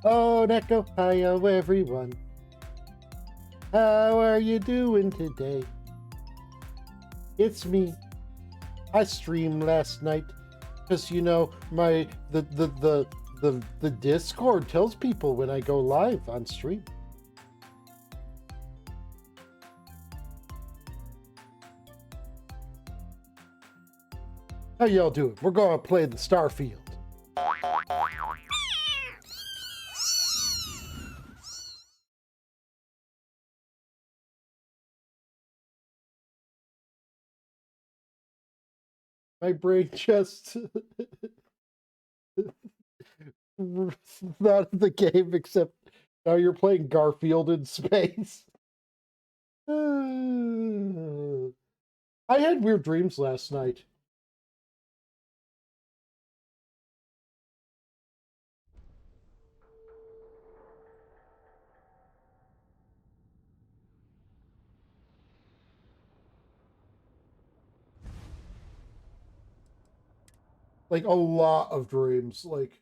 Oh, Neko, hiyo everyone. How are you doing today? It's me. I streamed last night because you know the Discord tells people when I go live on stream. How y'all doing? We're gonna play the Starfield. My brain just not the game, except now you're playing Garfield in space. I had weird dreams last night. Like a lot of dreams. Like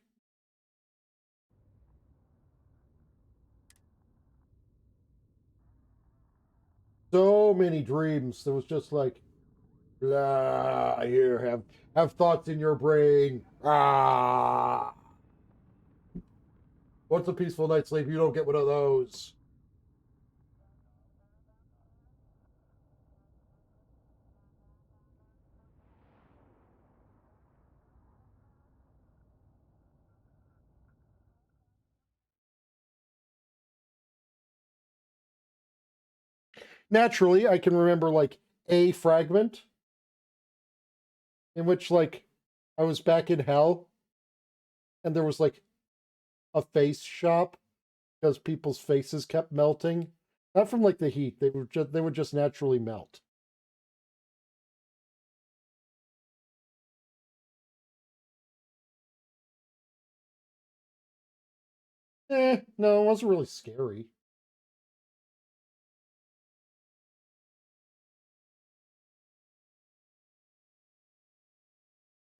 so many dreams. There was just like, blah, here, have thoughts in your brain. Ah. What's a peaceful night's sleep? You don't get one of those. Naturally, I can remember like a fragment in which like I was back in hell and there was like a face shop because people's faces kept melting. Not from like the heat. They would just naturally melt. No, it wasn't really scary.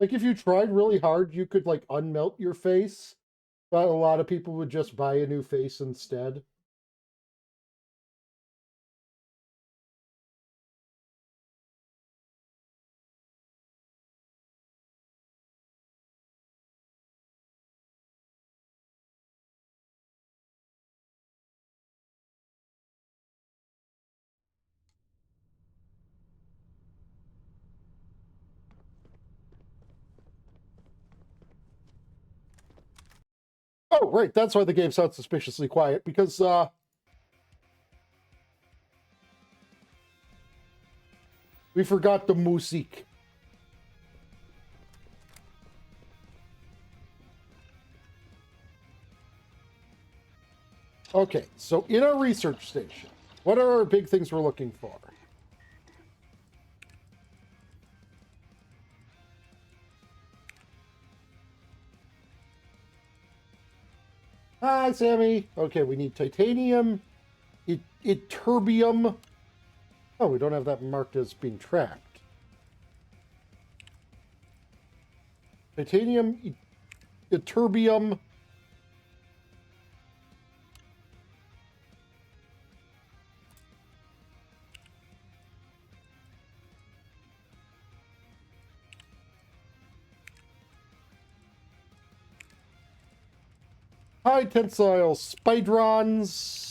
Like if you tried really hard, you could like unmelt your face, but a lot of people would just buy a new face instead. Oh, right, that's why the game sounds suspiciously quiet, because we forgot the music. Okay, so in our research station, what are our big things we're looking for? Hi, Sammy. Okay, we need titanium, ytterbium. Oh, we don't have that marked as being tracked. Titanium, ytterbium. high tensile spidrons.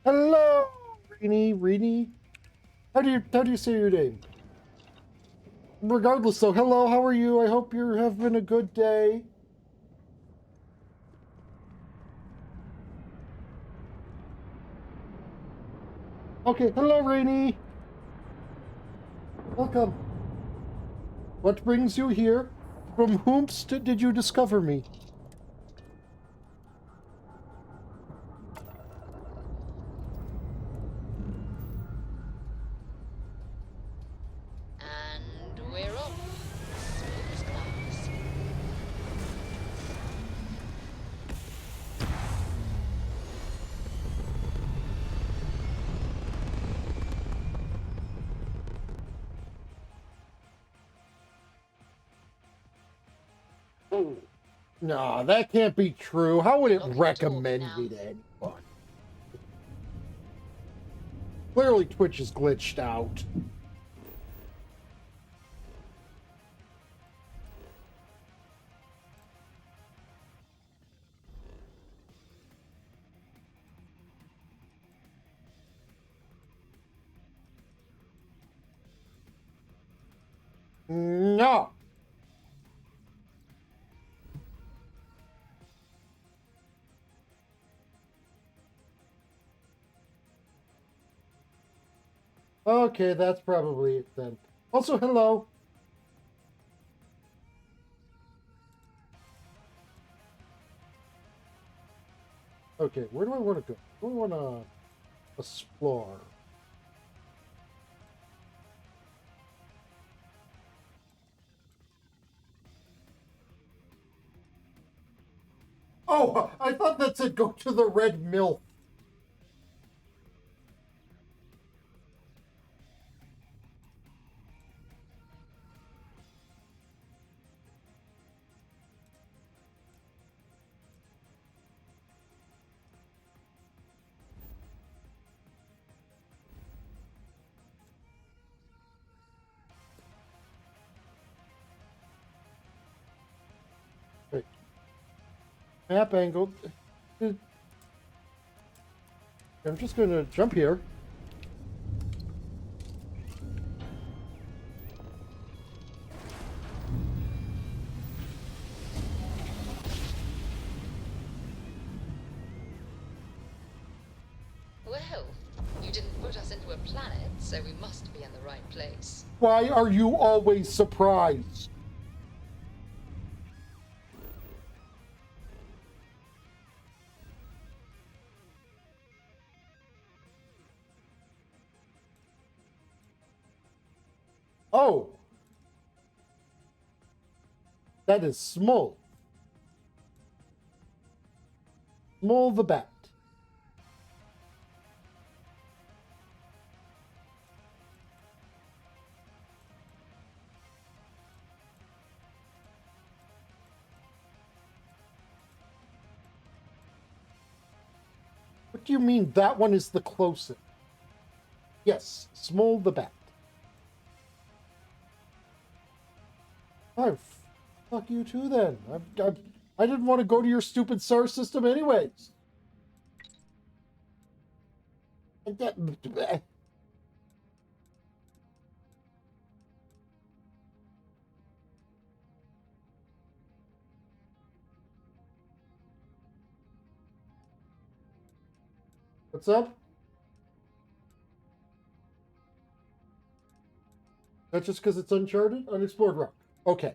Hello, Reenie. How do you say your name? Regardless, though, hello, how are you? I hope you're having a good day. Okay, hello, Rainy. Welcome. What brings you here? From whomst did you discover me? And we're off. Smooth as glass. Oh. No, that can't be true. How would it Locking the door recommend now. me to anyone? Clearly, Twitch is glitched out. No. Okay, that's probably it then. Also, hello. Okay, where do I want to go? Where do I want to explore? Oh, I thought that said go to the Red Mill. Wait, map angle. I'm just going to jump here. Well, you didn't put us into a planet, so we must be in the right place. Why are you always surprised? Oh, that is Small. Small the bat. What do you mean that one is the closest? Yes, Small the bat. Oh, fuck you too then. I didn't want to go to your stupid star system anyways. What's up? That's just because it's uncharted? Unexplored rock. Okay.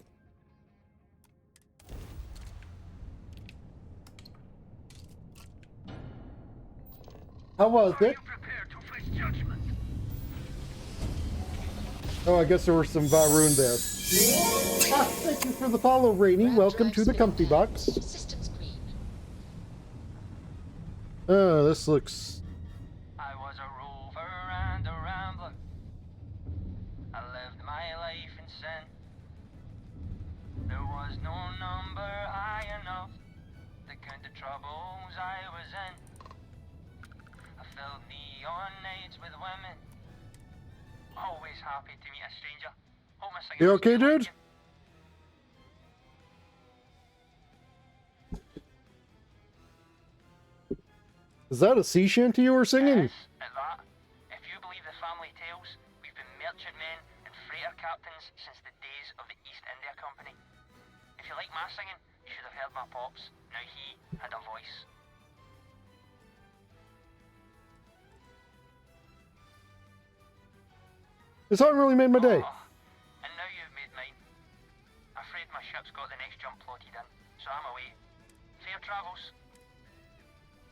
How was it? Are you prepared to face judgment? Oh, I guess there was some Varun there. Ah, thank you for the follow, Rainy. Welcome to the Comfy Box. Systems Queen. Oh, this looks... I was a rover and a rambler. I lived my life in sin. There was no number high enough to count the troubles I was in. I filled neon nights with women. Always happy to meet a stranger. Hope my singing You was okay, good like dude? you. Is that a sea shanty you were singing? Yes, at that. If you believe the family tales, we've been merchantmen and freighter captains since the days of the East India Company. If you like my singing, you should have heard my pops. Now he had a voice. This song really made my day. Oh, and now you've made mine. Afraid my ship's got the next jump plotted in, so I'm away. Fair travels.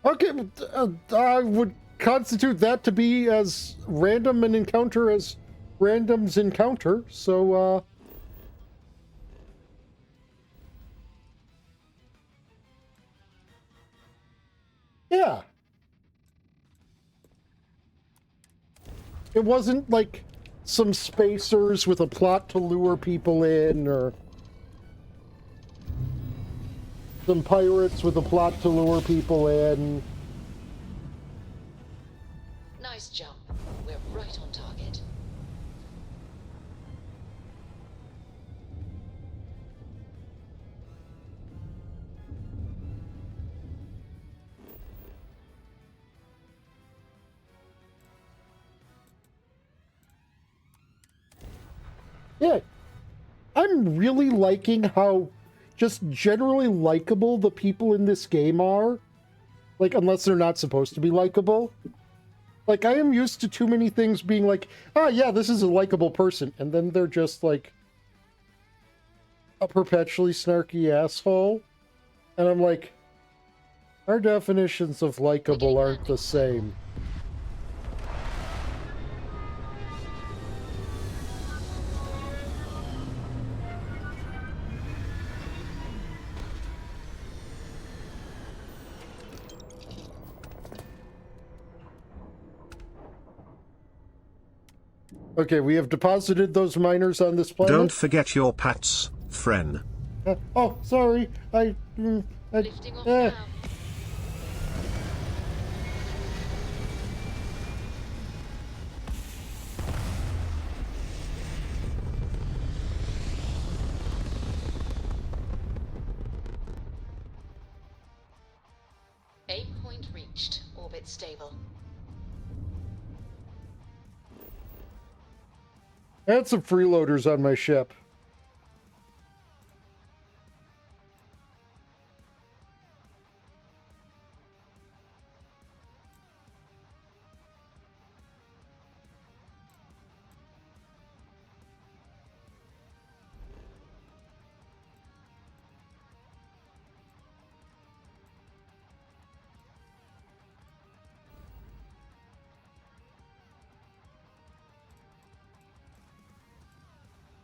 Okay, I would constitute that to be as random an encounter as randoms encounter, so, yeah. It wasn't like some spacers with a plot to lure people in, or some pirates with a plot to lure people in. Nice jump. We're right on target. Yeah, I'm really liking how just generally likable the people in this game are. Like, unless they're not supposed to be likable. Like, I am used to too many things being like, ah, yeah, this is a likable person. And then they're just like a perpetually snarky asshole. And I'm like, our definitions of likable aren't the same. Okay, we have deposited those miners on this planet. Don't forget your pats, friend. Oh, sorry. Lifting off now. Aim point reached. Orbit stable. I had some freeloaders on my ship.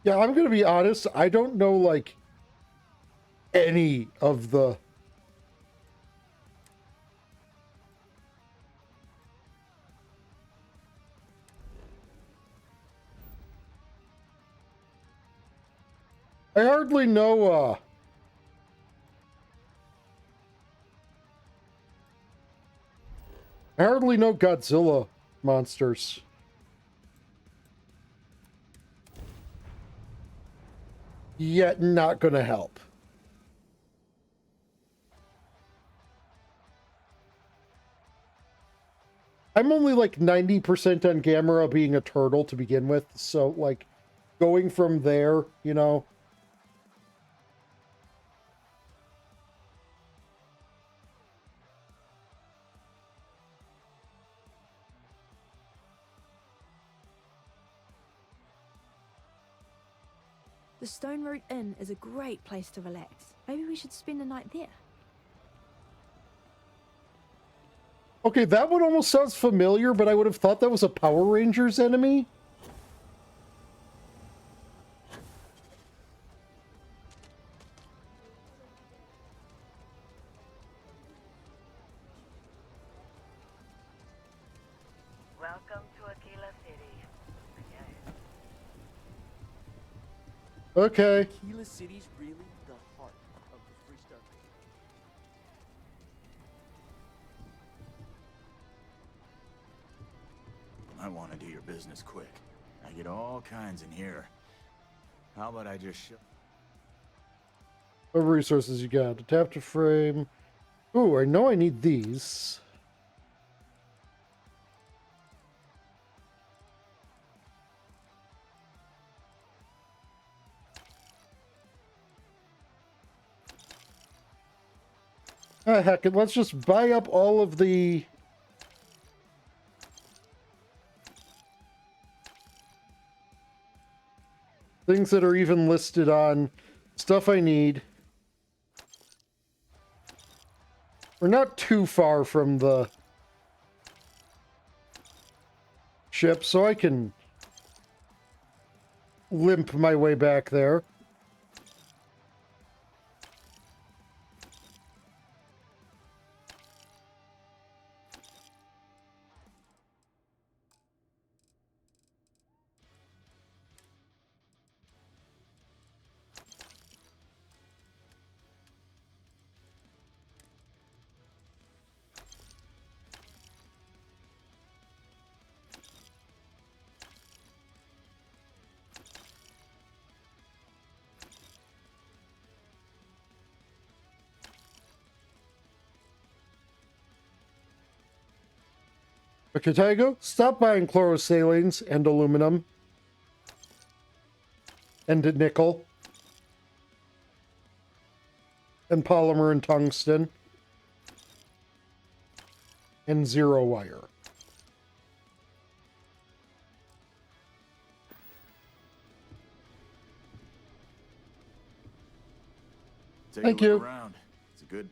Yeah, I'm gonna be honest, I don't know, like, any of the... I hardly know, I hardly know Godzilla monsters. Yet not gonna help. I'm only like 90% on Gamera being a turtle to begin with, so like going from there, you know. The Stone Root Inn is a great place to relax. Maybe we should spend a night there. Okay, that one almost sounds familiar, but I would have thought that was a Power Rangers enemy. Welcome to Aquila City. Okay. Aquila City's really the heart of the Free Starfield. I want to do your business quick. I get all kinds in here. How about I just show... What resources you got? Adaptive frame. Ooh, I know I need these. Ah, heck it, let's just buy up all of the... things that are even listed on stuff I need. We're not too far from the ship, so I can limp my way back there. Okay, Tygo, stop buying chlorosalines and aluminum. And nickel. And polymer and tungsten. And zero wire. Take Thank a look you. around. It's a good...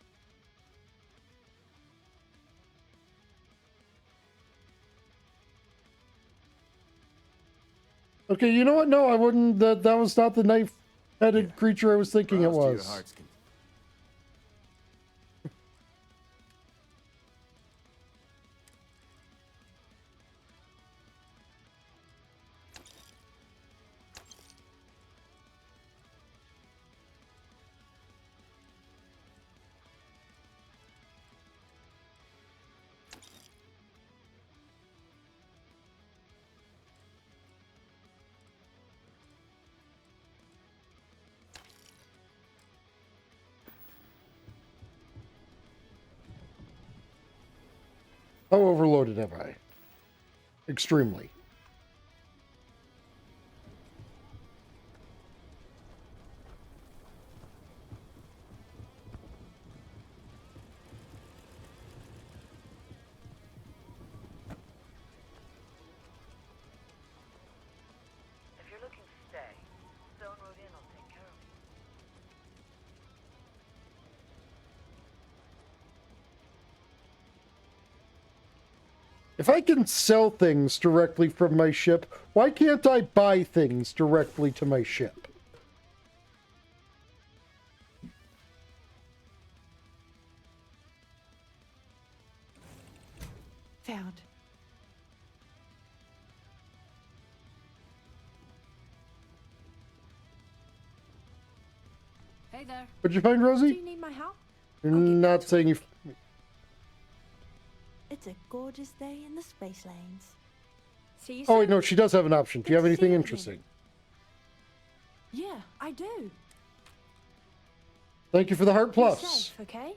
Okay, you know what? No, I wouldn't. That was not the knife-headed creature I was thinking it browse to your was. heart's content. How overloaded am I? Extremely. If you're looking to stay, Stone Road Inn will take care of you. If I can sell things directly from my ship, why can't I buy things directly to my ship? Found. Hey there. What'd you find, Do Rosie? you need my help? You're I'll get not back to saying you... It's a gorgeous day in the space lanes. See you Oh, soon. wait, no, she does have an option. Do you have Good to see anything you again. interesting? Yeah, I do. Thank you for the heart Be plus. safe, okay?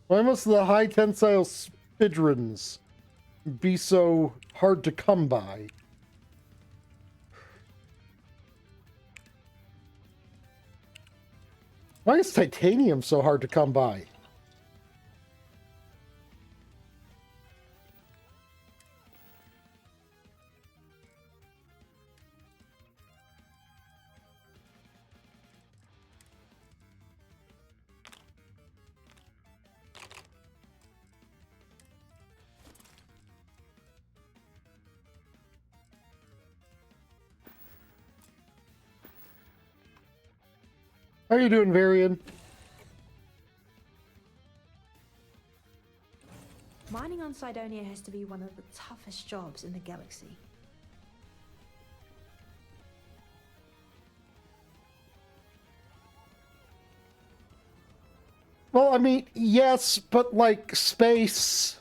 Why must the high tensile spidrins be so hard to come by? Why is titanium so hard to come by? How are you doing, Varian? Mining on Cydonia has to be one of the toughest jobs in the galaxy. Well, I mean, yes, but like space.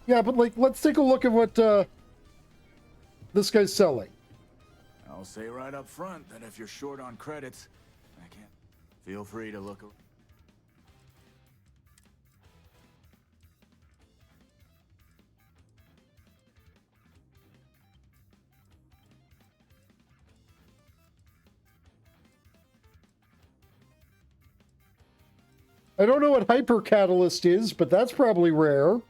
Yeah, but like, let's take a look at what this guy's selling. I'll say right up front that if you're short on credits, I can't. Feel free to look. I don't know what hypercatalyst is, but that's probably rare.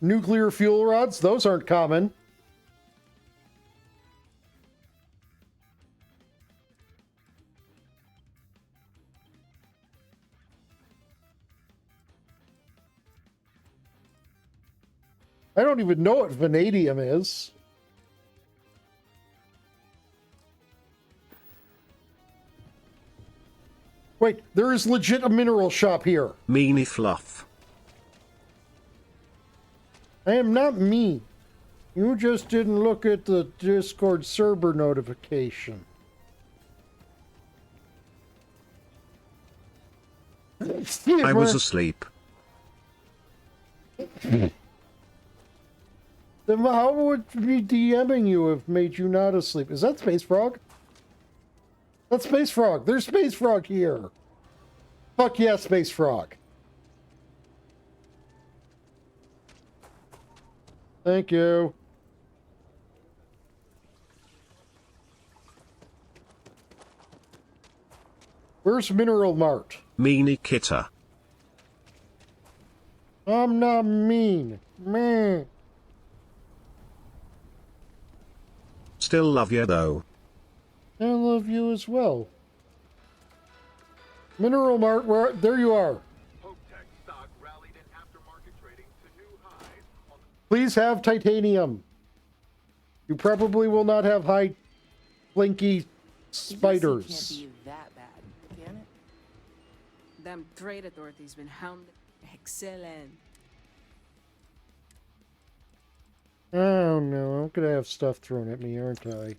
Nuclear fuel rods, those aren't common. I don't even know what vanadium is. Wait, there is legit a mineral shop here. Meanie fluff. I am not me. You just didn't look at the Discord server notification. I was asleep. Then how would me DMing you have made you not asleep? Is that Space Frog? That's Space Frog. There's Space Frog here. Fuck yeah, Space Frog. Thank you. Where's Mineral Mart? Meanie Kitter. I'm not mean. Meh. Still love you though. I love you as well. Mineral Mart, where? There you are. Please have titanium. You probably will not have high blinky spiders. Can't be that bad, can it? Them trade authorities been hounded. Excellent. Oh no, I'm gonna have stuff thrown at me, aren't I?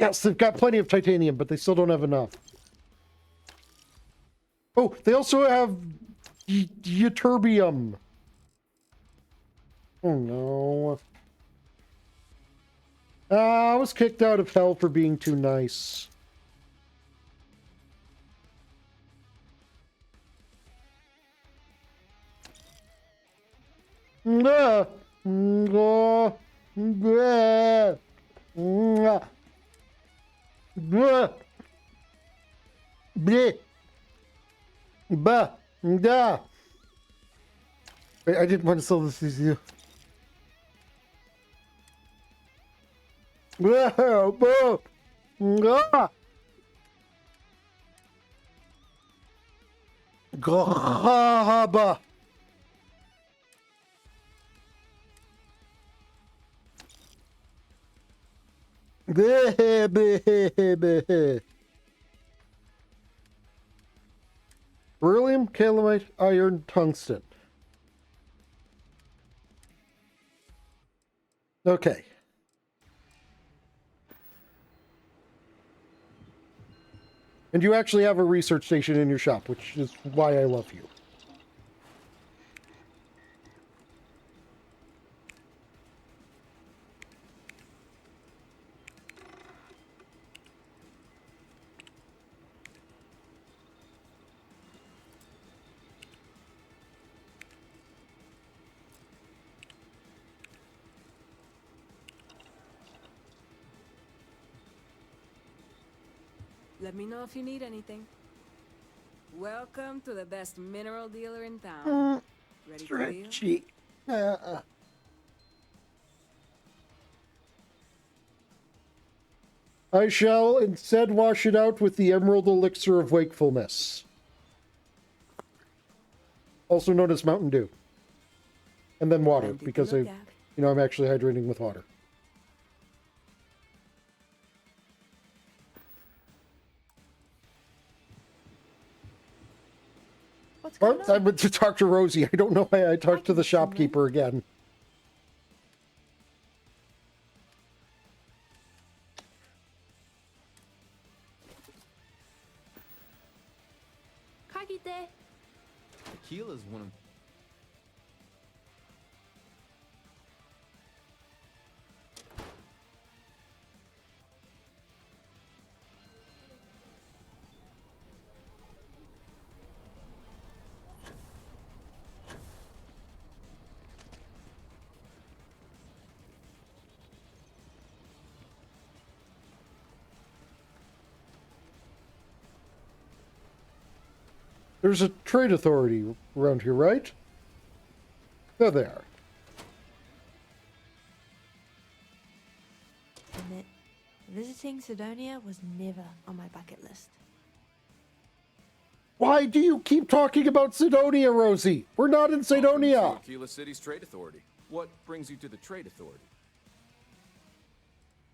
Yes, they've got plenty of titanium, but they still don't have enough. Oh, they also have ytterbium. Oh no. I was kicked out of hell for being too nice. Bah. Bah. Bah. Bah. Bleh. Bah. Da. Wait, I didn't want to sell this to you. Bah. Bah. Bah. Gahaba. Beryllium, calamite, iron, tungsten. Okay. And you actually have a research station in your shop, which is why I love you. Let me know if you need anything. Welcome to the best mineral dealer in town. Ready to deal? Stretchy. I shall instead wash it out with the Emerald Elixir of Wakefulness. Also known as Mountain Dew. And then water, Plenty to because look I, at. I'm actually hydrating with water. What's going I on? went to talk to Rosie. I don't know why I talked to can the do some, shopkeeper again. Kagite. Tequila's one of... There's a trade authority around here, right? There they are. Admit, visiting Sidonia was never on my bucket list. Why do you keep talking about Sidonia, Rosie? We're not in Sidonia. Welcome to Aquila City's Trade Authority. What brings you to the Trade Authority?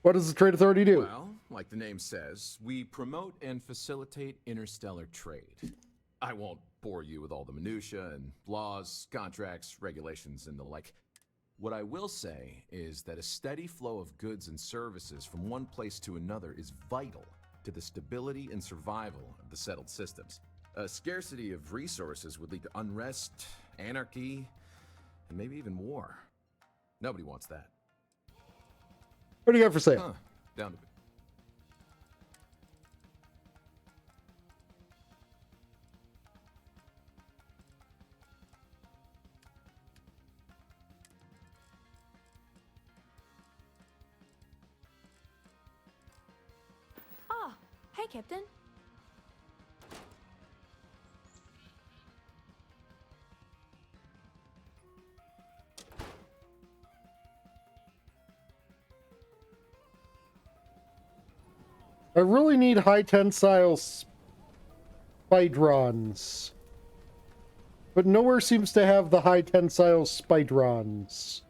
What does the trade authority do? Well, like the name says, we promote and facilitate interstellar trade. I won't bore you with all the minutia and laws, contracts, regulations, and the like. What I will say is that a steady flow of goods and services from one place to another is vital to the stability and survival of the settled systems. A scarcity of resources would lead to unrest, anarchy, and maybe even war. Nobody wants that. What do you got for sale? Huh, down to... Ah, hey, Captain. I really need high tensile spydrons. But nowhere seems to have the high tensile spydrons.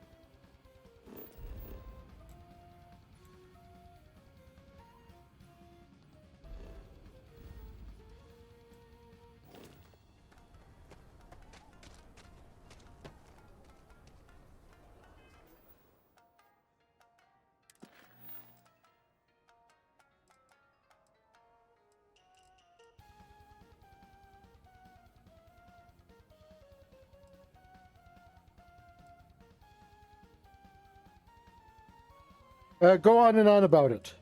Go on and on about it.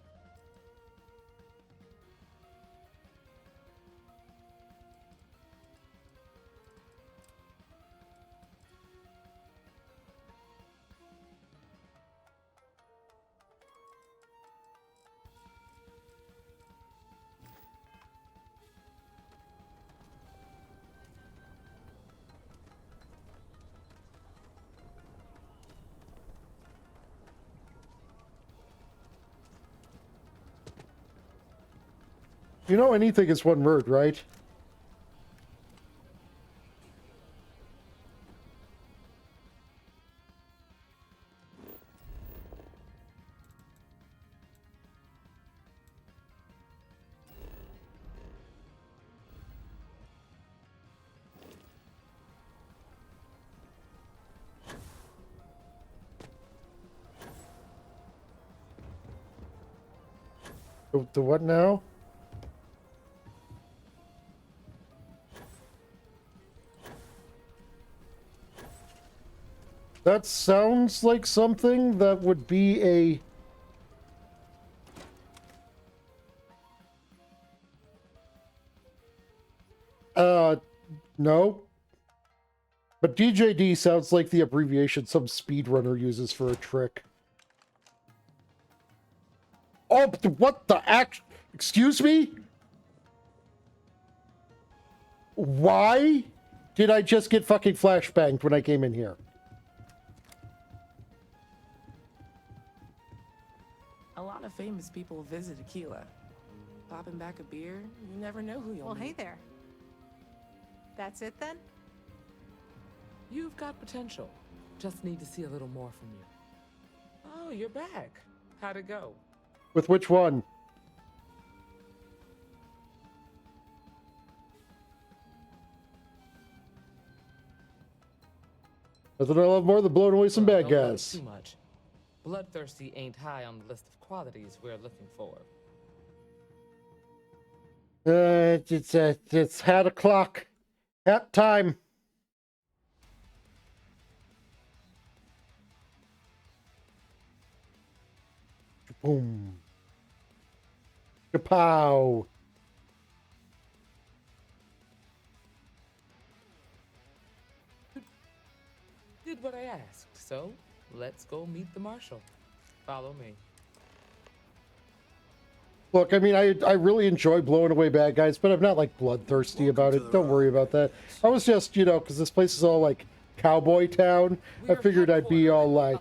You know anything is one word, right? The what now? That sounds like something that would be a... No. But DJD sounds like the abbreviation some speedrunner uses for a trick. Oh, what the act? Excuse me? Why did I just get fucking flashbanged when I came in here? A lot of famous people visit Aquila. Popping back a beer, you never know who you'll Well, meet. hey there. That's it then? You've got potential. Just need to see a little more from you. Oh, you're back. How'd it go? With which one? That's what I love more than blowing away some bad Don't let it guys. Too much. Bloodthirsty ain't high on the list of qualities we're looking for. It's hat o'clock. Hat time. Boom. Kapow. Did what I asked, so let's go meet the marshal. Follow me. Look, I mean, I really enjoy blowing away bad guys, but I'm not like bloodthirsty about it. Don't worry about that. I was just, you know, because this place is all like cowboy town. I figured I'd be all like,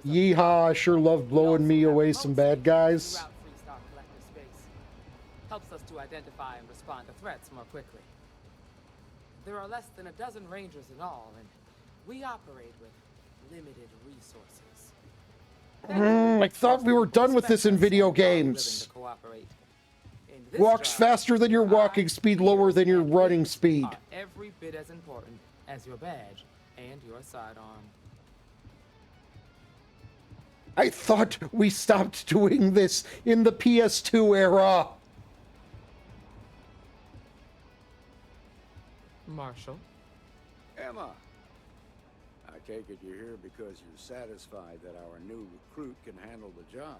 yeehaw, I sure love blowing me away some bad guys. Throughout Freestar Collective space. Helps us to identify and respond to threats more quickly. There are less than a dozen rangers in all, and we operate with limited resources. I thought we were done with this in video games. Walks faster than your walking speed, lower than your running speed. Are every bit as important as your badge and your sidearm. I thought we stopped doing this in the PS2 era. Marshal? Emma, I take it you're here because you're satisfied that our new recruit can handle the job.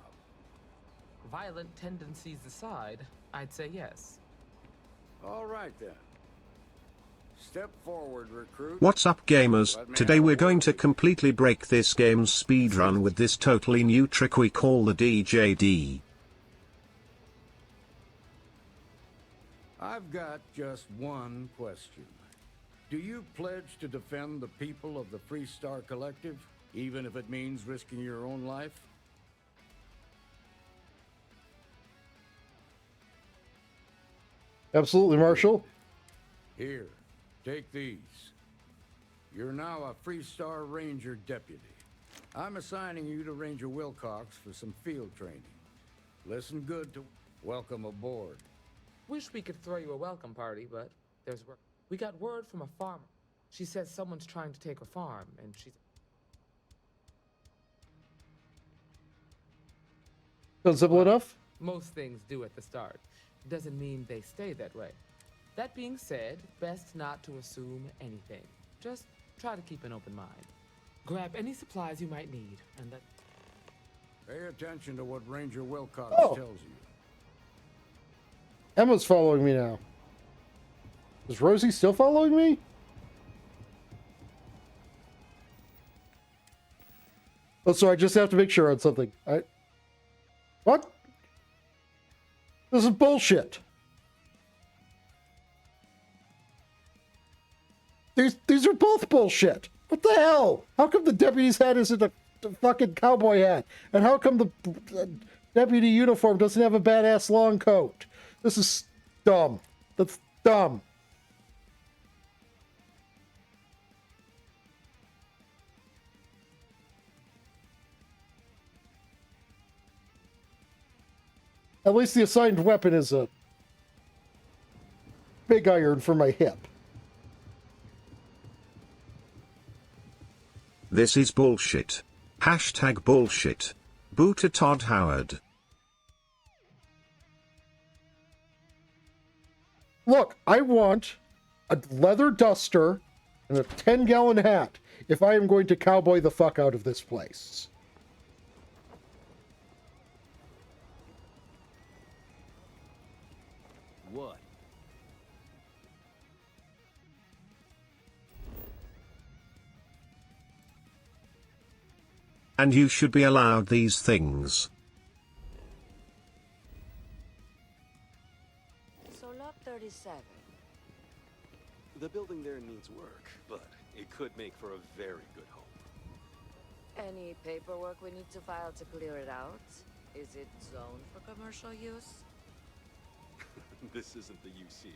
Violent tendencies aside, I'd say yes. All right then. Step forward, recruit. What's up, gamers? Today we're going to completely break this game's speedrun with this totally new trick we call the DJD. I've got just one question. Do you pledge to defend the people of the Freestar Collective, even if it means risking your own life? Absolutely, Marshal. Here, take these. You're now a Freestar Ranger deputy. I'm assigning you to Ranger Wilcox for some field training. Listen good to welcome aboard. Wish we could throw you a welcome party, but there's work. We got word from a farmer. She says someone's trying to take her farm, and she's... Sounds simple enough? Most things do at the start. Doesn't mean they stay that way. That being said, best not to assume anything. Just try to keep an open mind. Grab any supplies you might need, and let... Pay attention to what Ranger Wilcox tells you. Emma's following me now. Is Rosie still following me? Oh, so I just have to make sure on something. What? This is bullshit. These are both bullshit. What the hell? How come the deputy's hat isn't a fucking cowboy hat? And how come the deputy uniform doesn't have a badass long coat? This is dumb. That's dumb. At least the assigned weapon is a big iron for my hip. This is bullshit. Hashtag bullshit. Boo to Todd Howard. Look, I want a leather duster, and a 10-gallon hat if I am going to cowboy the fuck out of this place. What? And you should be allowed these things. So lot 37. The building there needs work, but it could make for a very good home. Any paperwork we need to file to clear it out? Is it zoned for commercial use? This isn't the UC.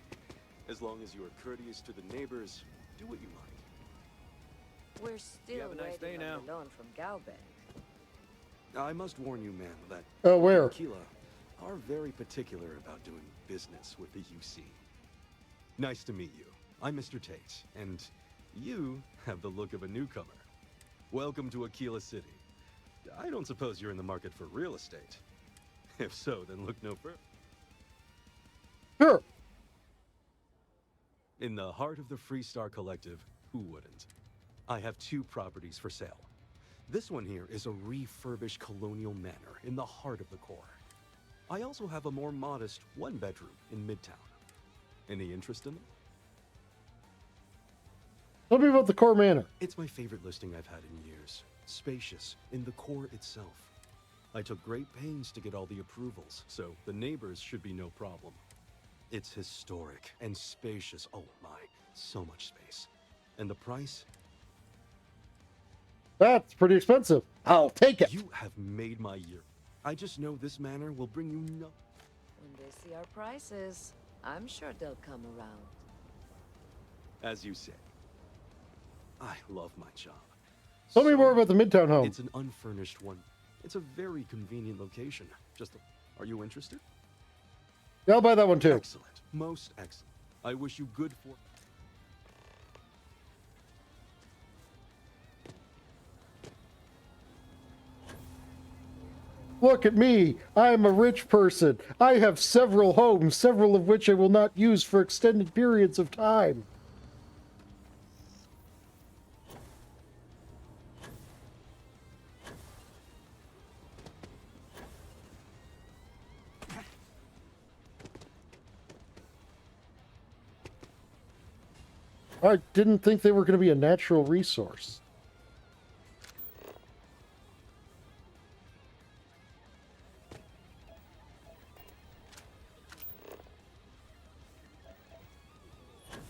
As long as you are courteous to the neighbors, do what you like. We're still have a nice day waiting on now. the loan from Galbank. I must warn you, ma'am, that Where? Aquila are very particular about doing business with the UC. Nice to meet you. I'm Mr. Tate, and you have the look of a newcomer. Welcome to Aquila City. I don't suppose you're in the market for real estate. If so, then look no further. Sure. In the heart of the Freestar Collective, who wouldn't? I have 2 properties for sale. This one here is a refurbished colonial manor in the heart of the core. I also have a more modest 1-bedroom in Midtown. Any interest in them? Tell me about the core manor. It's my favorite listing I've had in years. Spacious in the core itself. I took great pains to get all the approvals, so the neighbors should be no problem. It's historic and spacious. Oh my, so much space. And the price? That's pretty expensive. I'll take it. You have made my year. I just know this manor will bring you no... When they see our prices, I'm sure they'll come around. As you say. I love my job. Tell me more about the Midtown home. It's an unfurnished one. It's a very convenient location. Are you interested? Yeah, I'll buy that one too. Excellent. Most excellent. I wish you good for... Look at me. I am a rich person. I have several homes, several of which I will not use for extended periods of time. I didn't think they were going to be a natural resource.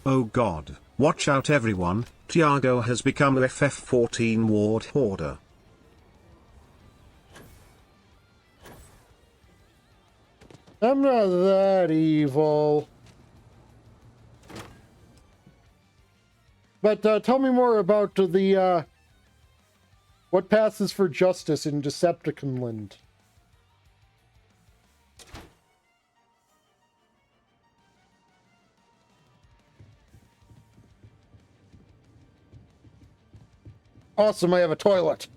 Oh god, watch out everyone, Tiago has become FF14 ward hoarder. I'm not that evil. But tell me more about the, what passes for justice in Decepticonland. Awesome, I have a toilet.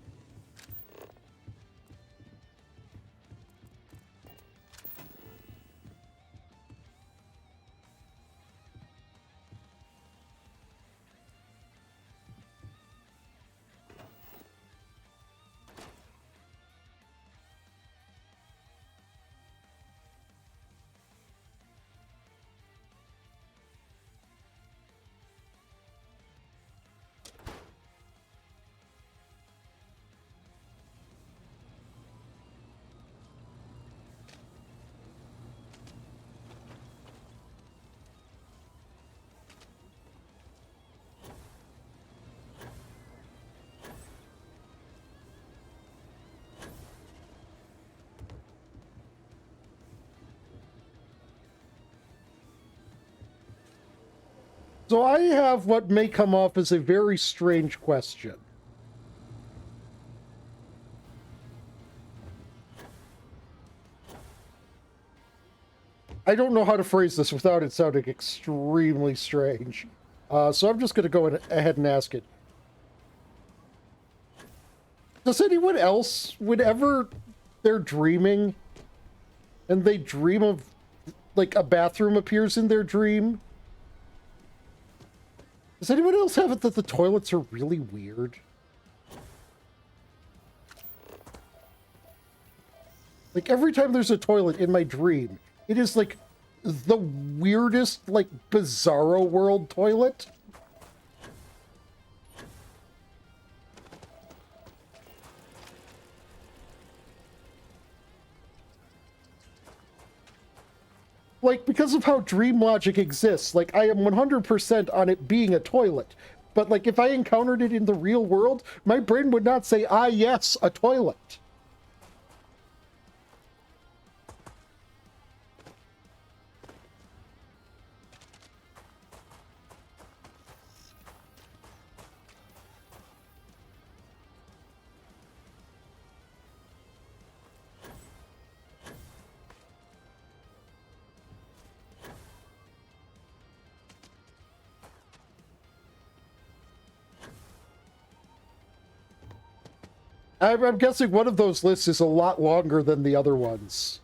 So I have what may come off as a very strange question. I don't know how to phrase this without it sounding extremely strange. So I'm just going to go ahead and ask it. Does anyone else, whenever they're dreaming, and they dream of, like, a bathroom appears in their dream, Does anyone else have it that the toilets are really weird? Like, every time there's a toilet in my dream, it is, like, the weirdest, like, bizarro world toilet. Like, because of how dream logic exists, like, I am 100% on it being a toilet. But, like, if I encountered it in the real world, my brain would not say, ah, yes, a toilet. I'm guessing one of those lists is a lot longer than the other ones.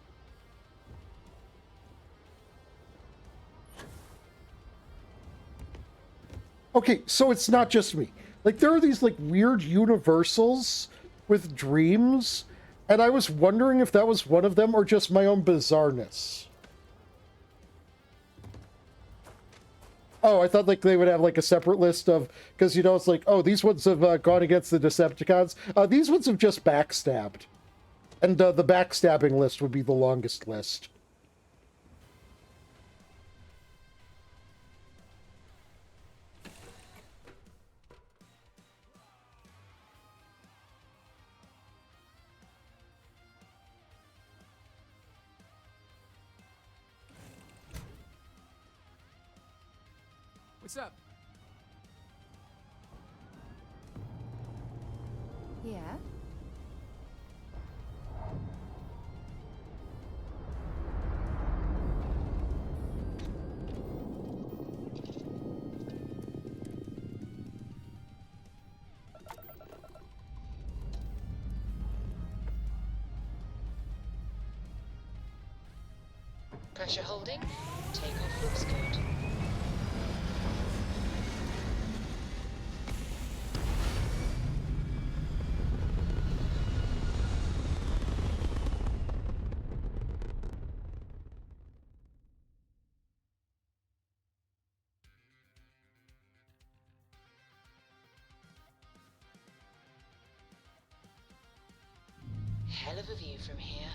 Okay, so it's not just me. Like, there are these, like, weird universals with dreams, and I was wondering if that was one of them or just my own bizarreness. Oh, I thought, like, they would have, like, a separate list of... Because, you know, it's like, oh, these ones have gone against the Decepticons. These ones have just backstabbed. And the backstabbing list would be the longest list. What's up? Yeah? Pressure holding. Takeoff looks good. Hell of a view from here.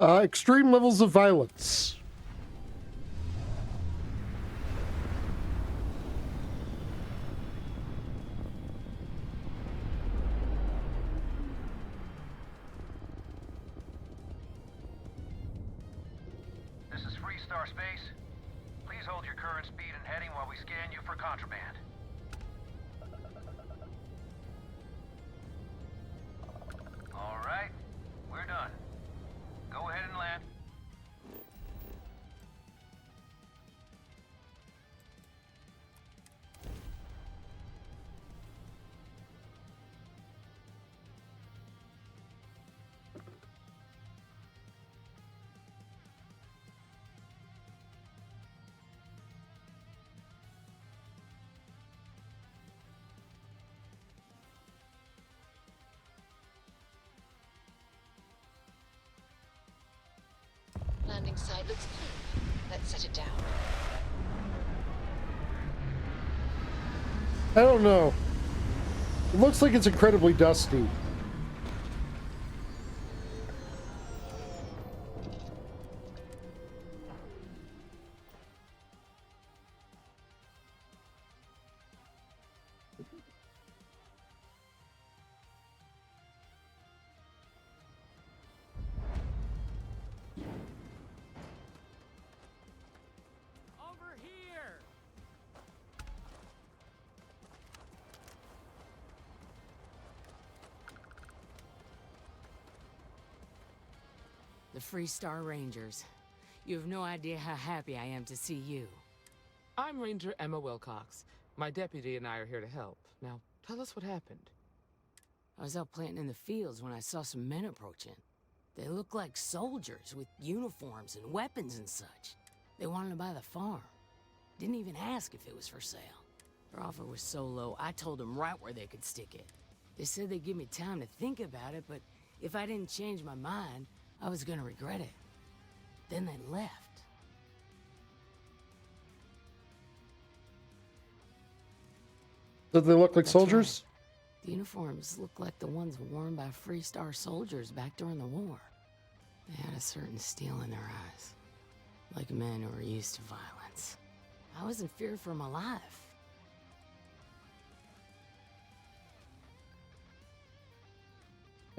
Extreme levels of violence. This is Free Star Space. Please hold your current speed and heading while we scan you for contraband. All right, we're done. Go ahead and land. Landing site looks clean. Let's set it down. I don't know. It looks like it's incredibly dusty. The Free Star Rangers. You have no idea how happy I am to see you. I'm Ranger Emma Wilcox. My deputy and I are here to help. Now, tell us what happened. I was out planting in the fields when I saw some men approaching. They looked like soldiers with uniforms and weapons and such. They wanted to buy the farm. Didn't even ask if it was for sale. Their offer was so low, I told them right where they could stick it. They said they'd give me time to think about it, but if I didn't change my mind, I was gonna regret it. Then they left. Did they look like That's soldiers? right. The uniforms looked like the ones worn by Free Star soldiers back during the war. They had a certain steel in their eyes, like men who were used to violence. I was in fear for my life.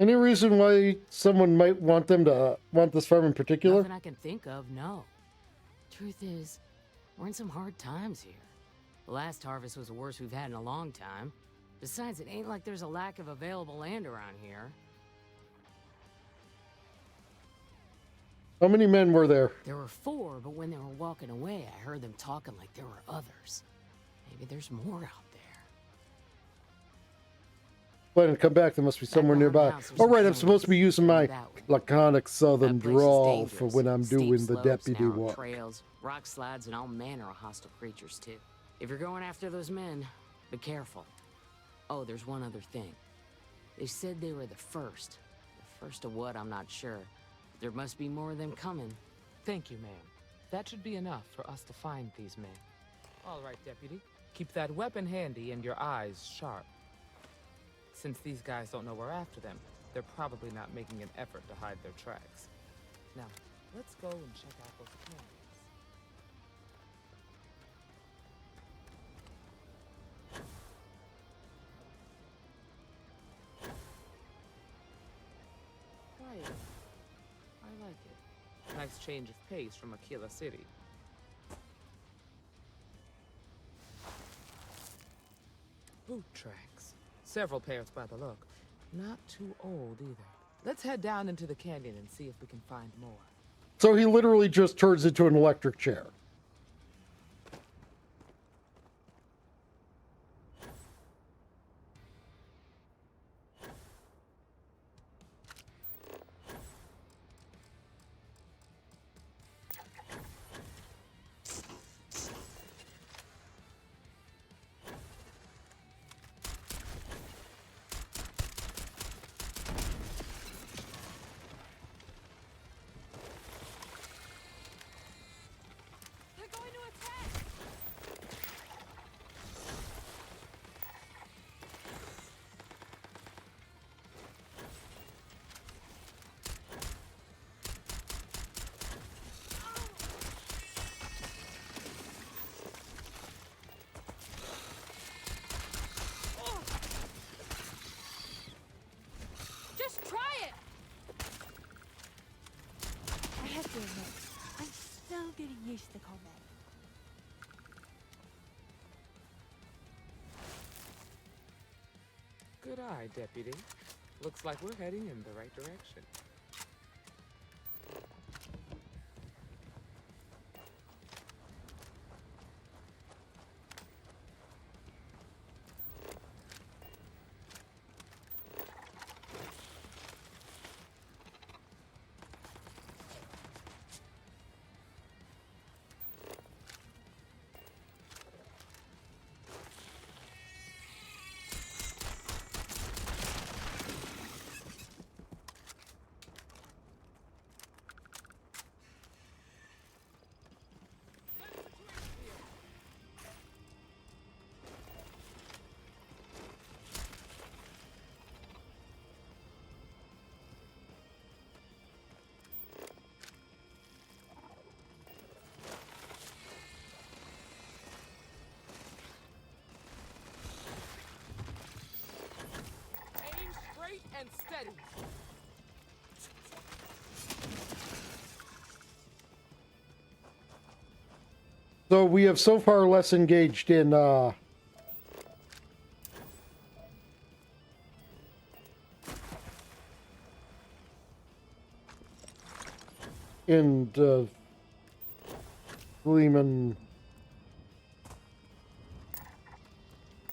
Any reason why someone might want them to want this farm in particular? Nothing I can think of, no. Truth is, we're in some hard times here. The last harvest was the worst we've had in a long time. Besides, it ain't like there's a lack of available land around here. How many men were there? There were 4, but when they were walking away, I heard them talking like there were others. Maybe there's more out there. Planning to come back, there must be somewhere nearby. All right, I'm supposed to be using my laconic southern That place is drawl for dangerous. when I'm Steep doing the slopes, deputy narrow work. trails, rock slides, and all manner of hostile creatures, too. If you're going after those men, be careful. Oh, there's one other thing. They said they were the first. The first of what, I'm not sure. There must be more of them coming. Thank you, ma'am. That should be enough for us to find these men. All right, deputy. Keep that weapon handy and your eyes sharp. Since these guys don't know we're after them, they're probably not making an effort to hide their tracks. Now, let's go and check out those canyons. Quiet. I like it. Nice change of pace from Aquila City. Boot tracks. Several pairs by the look. Not too old either. Let's head down into the canyon and see if we can find more. So he literally just turns into an electric chair. Just try it! I have to admit, I'm still getting used to combat. Good eye, deputy. Looks like we're heading in the right direction. And steady. So we have so far less engaged in in Gleeman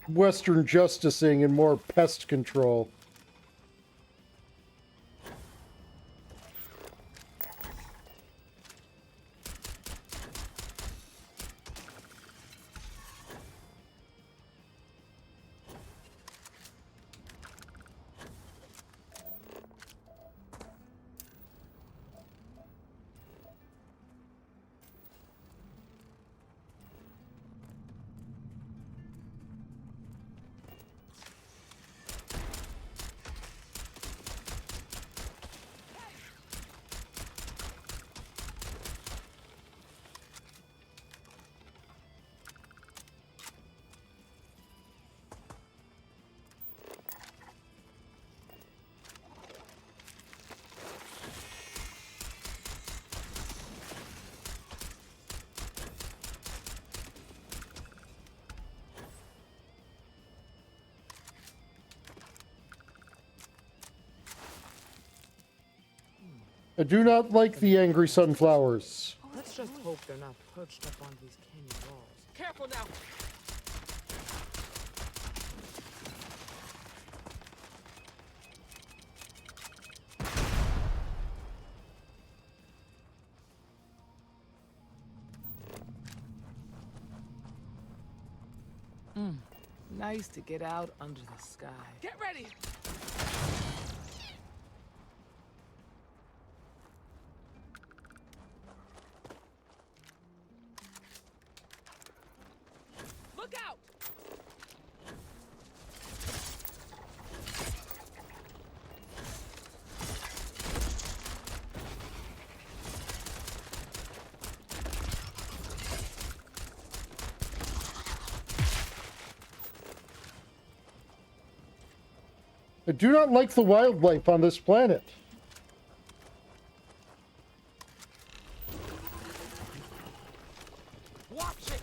Western justicing and more pest control. I do not like the angry sunflowers. Let's just hope they're not perched up on these canyon walls. Careful now! Nice to get out under the sky. Get ready! Look out! I do not like the wildlife on this planet. Watch it!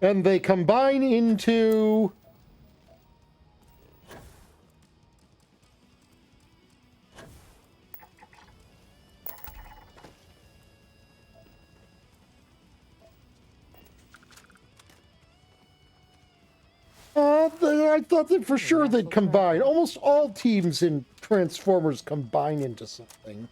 And they combine into... I thought that for sure they'd combine. Almost all teams in Transformers combine into something.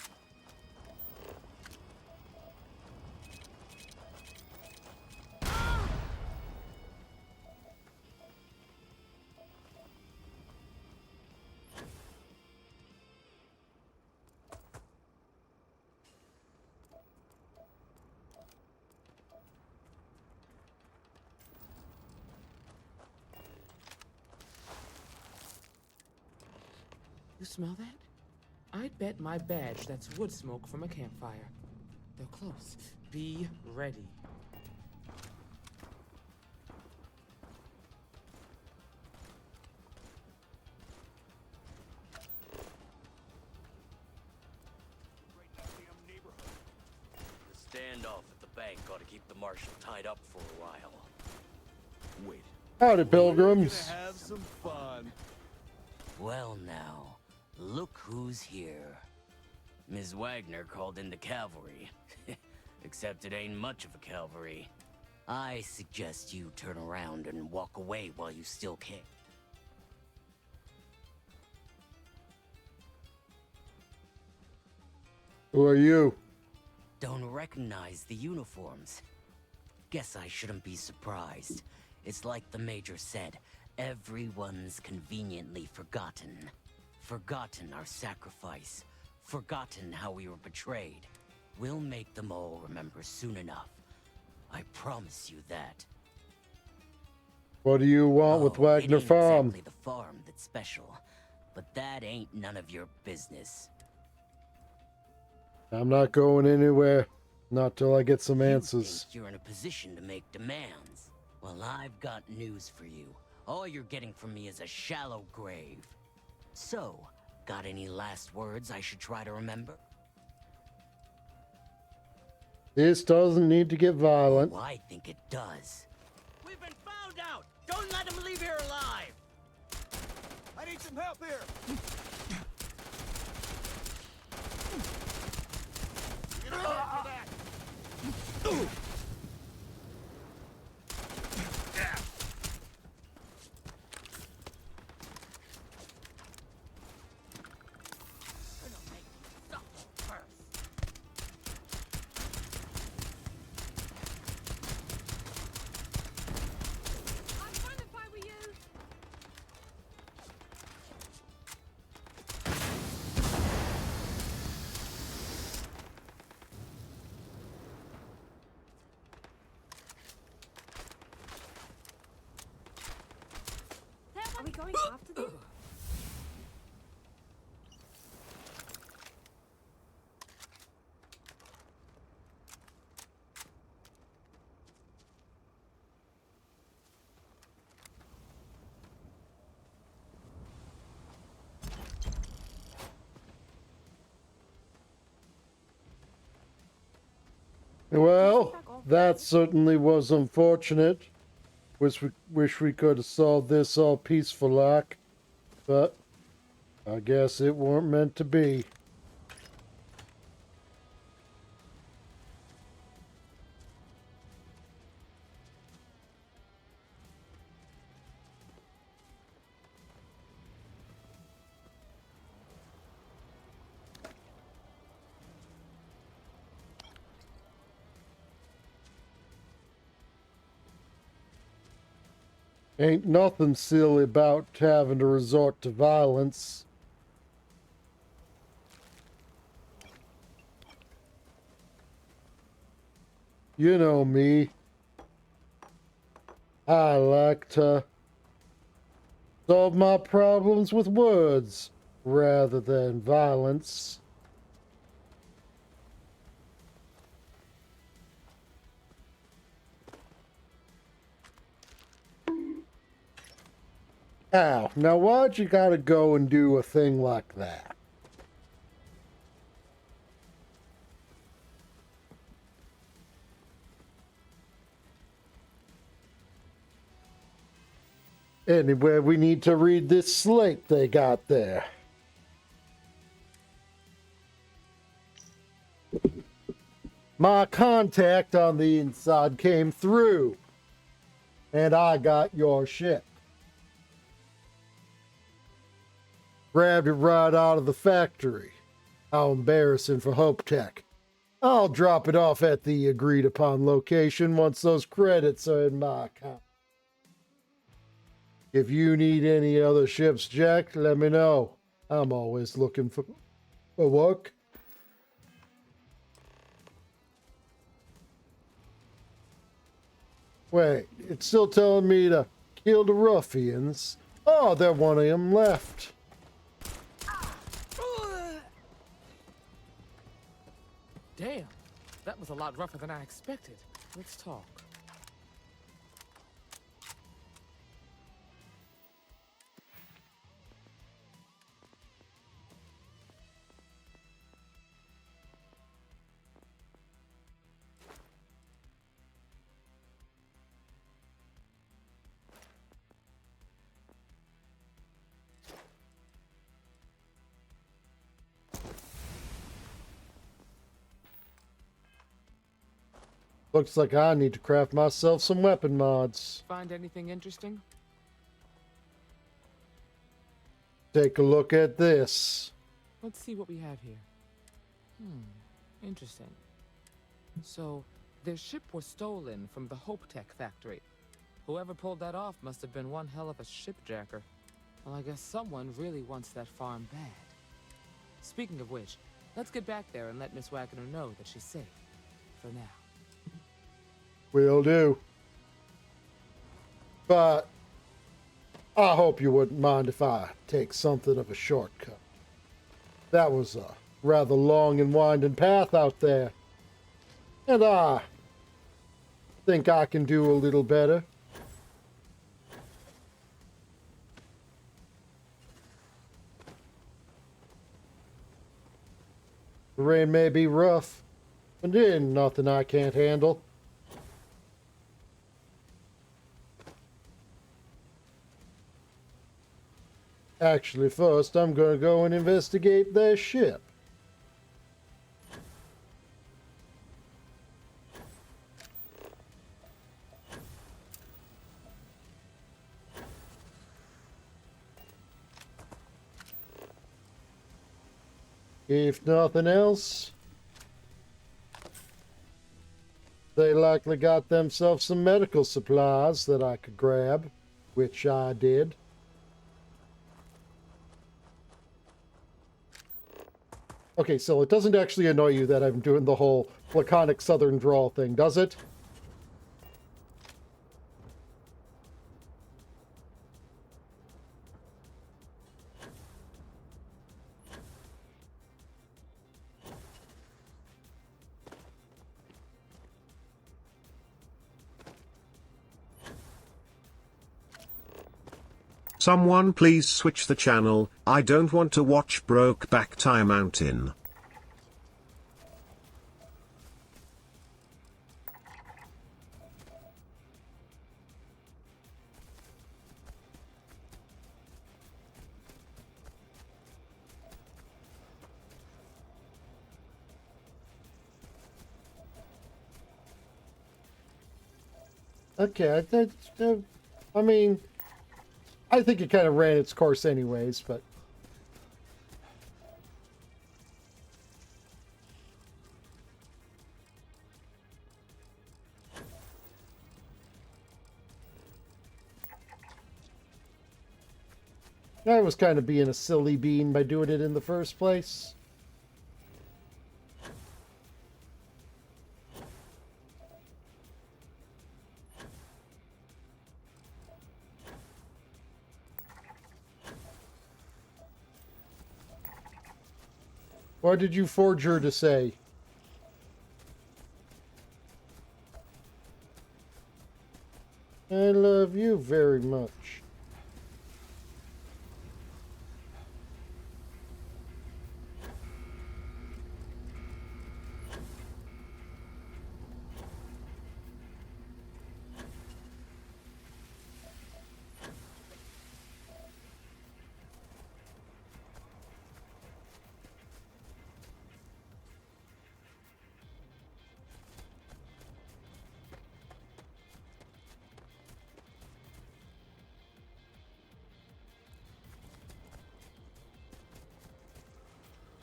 You smell that? I bet my badge that's wood smoke from a campfire. They're close. Be ready. The standoff at the bank ought to keep the marshal tied up for a while. Wait. Howdy, pilgrims. Have some fun. Well now, look who's here. Ms. Wagner called in the cavalry. Except it ain't much of a cavalry. I suggest you turn around and walk away while you still can. Who are you? Don't recognize the uniforms. Guess I shouldn't be surprised. It's like the Major said, everyone's conveniently forgotten. Forgotten our sacrifice. Forgotten how we were betrayed. We'll make them all remember soon enough. I promise you that. What do you want with Wagner it ain't Farm? Exactly the farm that's special, but that ain't none of your business. I'm not going anywhere. Not till I get some You answers. think you're in a position to make demands. Well, I've got news for you. All you're getting from me is a shallow grave. So, got any last words I should try to remember? This doesn't need to get violent. Oh, I think it does. We've been found out! Don't let him leave here alive! I need some help here. You're gonna pay for that. Are we going after them? Well, that certainly was unfortunate. Wish we could have solved this all peaceful like, but I guess it weren't meant to be. Ain't nothing silly about having to resort to violence. You know me. I like to solve my problems with words rather than violence. Ow, now why'd you gotta go and do a thing like that? Anyway, we need to read this slate they got there. My contact on the inside came through, and I got your ship. Grabbed it right out of the factory. How embarrassing for Hope Tech. I'll drop it off at the agreed upon location once those credits are in my account. If you need any other ships jacked, let me know. I'm always looking for work. Wait, it's still telling me to kill the ruffians. Oh, there one of them left. Damn, that was a lot rougher than I expected. Let's talk. Looks like I need to craft myself some weapon mods. Find anything interesting? Take a look at this. Let's see what we have here. Interesting. So, their ship was stolen from the Hope Tech factory. Whoever pulled that off must have been one hell of a shipjacker. Well, I guess someone really wants that farm bad. Speaking of which, let's get back there and let Miss Wagner know that she's safe. For now. Will do. But I hope you wouldn't mind if I take something of a shortcut. That was a rather long and winding path out there. And I think I can do a little better. The rain may be rough, but it ain't nothing I can't handle. Actually, first I'm gonna go and investigate their ship. If nothing else, they likely got themselves some medical supplies that I could grab, which I did. Okay, so it doesn't actually annoy you that I'm doing the whole laconic southern drawl thing, does it? Someone please switch the channel, I don't want to watch Brokeback Mountain. Okay, I mean, I think it kind of ran its course anyways, but... I was kind of being a silly bean by doing it in the first place. What did you forge her to say? I love you very much.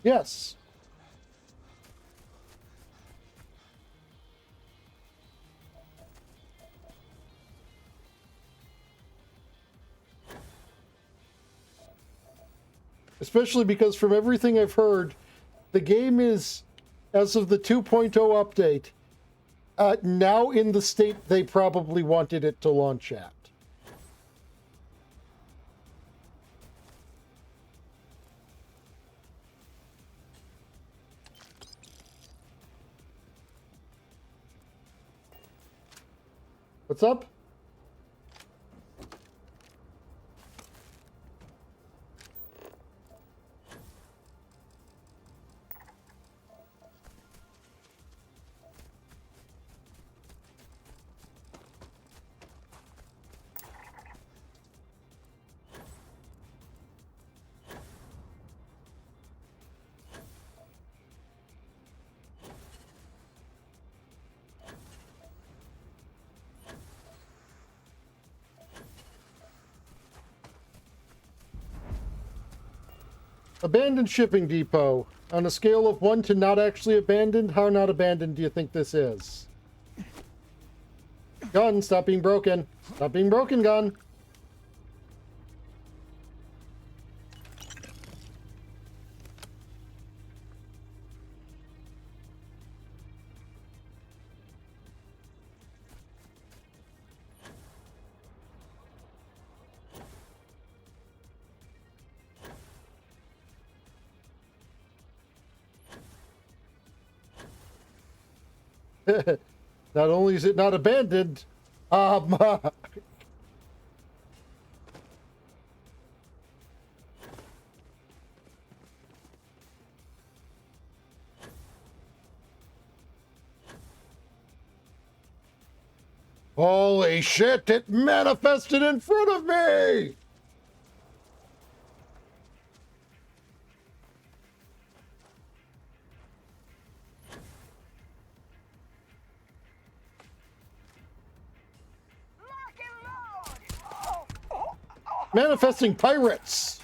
Yes. Especially because from everything I've heard, the game is, as of the 2.0 update, now in the state they probably wanted it to launch at. What's up? Abandoned shipping depot. On a scale of 1 to not actually abandoned, how not abandoned do you think this is? Gun, stop being broken. Stop being broken, gun. Not only is it not abandoned, holy shit, it manifested in front of me! Manifesting pirates!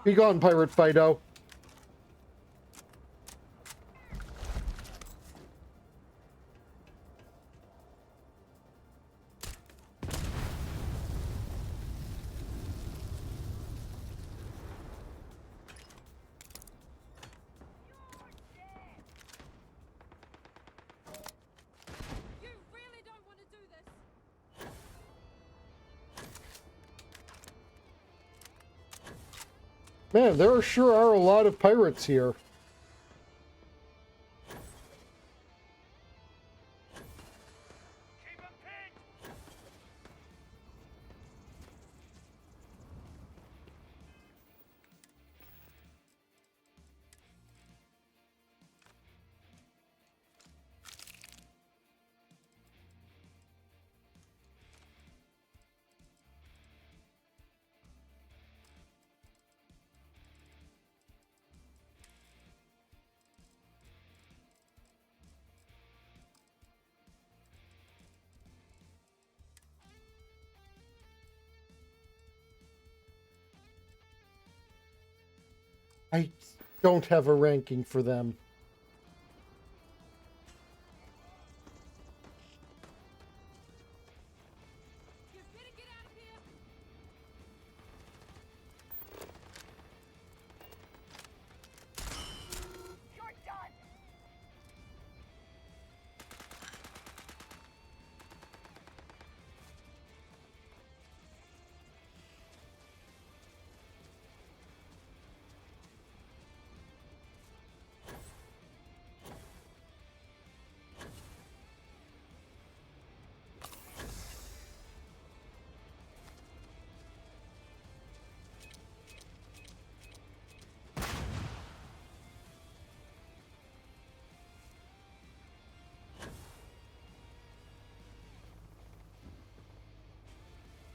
Be gone, Pirate Fido. Man, there sure are a lot of pirates here. I don't have a ranking for them.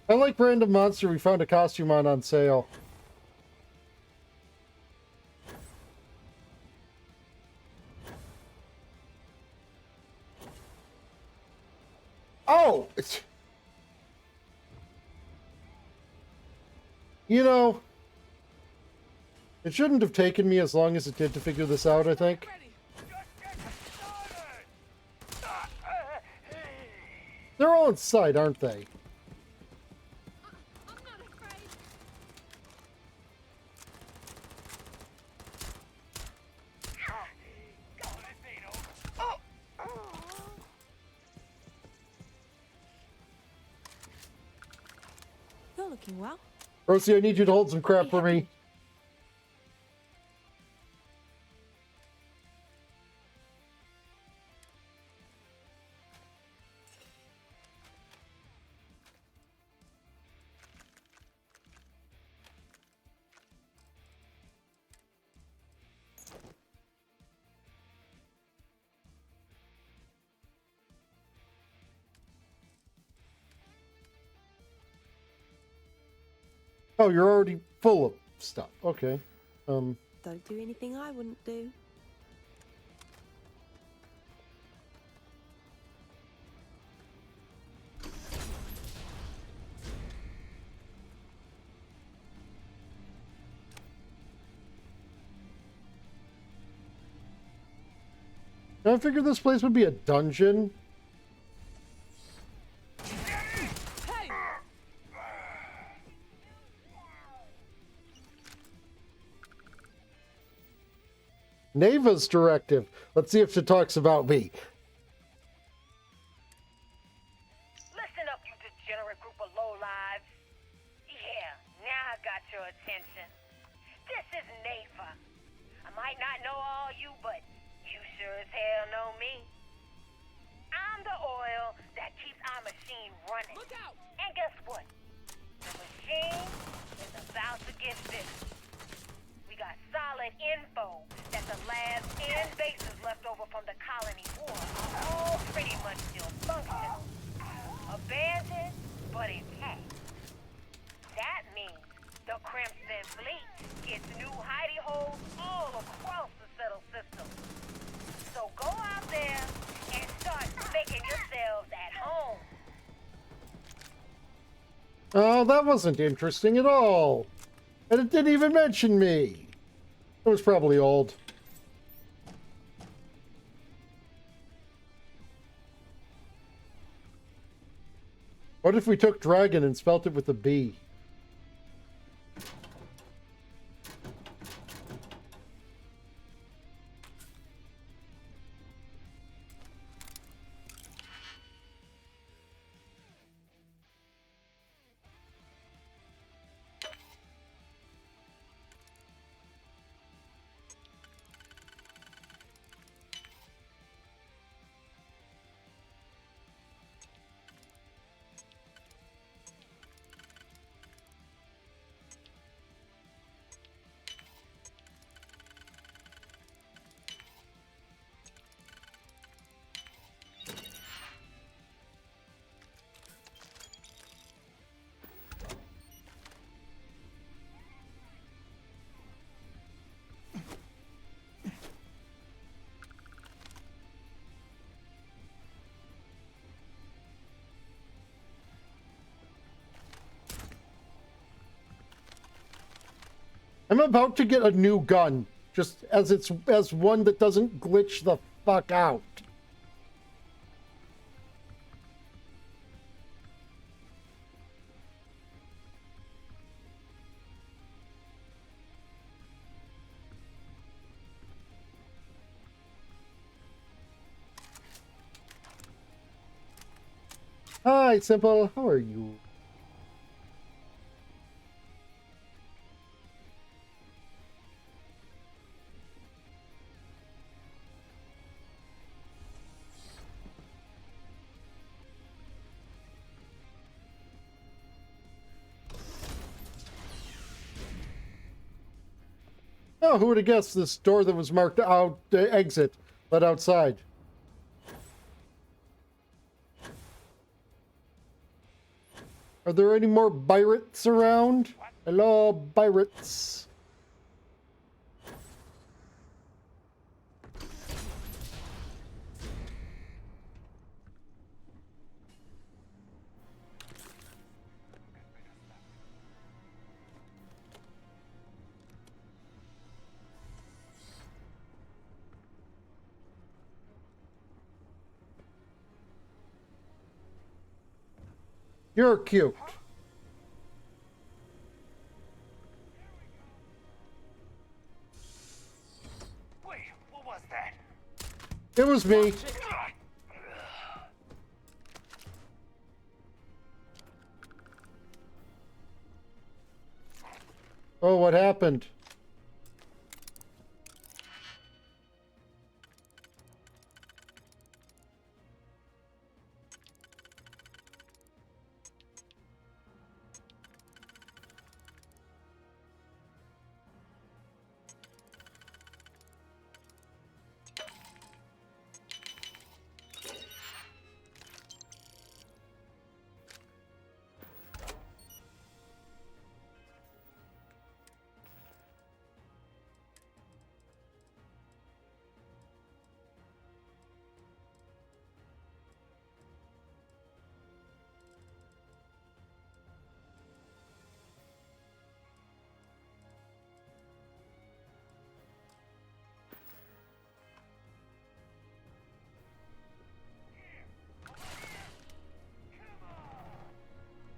I like Random Monster. We found a costume on sale. Oh! You know, it shouldn't have taken me as long as it did to figure this out, I think. They're all inside, aren't they? You're looking well. Rosie, I need you to hold some crap for me. Oh, you're already full of stuff. Okay. Don't do anything I wouldn't do. I figured this place would be a dungeon. Neva's directive. Let's see if she talks about me. Listen up, you degenerate group of lowlives. Yeah, now I got your attention. This is Neva. I might not know all you, but you sure as hell know me. I'm the oil that keeps our machine running. Look out! And guess what? The machine is about to get fixed. We got solid info that the labs and bases left over from the colony war are all pretty much still functional. Abandoned, but intact. That means the Crimson Fleet gets new hidey holes all across the settled system. So go out there and start making yourselves at home. Oh, that wasn't interesting at all. And it didn't even mention me. It was probably old. What if we took dragon and spelt it with a B? I'm about to get a new gun, just as one that doesn't glitch the fuck out. Hi, Simple. How are you? Oh, who would have guessed this door that was marked out exit led outside? Are there any more pirates around? Hello, pirates. You're cute. Wait, what was that? It was me. Oh, what happened?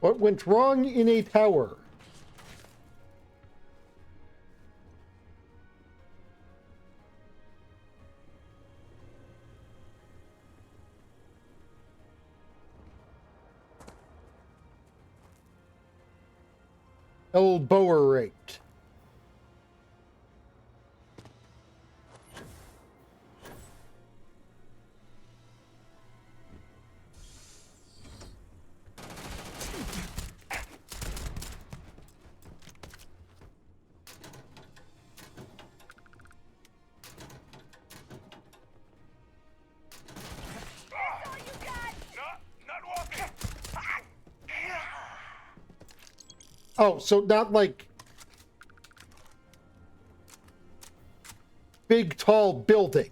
What went wrong in a tower? Elbowerate. Oh, so not like big, tall building.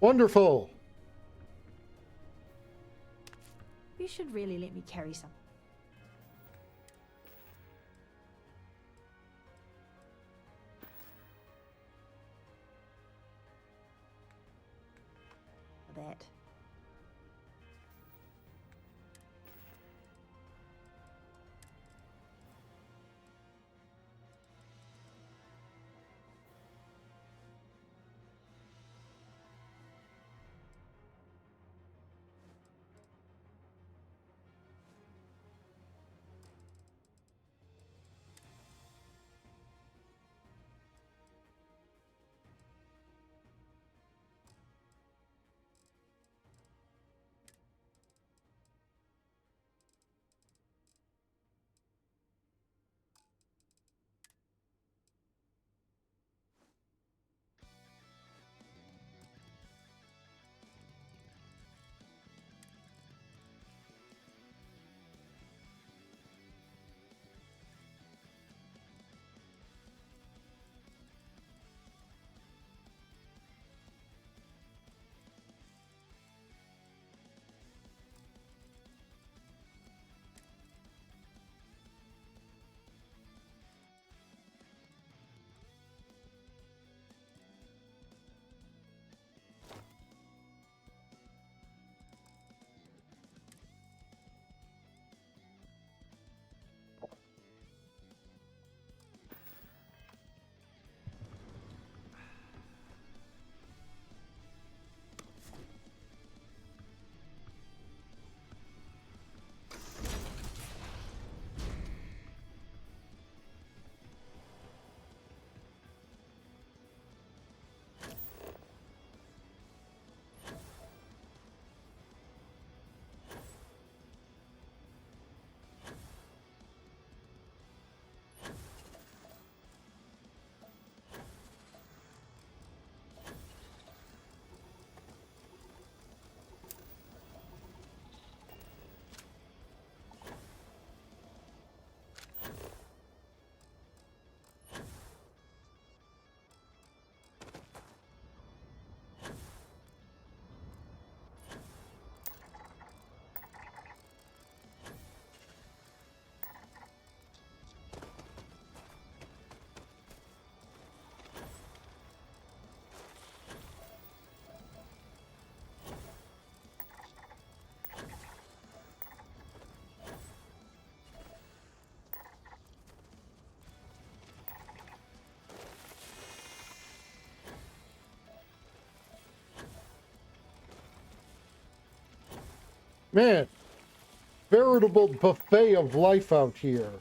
Wonderful. You should really let me carry some. That. Man, veritable buffet of life out here.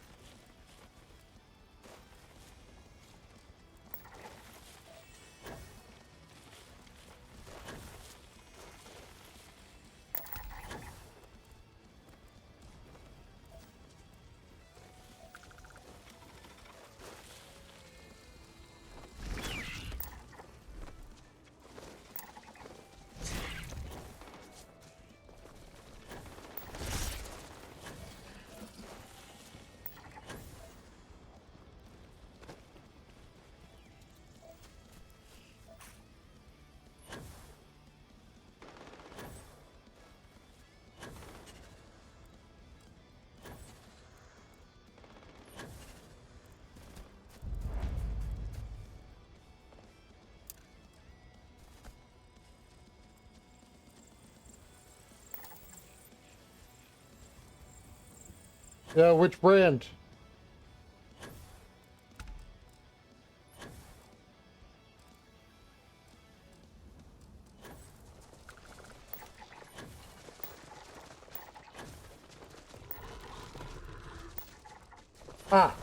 Yeah, which brand? Ah.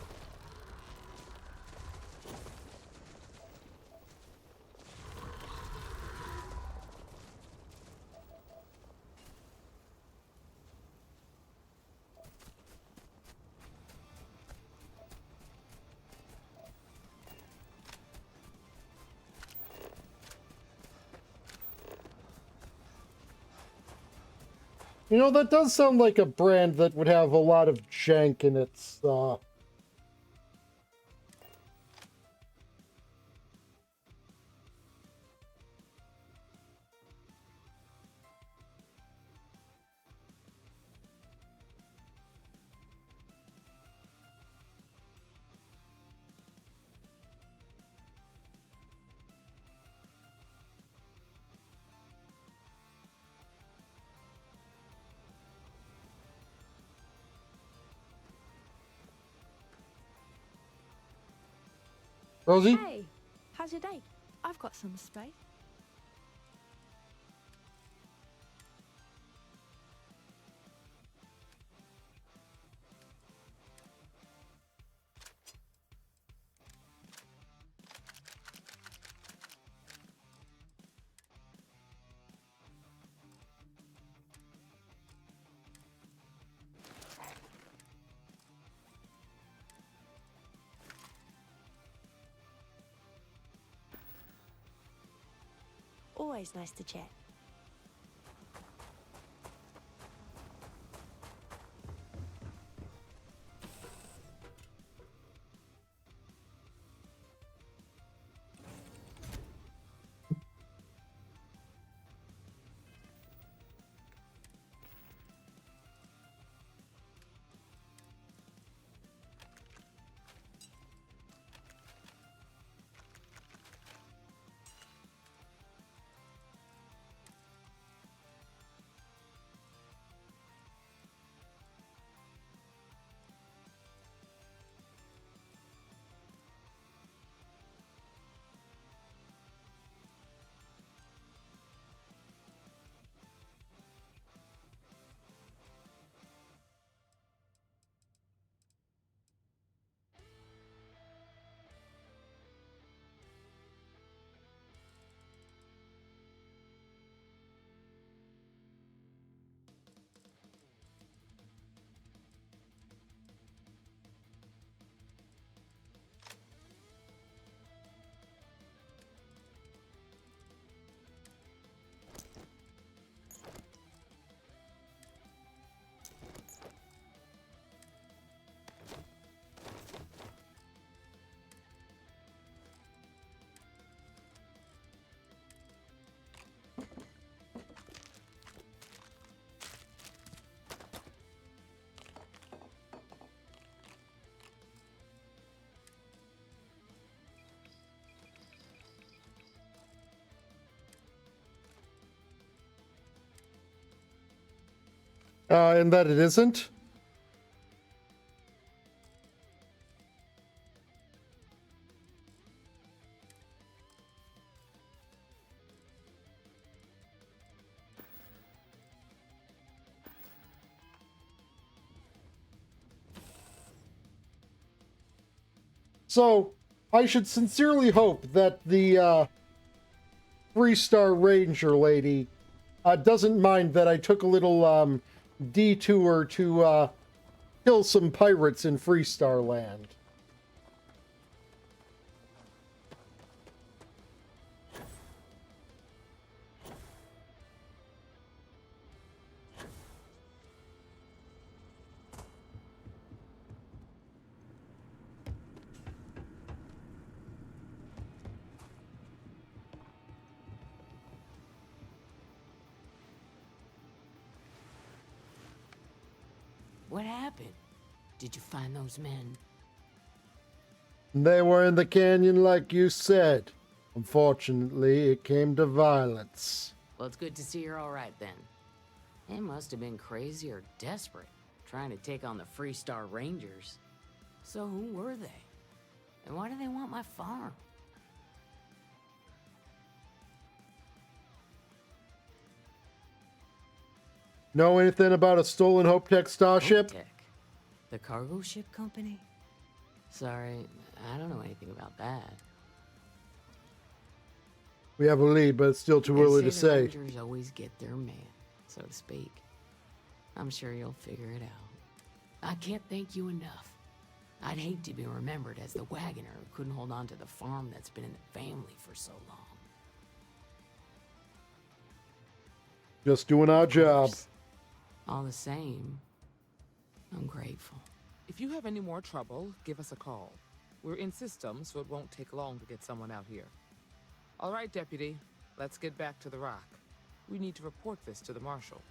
You know, that does sound like a brand that would have a lot of jank in its, Rosie? Hey, how's your day? I've got some space. Always nice to chat. And that it isn't? So, I should sincerely hope that the 3-star ranger lady doesn't mind that I took a little detour to kill some pirates in Freestar Land. What happened? Did you find those men? They were in the canyon like you said. Unfortunately, it came to violence. Well, it's good to see you're all right then. They must have been crazy or desperate, trying to take on the Freestar Rangers. So who were they? And why do they want my farm? Know anything about a stolen Hope Tech starship? Tech? The cargo ship company? Sorry, I don't know anything about that. We have a lead, but it's still too early to The say. Rangers always get their man, so to speak. I'm sure you'll figure it out. I can't thank you enough. I'd hate to be remembered as the wagoner who couldn't hold on to the farm that's been in the family for so long. Just doing our job. All the same, I'm grateful. If you have any more trouble, give us a call. We're in system, so it won't take long to get someone out here. All right, Deputy. Let's get back to the rock. We need to report this to the Marshal.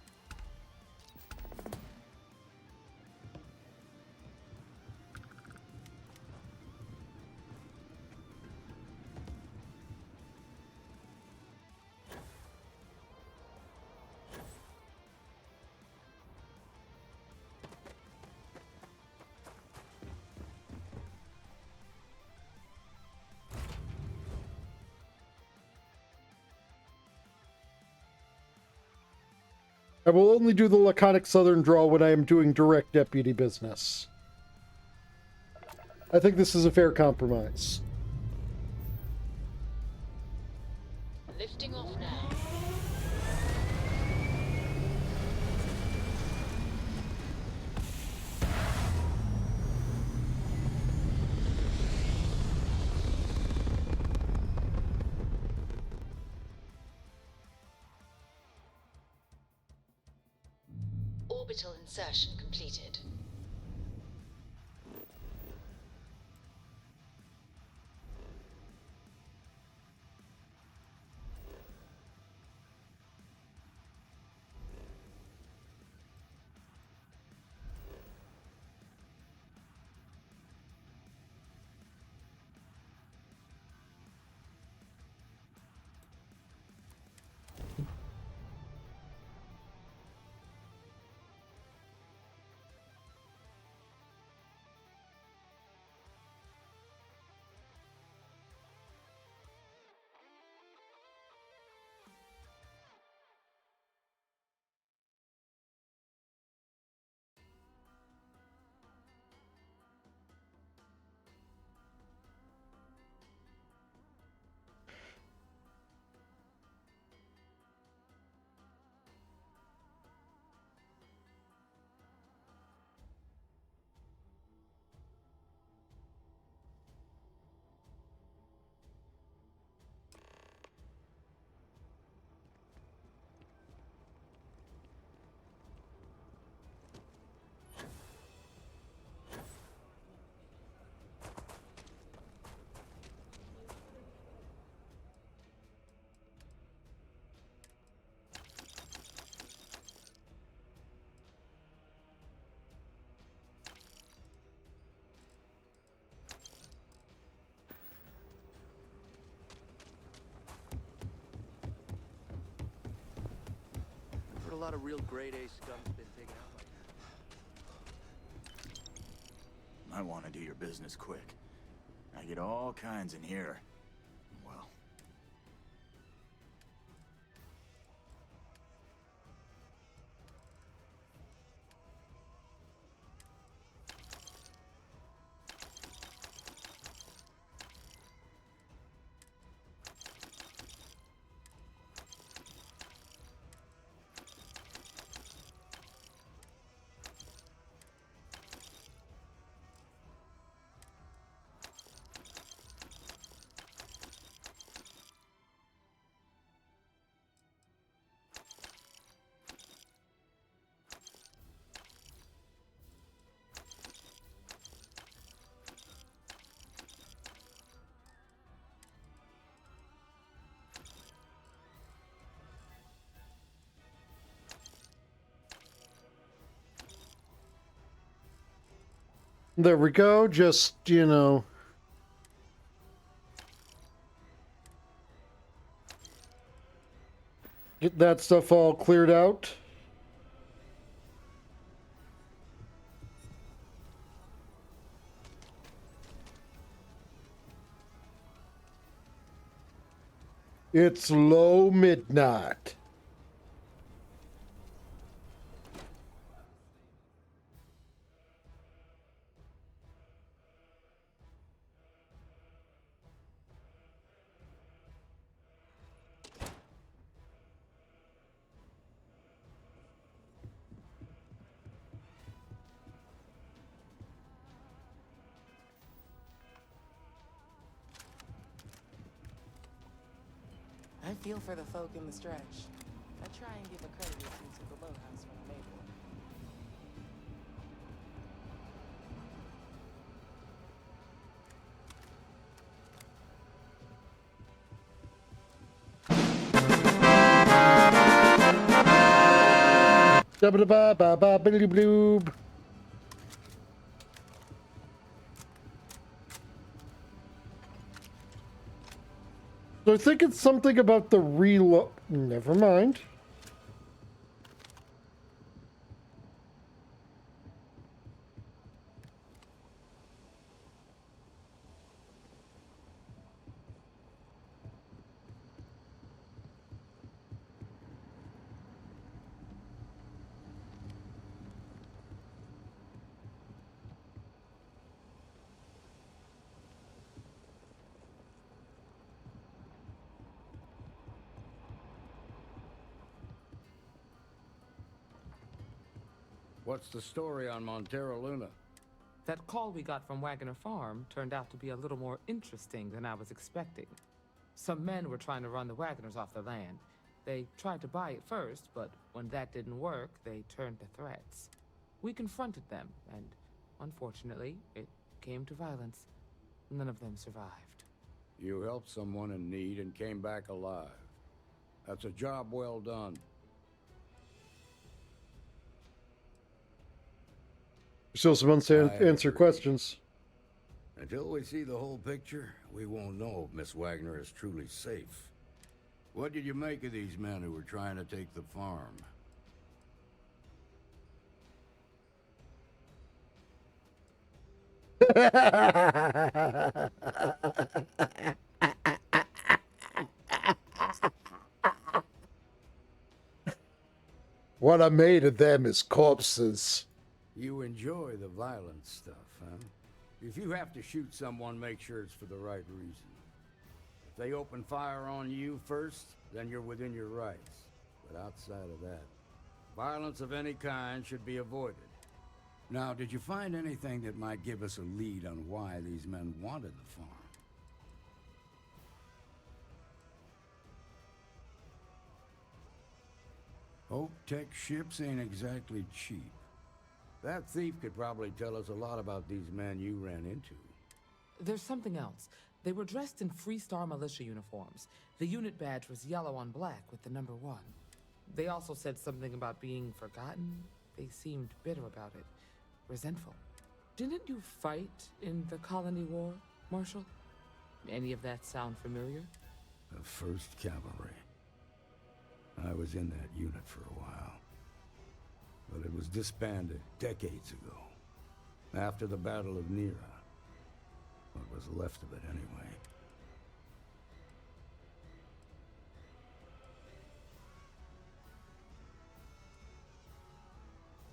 I will only do the laconic southern drawl when I am doing direct deputy business. I think this is a fair compromise. Lifting off now. Orbital insertion completed. I've heard a lot of real grade A scum's been taken out like that. I want to do your business quick. I get all kinds in here. Well, There we go. Just, you know. Get that stuff all cleared out. It's low midnight. I feel for the folk in the stretch. I try and give a credit or two to the boathouse when I'm able. Ba-ba-da-ba-ba-ba-billy-bloob. So I think it's something about the reload. Never mind. What's the story on Montero Luna? That call we got from Wagoner Farm turned out to be a little more interesting than I was expecting. Some men were trying to run the Wagoners off the land. They tried to buy it first, but when that didn't work, they turned to threats. We confronted them, and unfortunately, it came to violence. None of them survived. You helped someone in need and came back alive. That's a job well done. Still some unanswered questions. Until we see the whole picture, we won't know if Miss Wagner is truly safe. What did you make of these men who were trying to take the farm? What I made of them is corpses. You enjoy the violent stuff, huh? If you have to shoot someone, make sure it's for the right reason. If they open fire on you first, then you're within your rights. But outside of that, violence of any kind should be avoided. Now, did you find anything that might give us a lead on why these men wanted the farm? Oak Tech ships ain't exactly cheap. That thief could probably tell us a lot about these men you ran into. There's something else. They were dressed in Freestar militia uniforms. The unit badge was yellow on black with the number 1. They also said something about being forgotten. They seemed bitter about it, resentful. Didn't you fight in the Colony War, Marshal? Any of that sound familiar? The 1st Cavalry. I was in that unit for a while. But it was disbanded decades ago. After the Battle of Nera. What was left of it, anyway.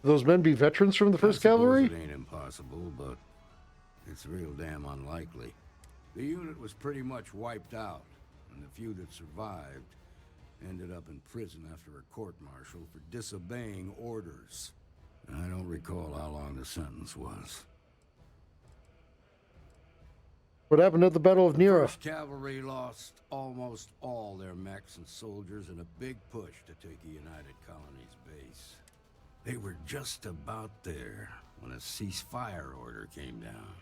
Those men be veterans from the 1st Cavalry? It ain't impossible, but it's real damn unlikely. The unit was pretty much wiped out, and the few that survived ended up in prison after a court-martial for disobeying orders. I don't recall how long the sentence was. What happened at the Battle of Nera? 1st Cavalry lost almost all their mechs and soldiers in a big push to take the United Colony's base. They were just about there when a ceasefire order came down.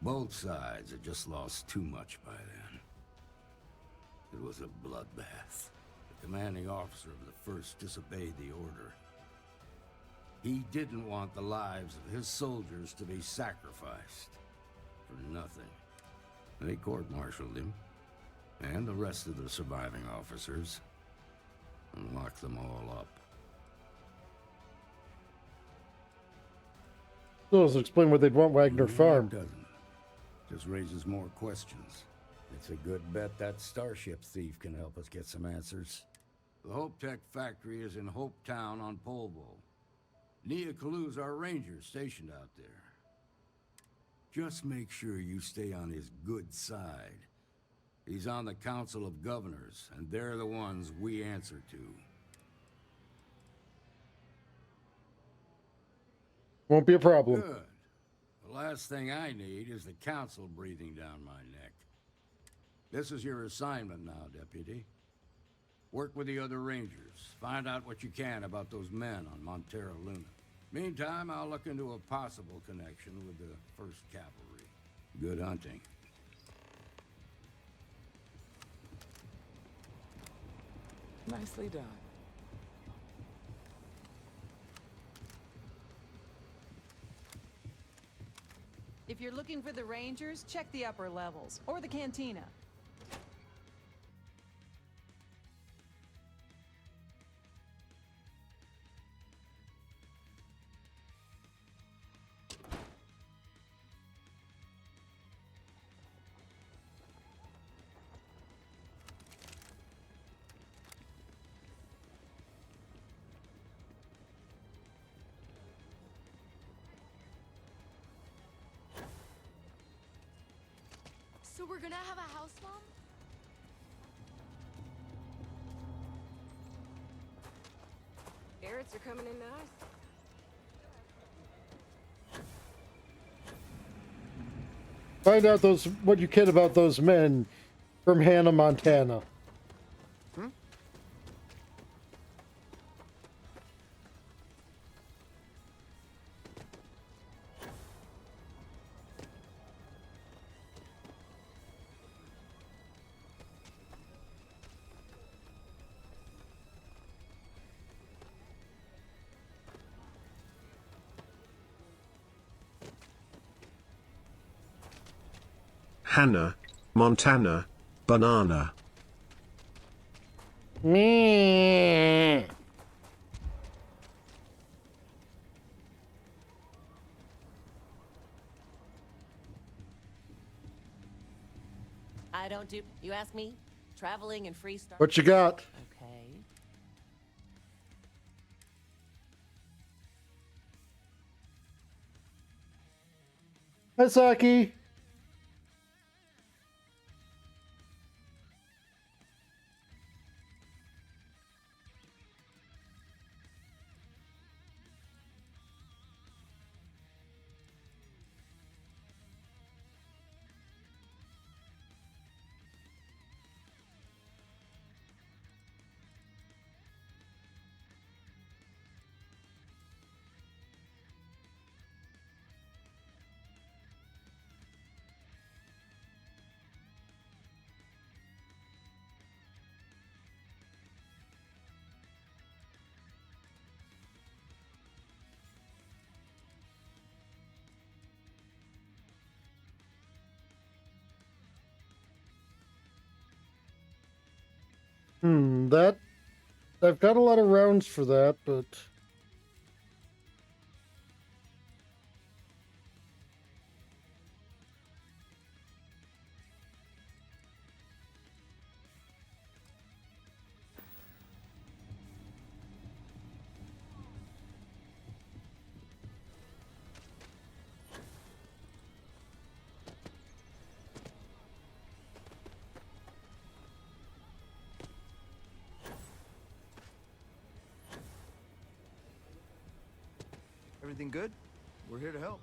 Both sides had just lost too much by then. It was a bloodbath. The commanding officer of the 1st disobeyed the order. He didn't want the lives of his soldiers to be sacrificed for nothing. They court-martialed him, and the rest of the surviving officers, and locked them all up. Those explain why they'd want Wagner Farm. Doesn't. Just raises more questions. It's a good bet that starship thief can help us get some answers. The Hope Tech factory is in Hope Town on Polvo. Nia Kalu's our ranger stationed out there. Just make sure you stay on his good side. He's on the Council of Governors, and they're the ones we answer to. Won't be a problem. Good. The last thing I need is the Council breathing down my neck. This is your assignment now, Deputy. Work with the other Rangers. Find out what you can about those men on Montera Luna. Meantime, I'll look into a possible connection with the 1st Cavalry. Good hunting. Nicely done. If you're looking for the Rangers, check the upper levels, or the cantina. So we're gonna have a house mom? Carrots are coming in nice. Find out what you can about those men from Hannah, Montana. Hannah, Montana, banana. Me. I don't do. You ask me? Traveling and free stuff. What you got? Okay. Hi, Saki. That I've got a lot of rounds for that, but Everything good? We're here to help.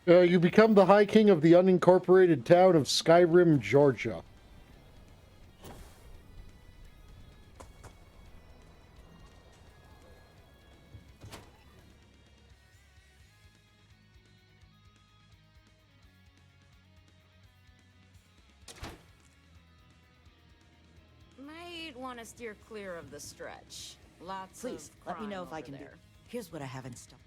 you become the High King of the unincorporated town of Skyrim, Georgia. Might want to steer clear of the stretch. Lots Please, of let me crime know if I over can do. there. Here's what I have in stock.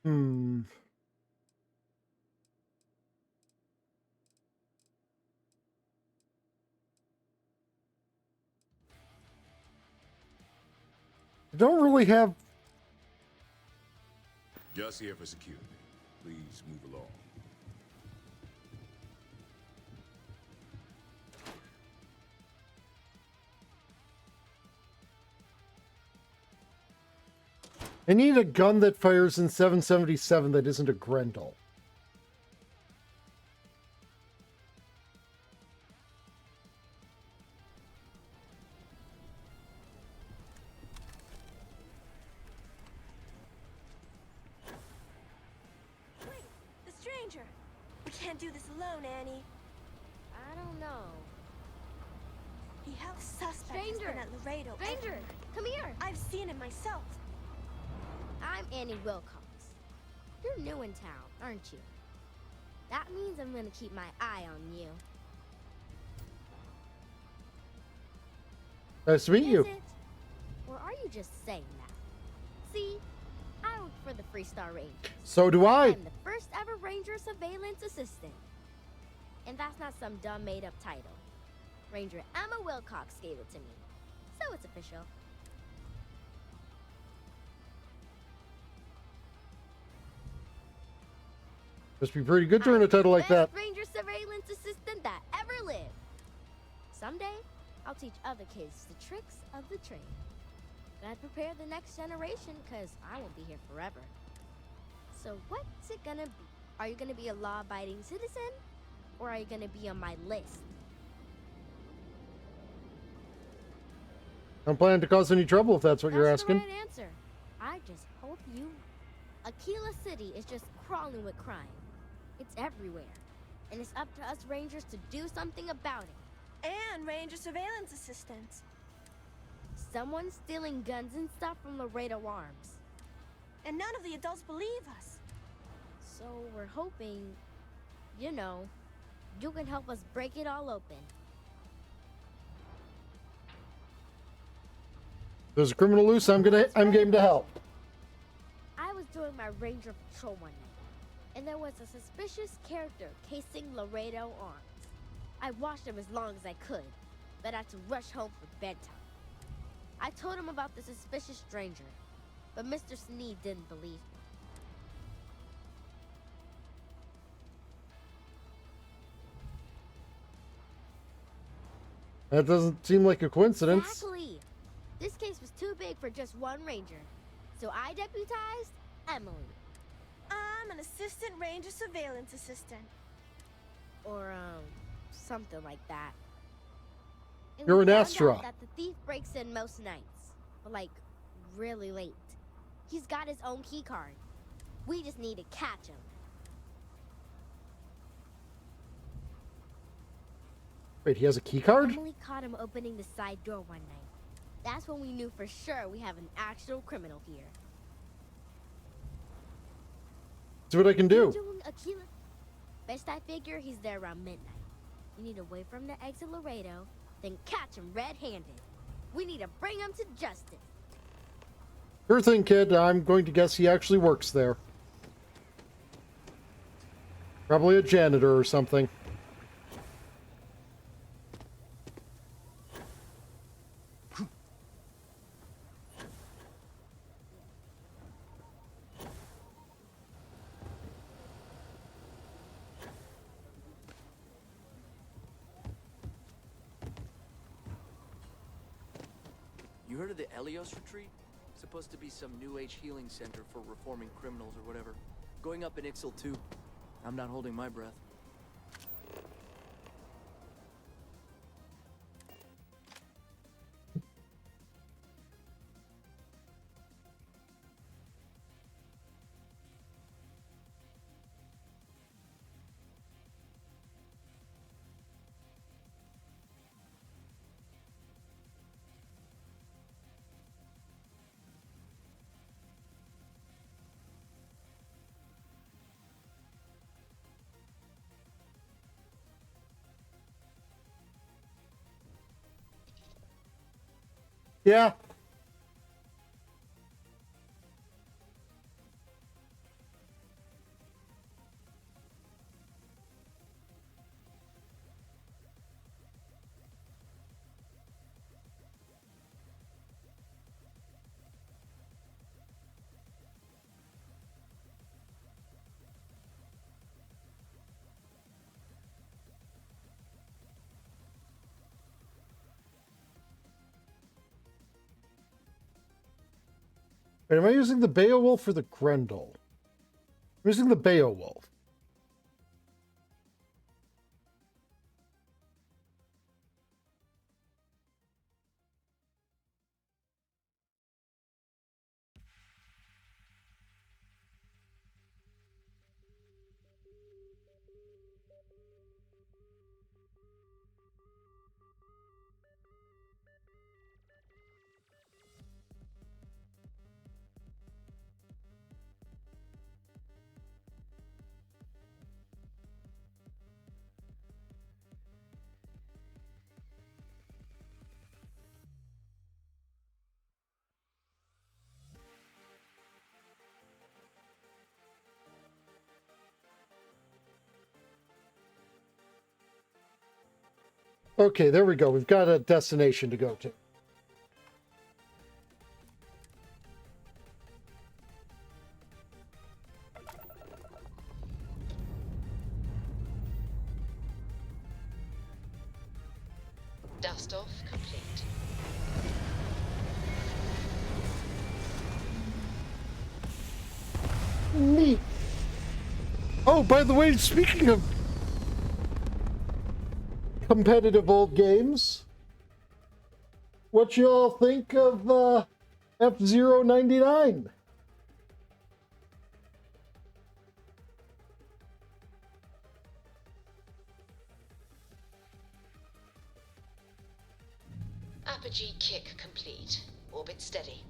Hmm. I don't really have... Just here for security. Please move along. I need a gun that fires in 777 that isn't a Grendel. Wait, the stranger. We can't do this alone, Annie. I don't know. He helped suspect has Stranger! been at Laredo. Stranger, come here! I've seen him myself. I'm Annie Wilcox. You're new in town, aren't you? That means I'm gonna keep my eye on you. Nice to meet you. Is it? Or are you just saying that? See, I work for the Freestar Rangers. So do I. I'm the first ever Ranger Surveillance Assistant. And that's not some dumb made-up title. Ranger Emma Wilcox gave it to me. So it's official. Must be pretty good to earn a title like that. Best Ranger Surveillance Assistant that ever lived. Someday, I'll teach other kids the tricks of the trade. Gotta prepare the next generation, because I won't be here forever. So what's it gonna be? Are you gonna be a law-abiding citizen? Or are you gonna be on my list? Don't plan to cause any trouble if that's what you're asking. That's the right answer. I just hope you... Aquila City is just crawling with crime. It's everywhere. And it's up to us Rangers to do something about it. And Ranger Surveillance Assistants. Someone's stealing guns and stuff from Laredo Arms. And none of the adults believe us. So we're hoping, you know, you can help us break it all open. There's a criminal loose. I'm game to help. I was doing my ranger patrol one night, and there was a suspicious character casing Laredo Arms. I watched him as long as I could, but I had to rush home for bedtime. I told him about the suspicious stranger, but Mr. Sneed didn't believe me. That doesn't seem like a coincidence. Exactly. This case was too big for just one ranger, so I deputized Emily. I'm an Assistant Ranger Surveillance Assistant. Or, something like that. And You're we an found Astra. out that the thief breaks in most nights, but like, really late. He's got his own key card. We just need to catch him. Wait, he has a key card? Emily caught him opening the side door one night. That's when we knew for sure we have an actual criminal here. See what I can do. Doing Aquila. Best I figure he's there around midnight. We need to wait for him to exit Laredo, then catch him red-handed. We need to bring him to justice. Sure thing, kid. I'm going to guess he actually works there. Probably a janitor or something. You heard of the Elios Retreat? Supposed to be some new age healing center for reforming criminals or whatever. Going up in Ixel too. I'm not holding my breath. Yeah. Wait, am I using the Beowulf or the Grendel? I'm using the Beowulf. Okay, there we go. We've got a destination to go to. Dust off complete. Neat. Oh, by the way, speaking of competitive old games, what y'all think of F-Zero 99? Apogee kick complete. Orbit steady.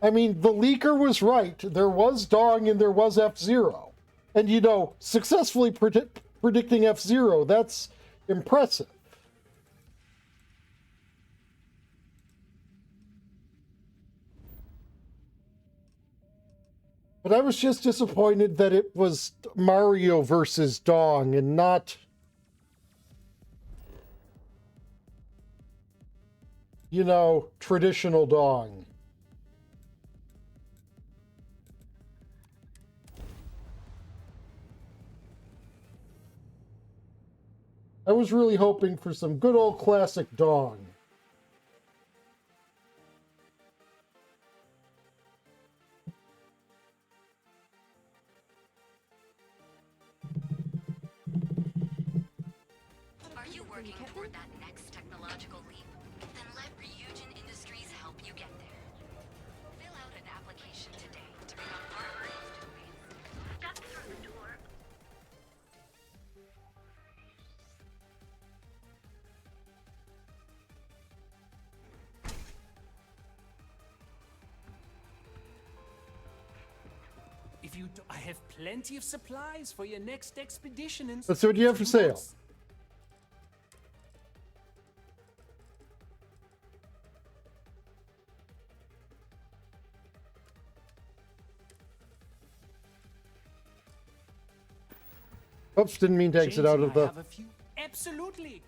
I mean, the leaker was right. There was Dong and there was F-Zero. And, you know, successfully predicting F-Zero, that's impressive. But I was just disappointed that it was Mario versus Dong and not, you know, traditional Dong. I was really hoping for some good old classic Dong. Are you working toward that next technological leap? Then let Ryujin Industries help you get there. Fill out an application today to become part of these Step through the door. If you do, I have plenty of supplies for your next expedition. And Let's see what you have for sale. Oops, didn't mean to exit out of the... Absolutely.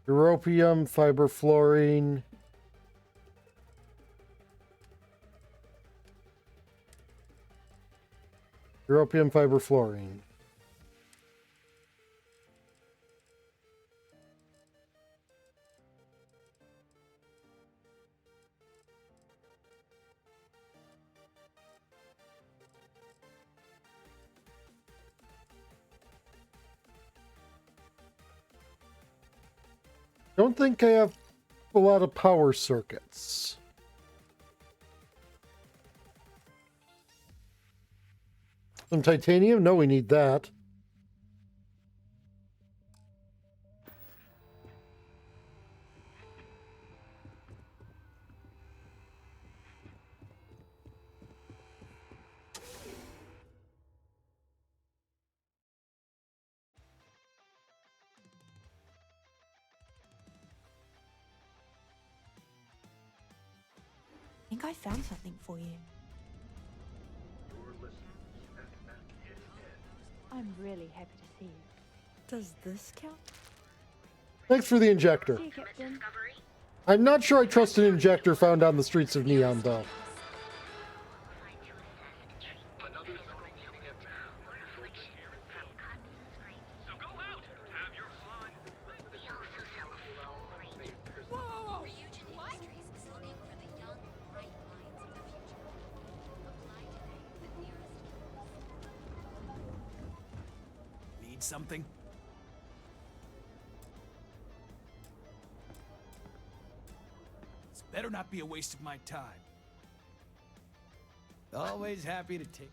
Europium, fiberfluorine. Europium, fiberfluorine. Don't think I have a lot of power circuits. Some titanium? No, we need that. I think I found something for you. I'm really happy to see you. Does this count? Thanks for the injector. See you, Captain. I'm not sure I trust an injector found on the streets of Neon, though. Need something? This better not be a waste of my time. Always happy to take.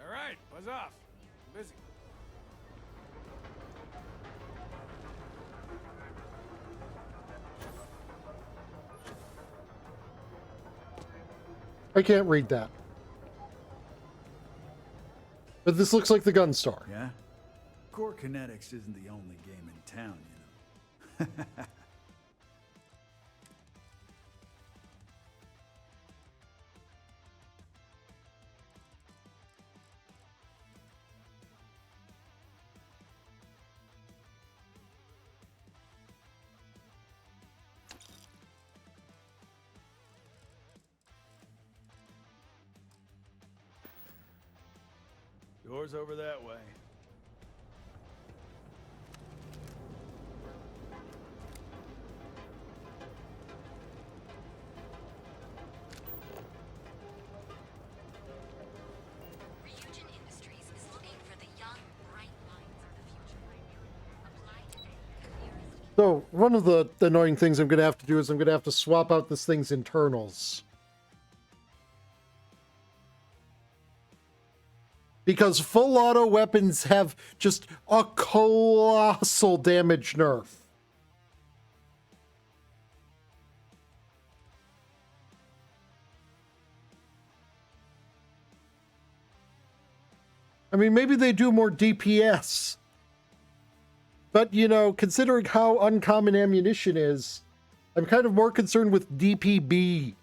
All right, buzz off. I'm busy. I can't read that. But this looks like the gun store. Yeah? Core Kinetics isn't the only game in town, you know. Doors over that way. Ryujin Industries is looking for the young, bright minds of the future. Apply today. So, one of the annoying things I'm going to have to do is I'm going to have to swap out this thing's internals. Because full auto weapons have just a colossal damage nerf. I mean, maybe they do more DPS. But, you know, considering how uncommon ammunition is, I'm kind of more concerned with DPB.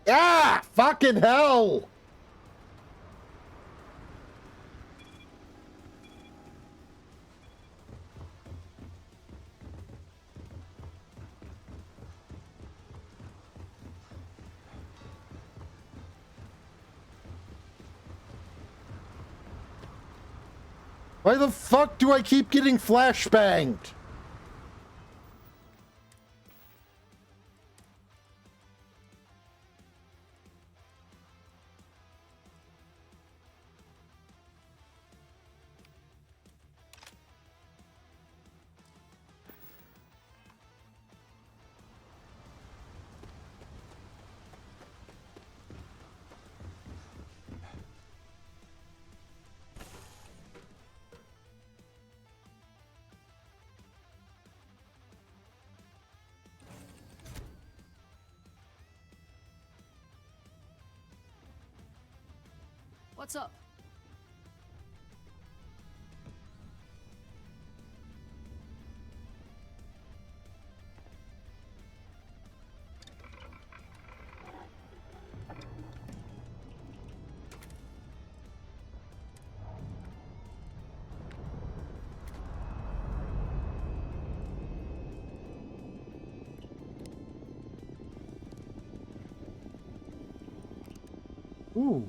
Ah! Fucking hell! Why the fuck do I keep getting flashbanged? What's up? Ooh.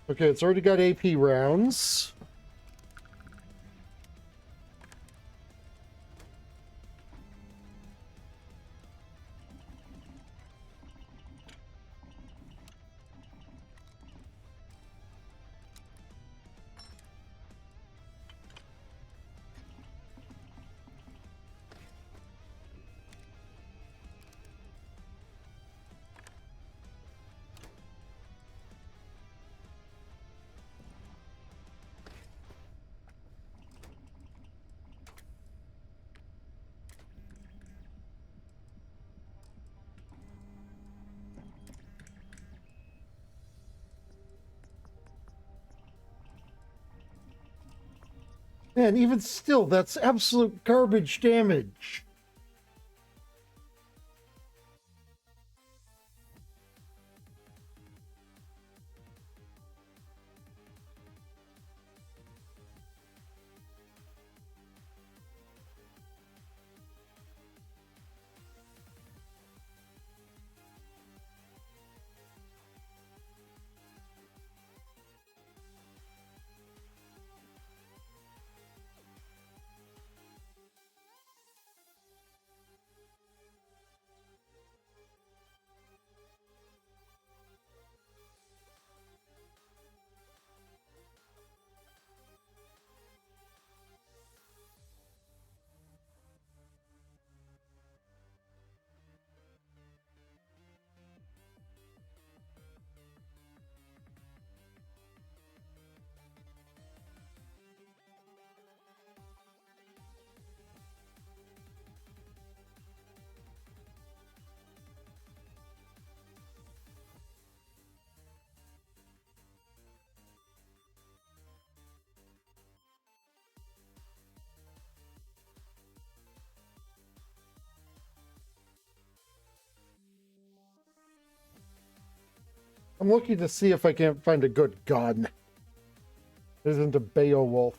Okay, it's already got AP rounds. Man, even still, that's absolute garbage damage. I'm looking to see if I can't find a good gun. It isn't a Beowulf.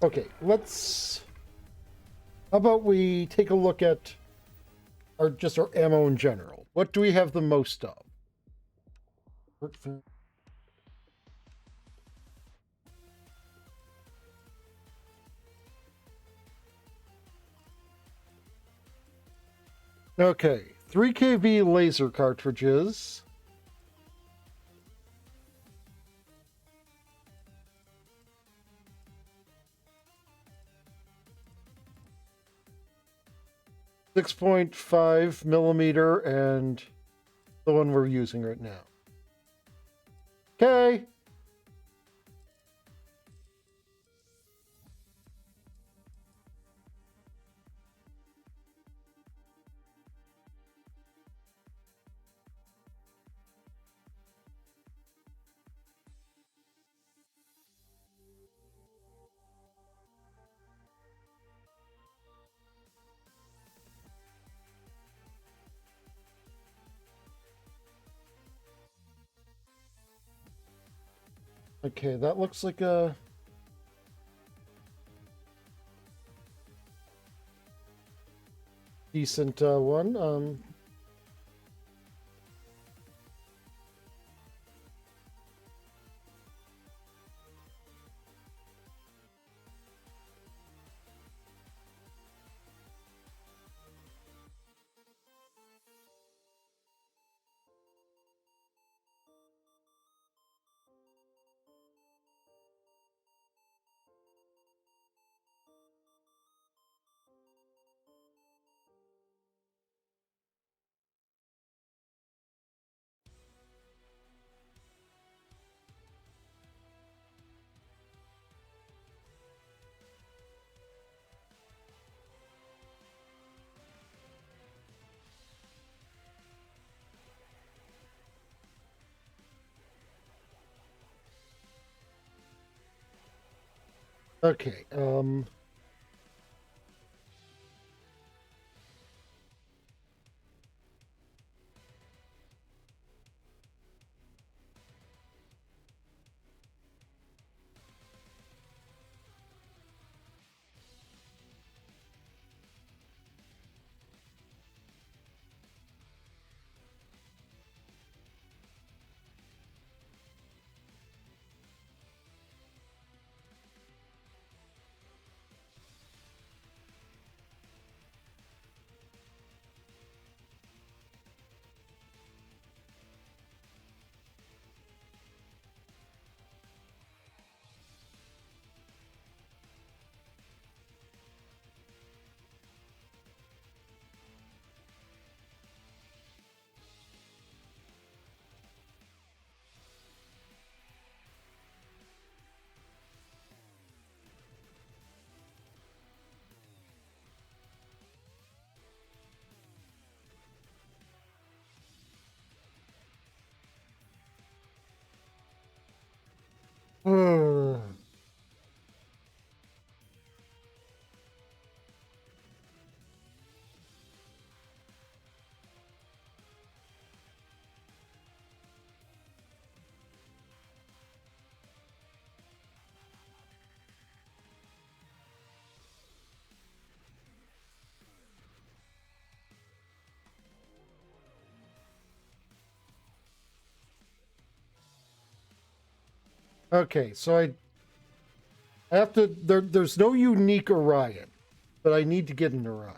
Okay, let's... How about we take a look at just our ammo in general? What do we have the most of? Okay, 3kV laser cartridges. .5mm and the one we're using right now. Okay. Okay, that looks like a... decent one. Okay, Okay, so I have to... There's no unique Orion, but I need to get an Orion.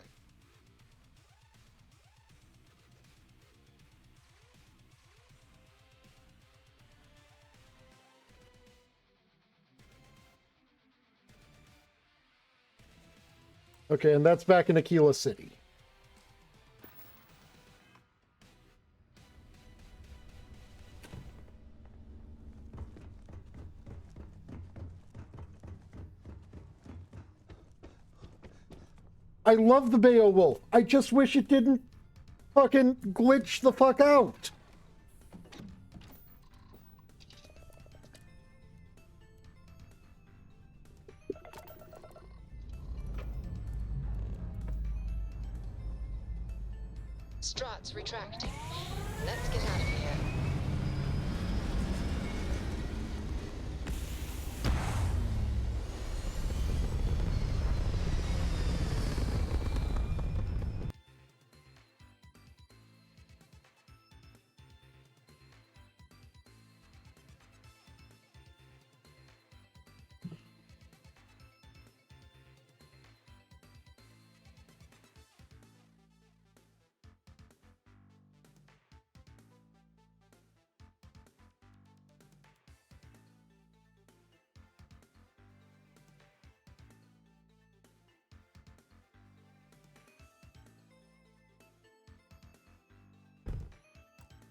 Okay, and that's back in Aquila City. I love the Beowulf. I just wish it didn't fucking glitch the fuck out. Strats retracting. Let's get out of here.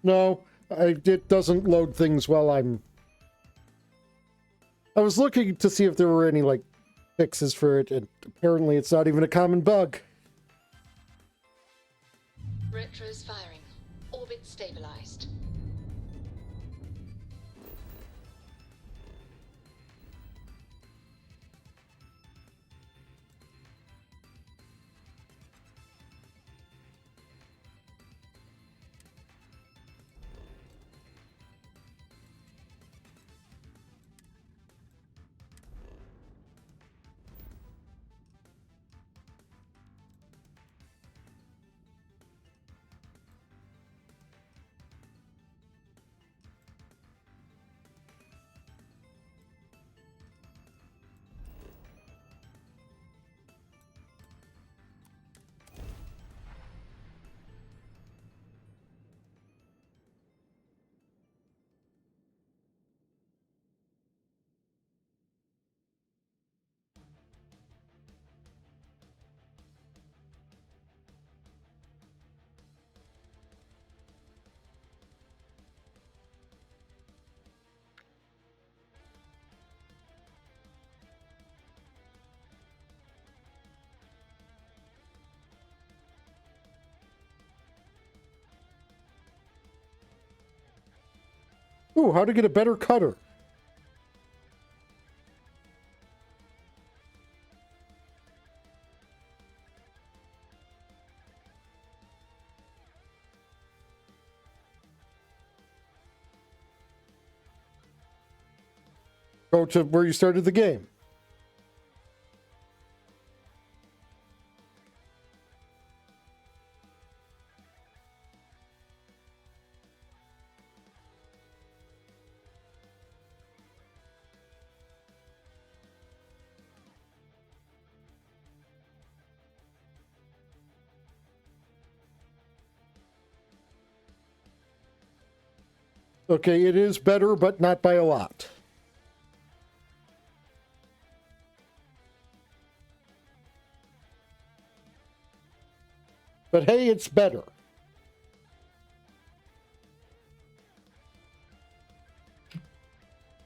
No, it doesn't load things while I'm... I was looking to see if there were any, like, fixes for it, and apparently it's not even a common bug. Retro's firing. Orbit stabilized. Ooh, how to get a better cutter. Go to where you started the game. Okay, it is better, but not by a lot. But hey, it's better.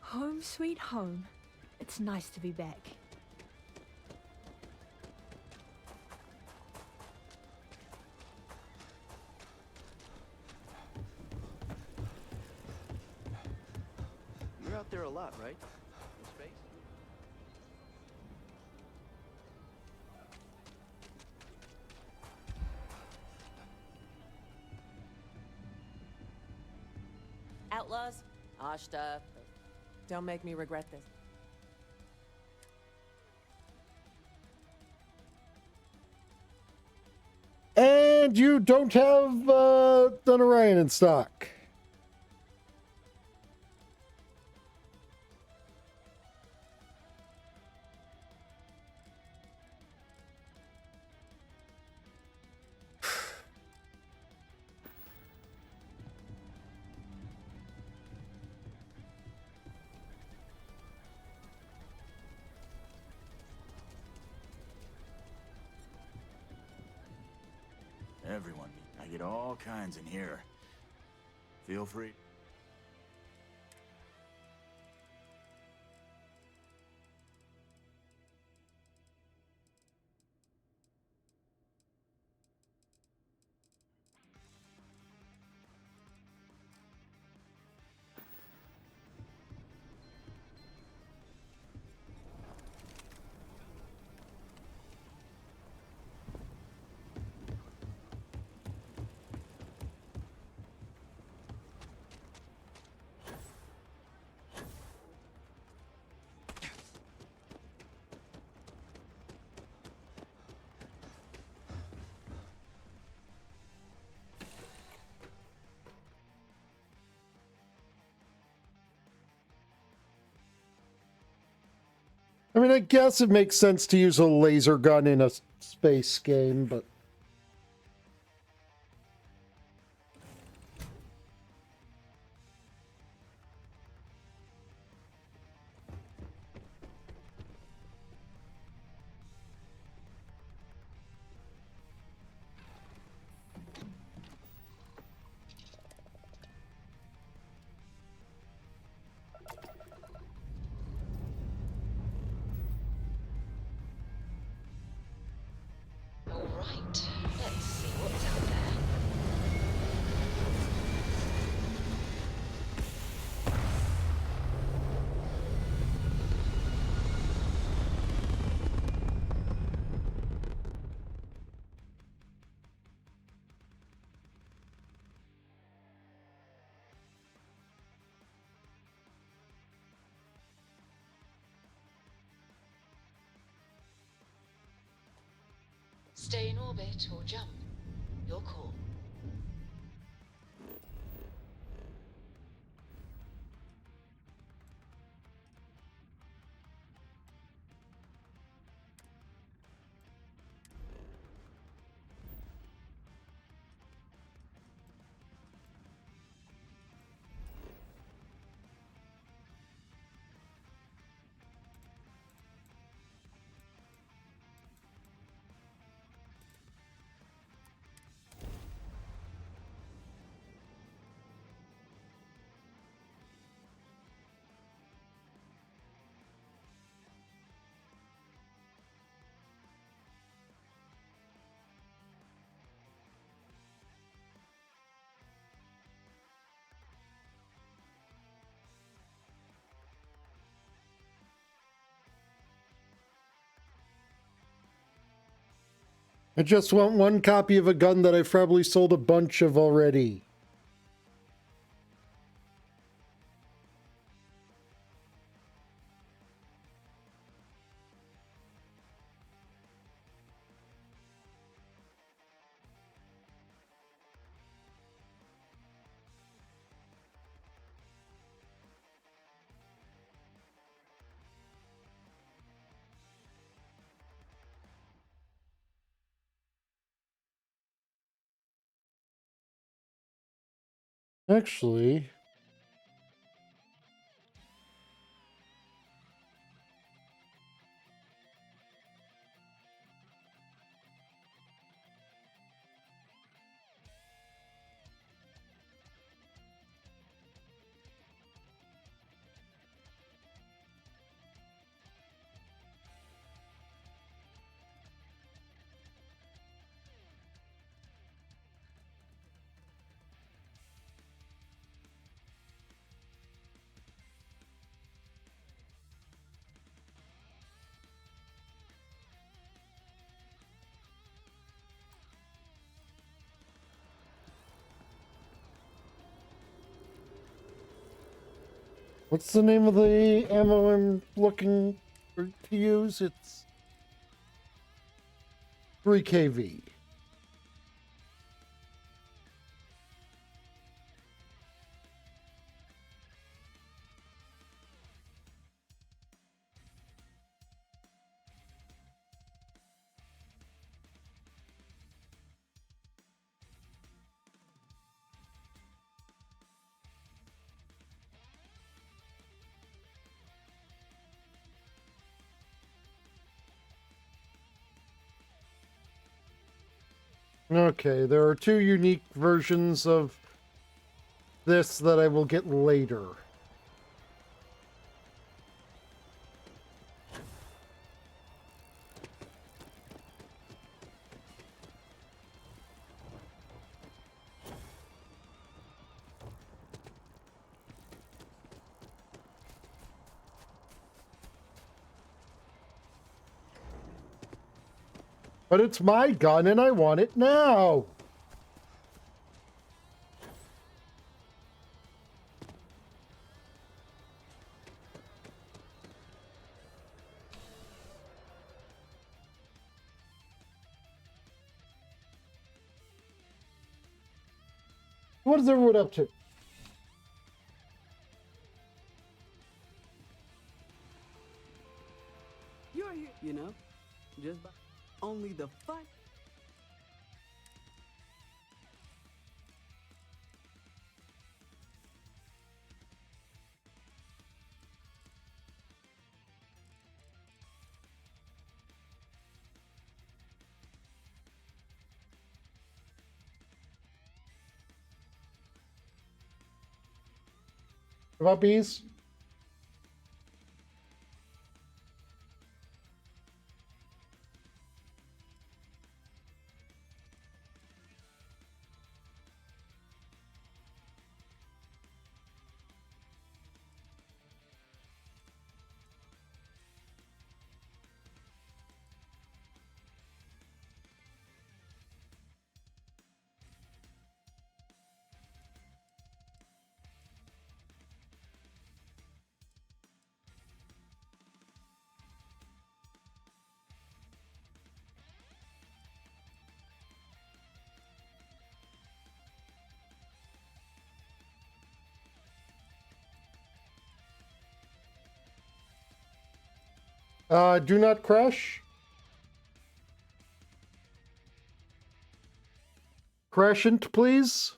Home sweet home. It's nice to be back. You're out there a lot, right? In space? Outlaws? Ah, stuff. Don't make me regret this. And you don't have an Orion in stock. everyone. I get all kinds in here. Feel free. I mean, I guess it makes sense to use a laser gun in a space game, but... All right, let's see what's out there. Stay in orbit or jump. Your call. I just want one copy of a gun that I've probably sold a bunch of already. Actually... What's the name of the ammo I'm looking to use? It's 3KV. Okay, there are two unique versions of this that I will get later. But it's my gun and I want it now! What is everyone up to? You're here, you know, just by only the fun. About bees? Do not crash. Crashant, please.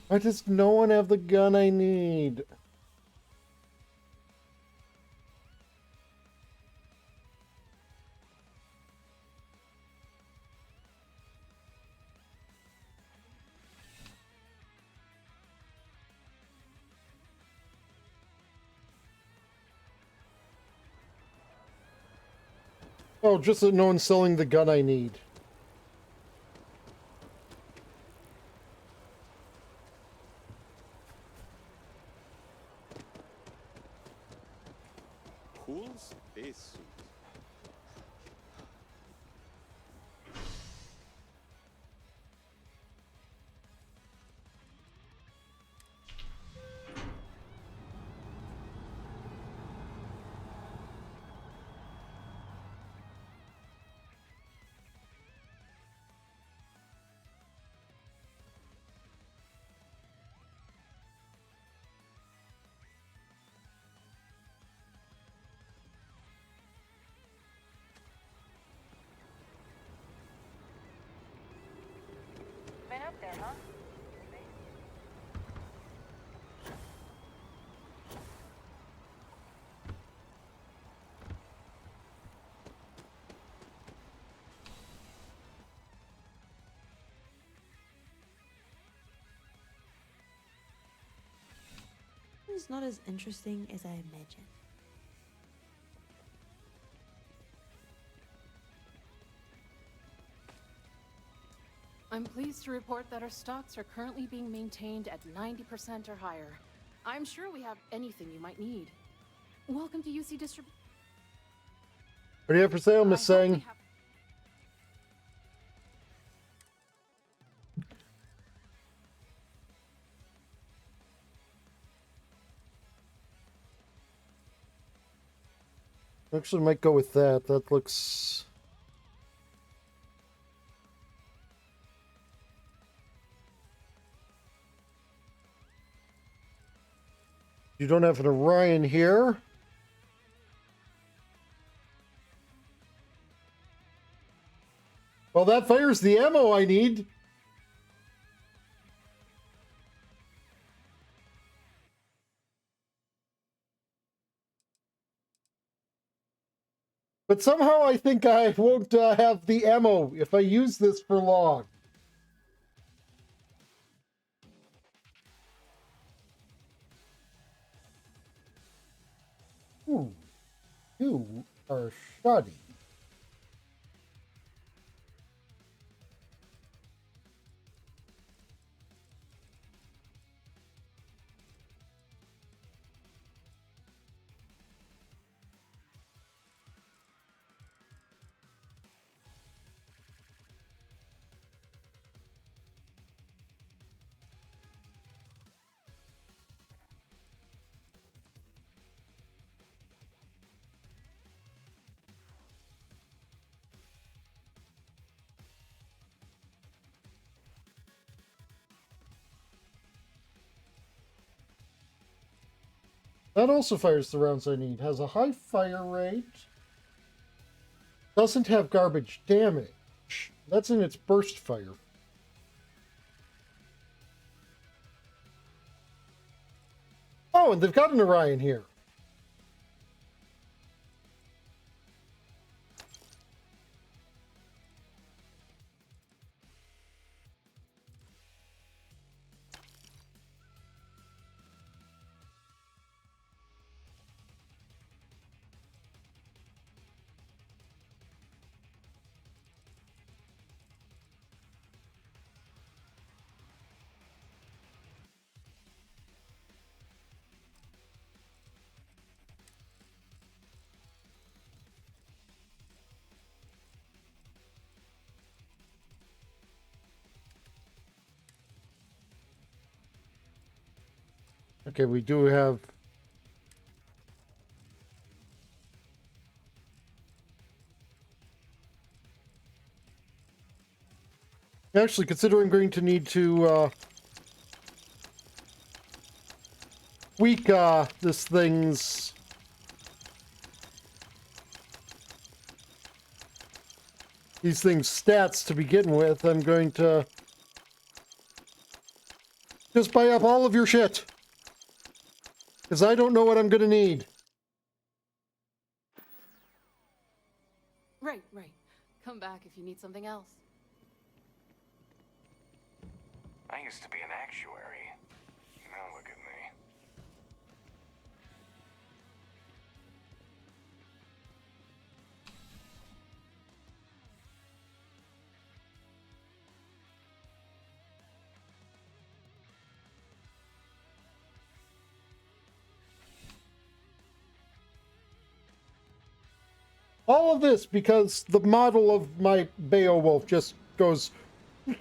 Why does no one have the gun I need? Oh, just that no one's selling the gun I need. Cool spacesuit. Been up there, huh? It's not as interesting as I imagined. I'm pleased to report that our stocks are currently being maintained at 90% or higher. I'm sure we have anything you might need. Welcome to UC Distrib... What do you have for sale, Miss Sang? Actually, might go with that. That looks... You don't have an Orion here. Well, that fires the ammo I need. But somehow I think I won't have the ammo if I use this for long. Ooh, you are shoddy. That also fires the rounds I need. Has a high fire rate. Doesn't have garbage damage. That's in its burst fire. Oh, and they've got an Orion here. Okay, we do have... Actually, considering I'm going to need to tweak this thing's... these things' stats to begin with, I'm going to just buy up all of your shit. Because I don't know what I'm going to need. Right. Come back if you need something else. I used to be an actuary. Now look at me. All of this because the model of my Beowulf just goes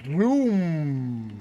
boom.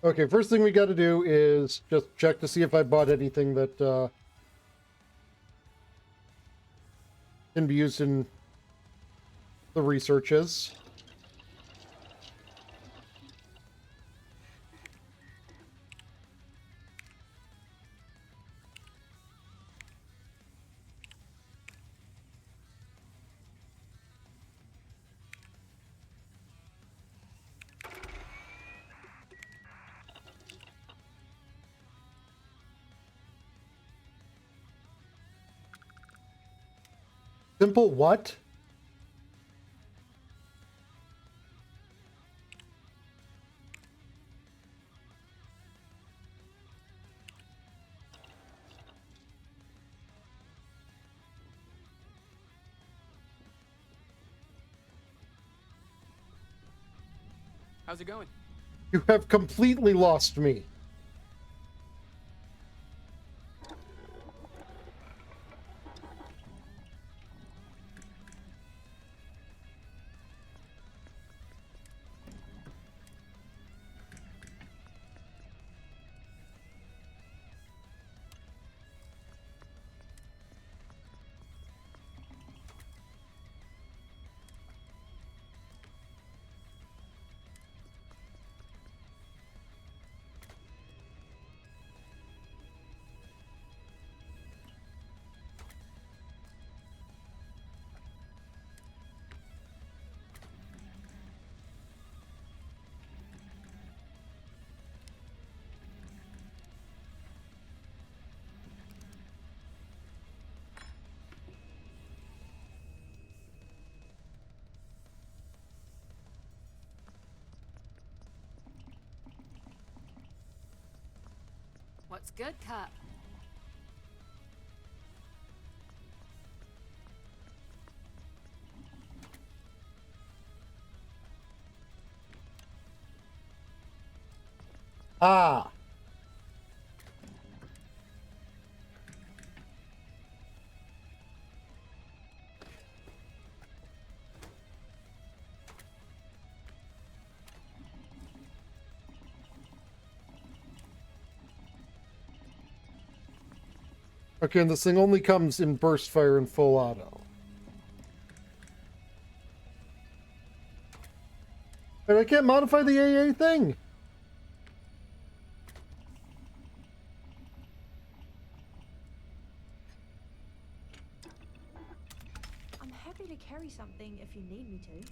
Okay, first thing we got to do is just check to see if I bought anything that can be used in the researches. Simple what? How's it going? You have completely lost me. What's good, Cup? Ah. Okay, and this thing only comes in burst fire and full auto. And I can't modify the AA thing. I'm happy to carry something if you need me to.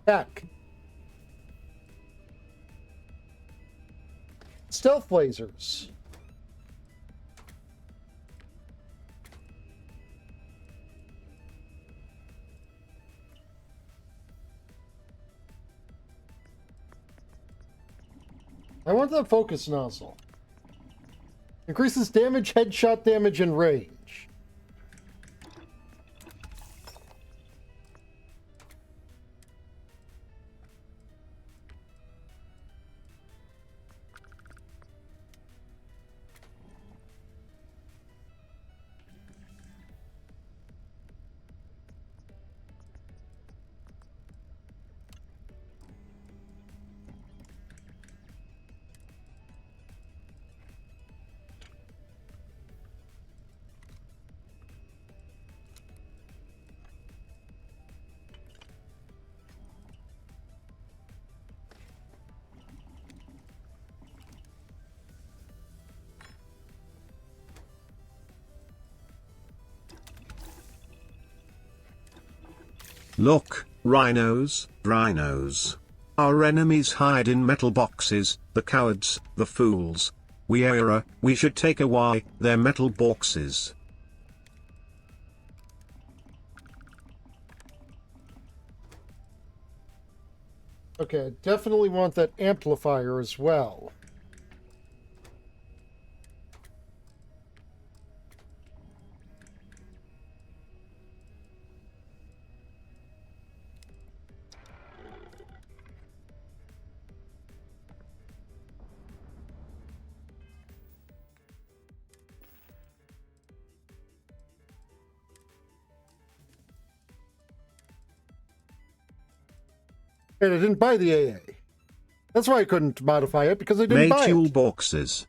Heck. Stealth lasers. I want that focus nozzle. Increases damage, headshot damage, and range. Look, rhinos. Our enemies hide in metal boxes, the cowards, the fools. We should take away their metal boxes. Okay, I definitely want that amplifier as well. And I didn't buy the AA. That's why I couldn't modify it, because I didn't buy it. toolboxes.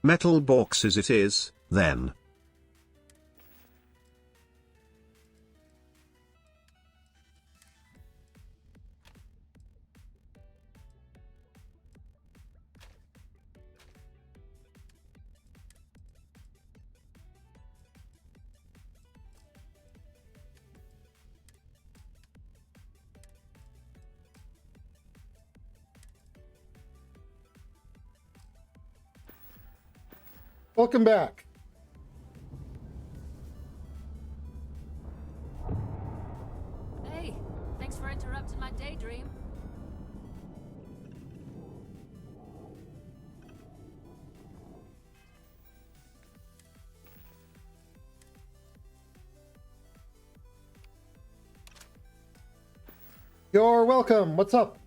Metal boxes it is, then. Welcome back. Hey, thanks for interrupting my daydream. You're welcome. What's up?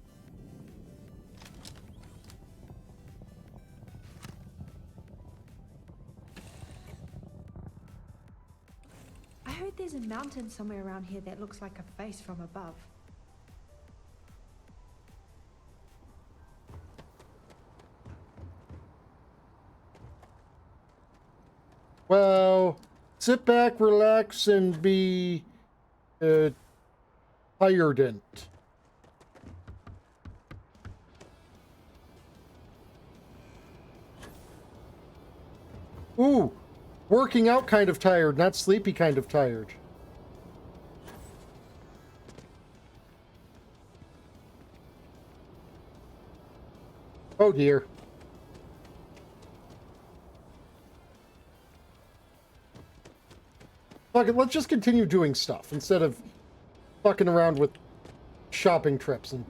I heard there's a mountain somewhere around here that looks like a face from above. Well, sit back, relax, and be tiredent. Ooh, working out kind of tired, not sleepy kind of tired. Oh dear. Fuck it, let's just continue doing stuff instead of fucking around with shopping trips and...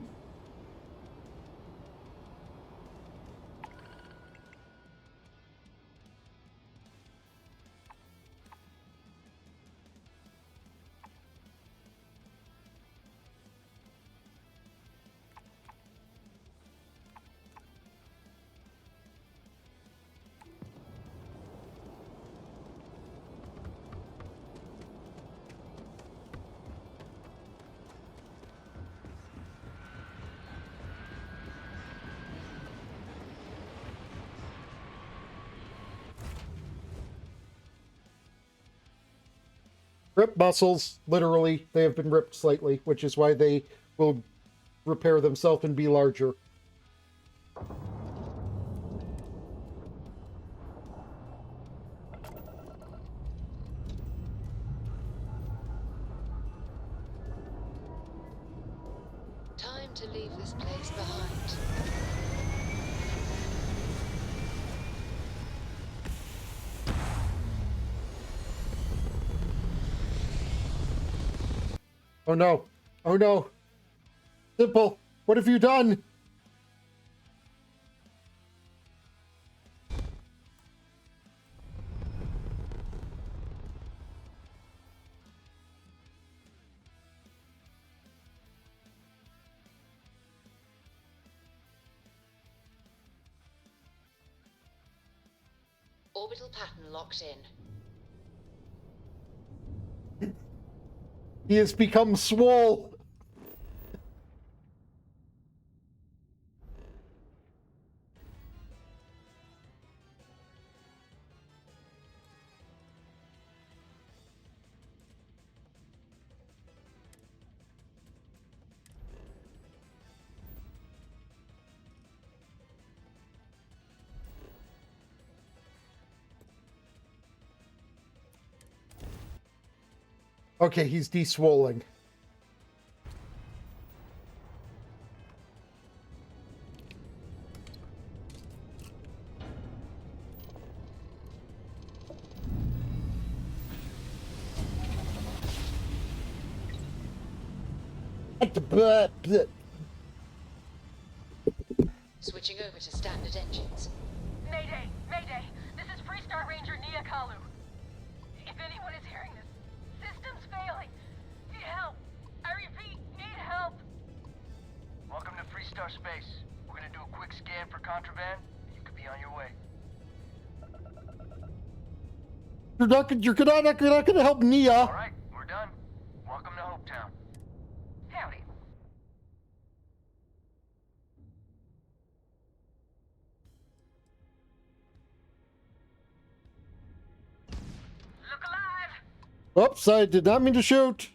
Rip muscles, literally, they have been ripped slightly, which is why they will repair themselves and be larger. Time to leave this place behind. Oh no. Oh no. Simple. What have you done? Orbital pattern locked in. He has become swole. Okay, he's de-swolling. Switching over to standard engines. Mayday! Mayday! This is Freestar Ranger Nia Kalu. If anyone is hearing this, system's failing. Need help. I repeat, need help. Welcome to Freestar Space. We're gonna do a quick scan for contraband. You could be on your way. You're not gonna help Nia. All right, we're done. Welcome to Hopetown. Howdy. Look alive. Oops, I did not mean to shoot.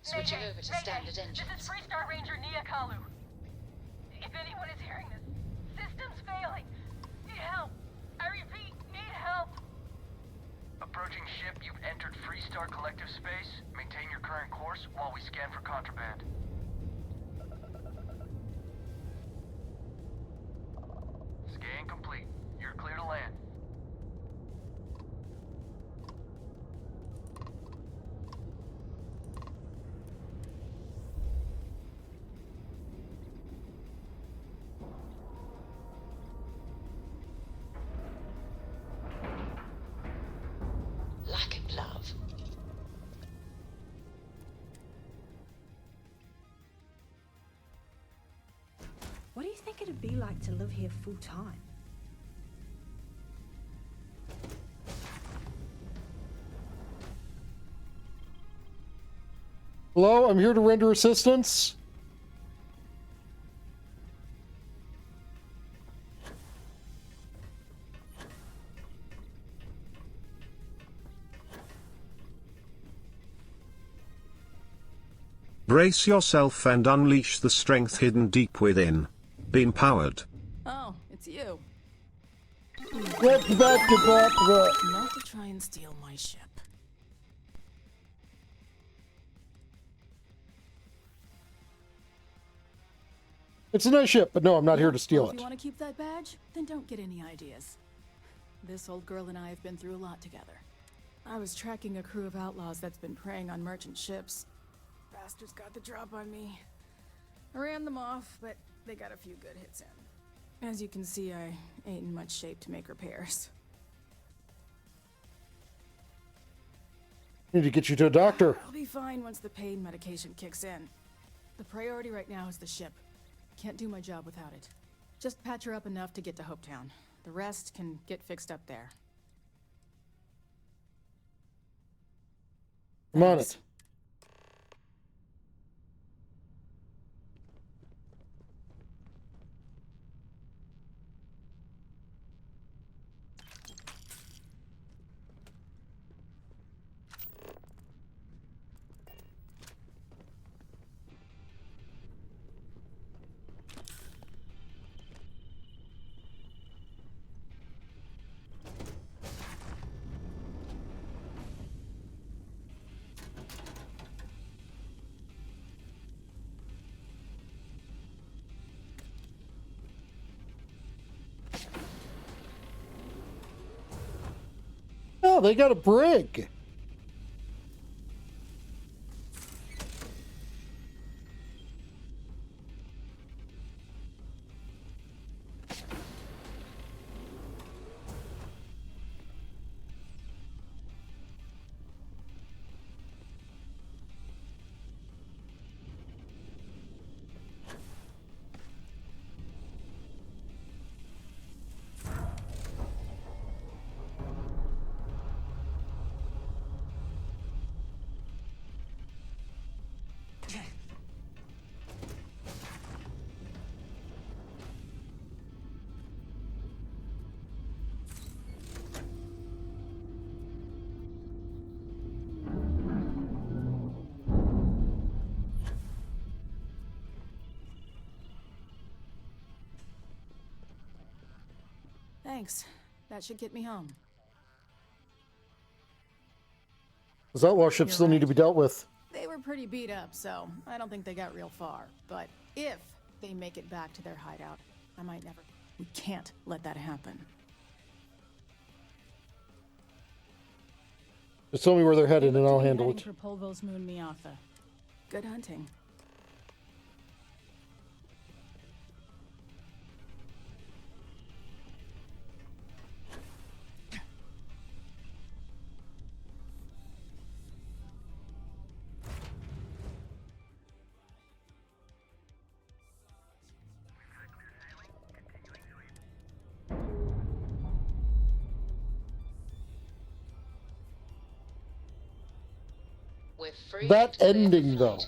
Switching over to standard engines. This is Freestar Ranger Nia Kalu. If anyone is hearing this, system's failing. Need help. I repeat, need help. Approaching ship, you've entered Freestar Collective Space. Maintain your current course while we scan for contraband. Scan complete. You're clear to land. Lack of love. What do you think it'd be like to live here full time? Hello, I'm here to render assistance. Brace yourself and unleash the strength hidden deep within. Be empowered. Oh, it's you. Not Not to try and steal my ship. It's a nice ship, but no, I'm not here to steal If it. you want to keep that badge, then don't get any ideas. This old girl and I have been through a lot together. I was tracking a crew of outlaws that's been preying on merchant ships. Bastards got the drop on me. I ran them off, but they got a few good hits in. As you can see, I ain't in much shape to make repairs. Need to get you to a doctor. I'll be fine once the pain medication kicks in. The priority right now is the ship. Can't do my job without it. Just patch her up enough to get to Hopetown. The rest can get fixed up there. I'm on it. Oh, they got a brig. Thanks. That should get me home. Those outlaw ships still need to be dealt with. They were pretty beat up, so I don't think they got real far. But if they make it back to their hideout, I might never... We can't let that happen. Just tell me where they're headed and I'll handle it. For Polvo's moon Miatha. Good hunting. We're free. That ending, though.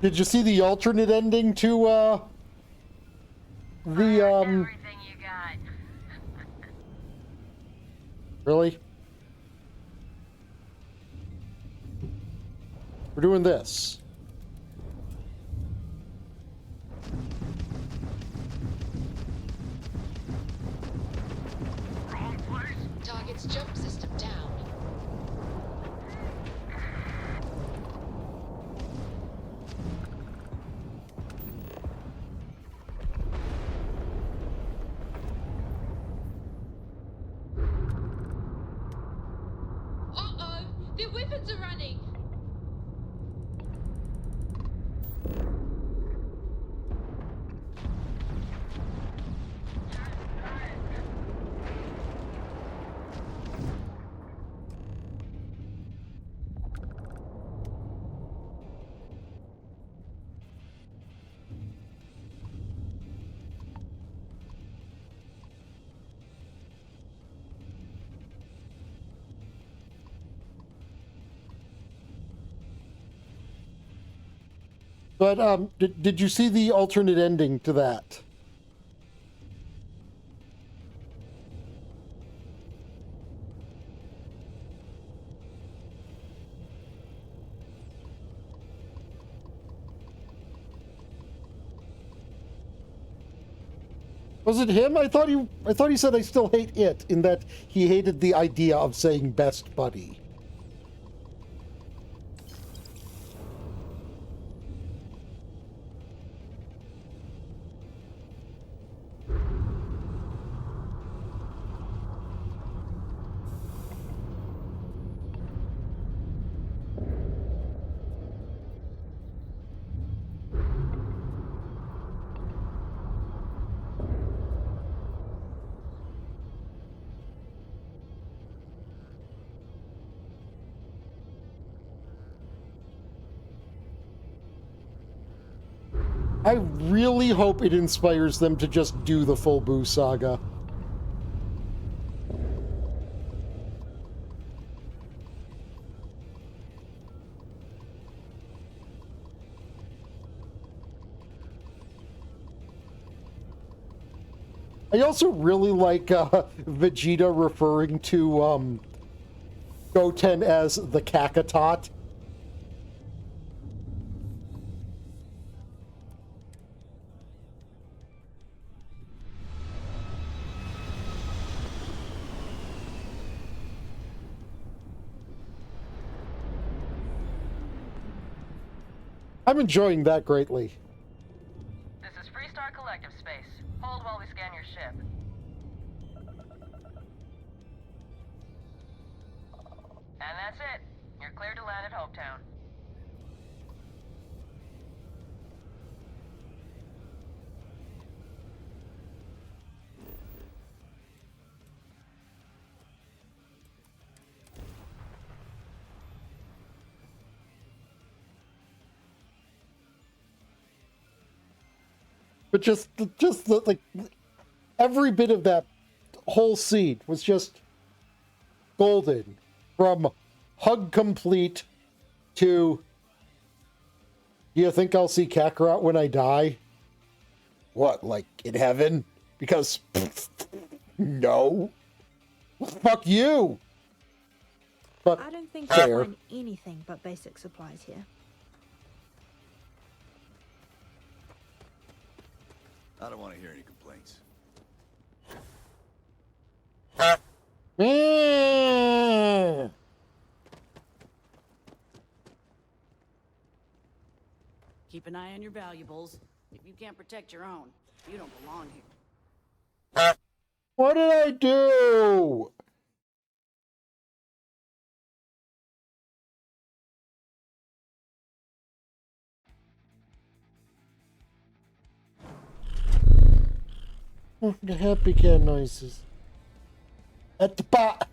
Did you see the alternate ending to, Everything you got. Really? We're doing this. Target's jump system down. Uh-oh! The weapons are running! But, did you see the alternate ending to that? Was it him? I thought he said I still hate it, in that he hated the idea of saying best buddy. I really hope it inspires them to just do the full Boo saga. I also really like Vegeta referring to Goten as the Kakatot. I'm enjoying that greatly. This is Freestar Collective Space. Hold while we scan your ship. And that's it. You're clear to land at Hopetown. But just like every bit of that whole scene was just golden, from hug complete to, do you think I'll see Kakarot when I die? What, like in heaven? Because, no. Fuck you! But I don't think fair. you'll find anything but basic supplies here. I don't want to hear any complaints. Keep an eye on your valuables. If you can't protect your own, you don't belong here. What did I do? The happy cat noises. At the bot.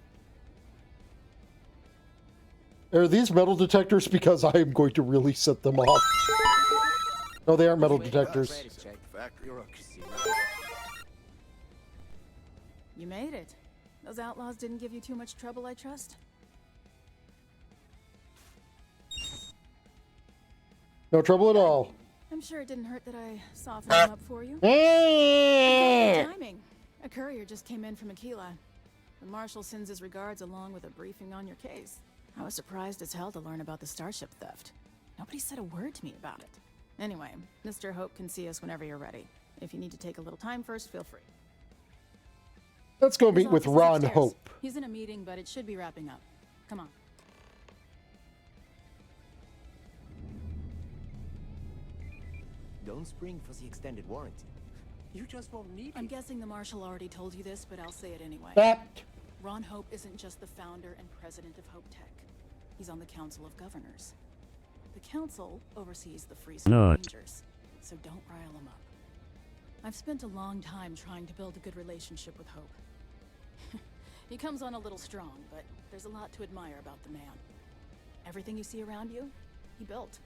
Are these metal detectors? Because I am going to really set them off. No, they aren't metal detectors. You made it. Those outlaws didn't give you too much trouble, I trust? No trouble at all. I'm sure it didn't hurt that I softened them up for you. Good timing. A courier just came in from Aquila. The marshal sends his regards along with a briefing on your case. I was surprised as hell to learn about the starship theft. Nobody said a word to me about it. Anyway, Mr. Hope can see us whenever you're ready. If you need to take a little time first, feel free. Let's go meet His with office is Ron upstairs. Hope. He's in a meeting, but it should be wrapping up. Come on. Don't spring for the extended warranty. You just won't need it. I'm guessing the marshal already told you this, but I'll say it anyway. Ron Hope isn't just the founder and president of Hope Tech. He's on the Council of Governors. The council oversees the Free State Rangers, so don't rile him up. I've spent a long time trying to build a good relationship with Hope. He comes on a little strong, but there's a lot to admire about the man. Everything you see around you, he built.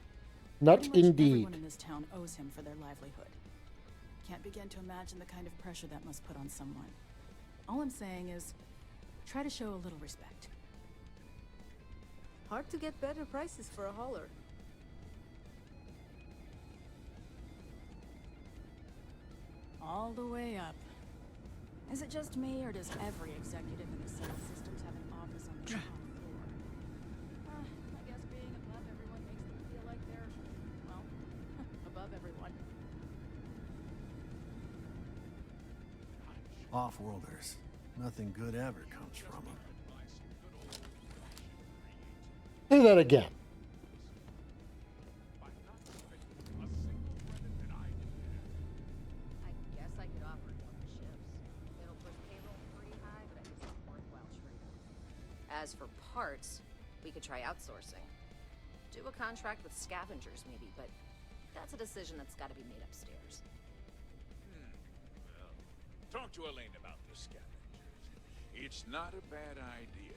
Not Pretty much indeed. Everyone in this town owes him for their livelihood. Can't begin to imagine the kind of pressure that must put on someone. All I'm saying is, try to show a little respect. Hard to get better prices for a hauler. All the way up. Is it just me, or does every executive in the city systems have an office on the top floor? I guess being above everyone makes them feel like they're, well, above everyone. Off-worlders. Nothing good ever comes from them. Say that again. I guess I could offer you the ships. It'll push payroll pretty high, but I guess it's worthwhile trade. As for parts, we could try outsourcing. Do a contract with scavengers, maybe, but that's a decision that's got to be made upstairs. Well, talk to Elaine about the scavengers. It's not a bad idea,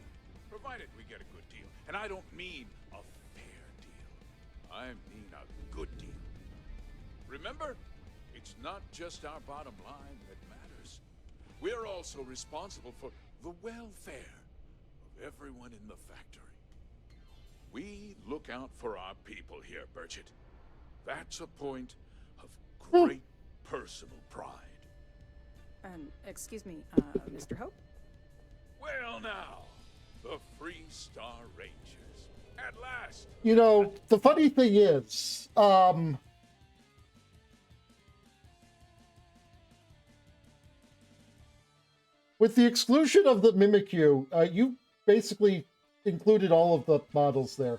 provided we get a good deal. And I don't mean a fair deal. I mean a good deal. Remember, it's not just our bottom line that matters. We're also responsible for the welfare of everyone in the factory. We look out for our people here, Burchett. That's a point of great personal pride. Excuse me, Mr. Hope? Well now, the Free Star Rangers. At last! You know, the funny thing is, with the exclusion of the Mimikyu, you basically included all of the models there.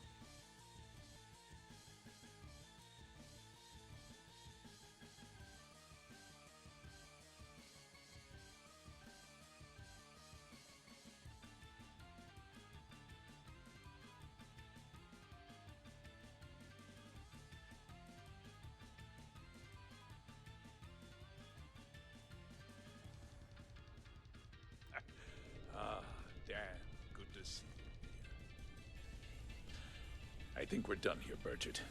Ah, damn, good to see you. I think we're done here, Burchett.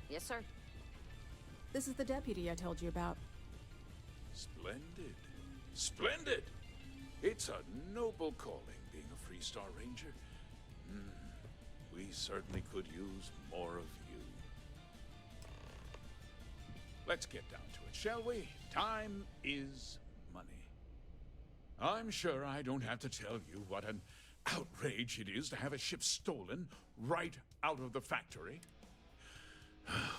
Yes, sir. This is the deputy I told you about. Splendid. Splendid! It's a noble calling, being a Free Star Ranger. We certainly could use more of you. Let's get down to it, shall we? Time is money. I'm sure I don't have to tell you what an outrage it is to have a ship stolen right out of the factory.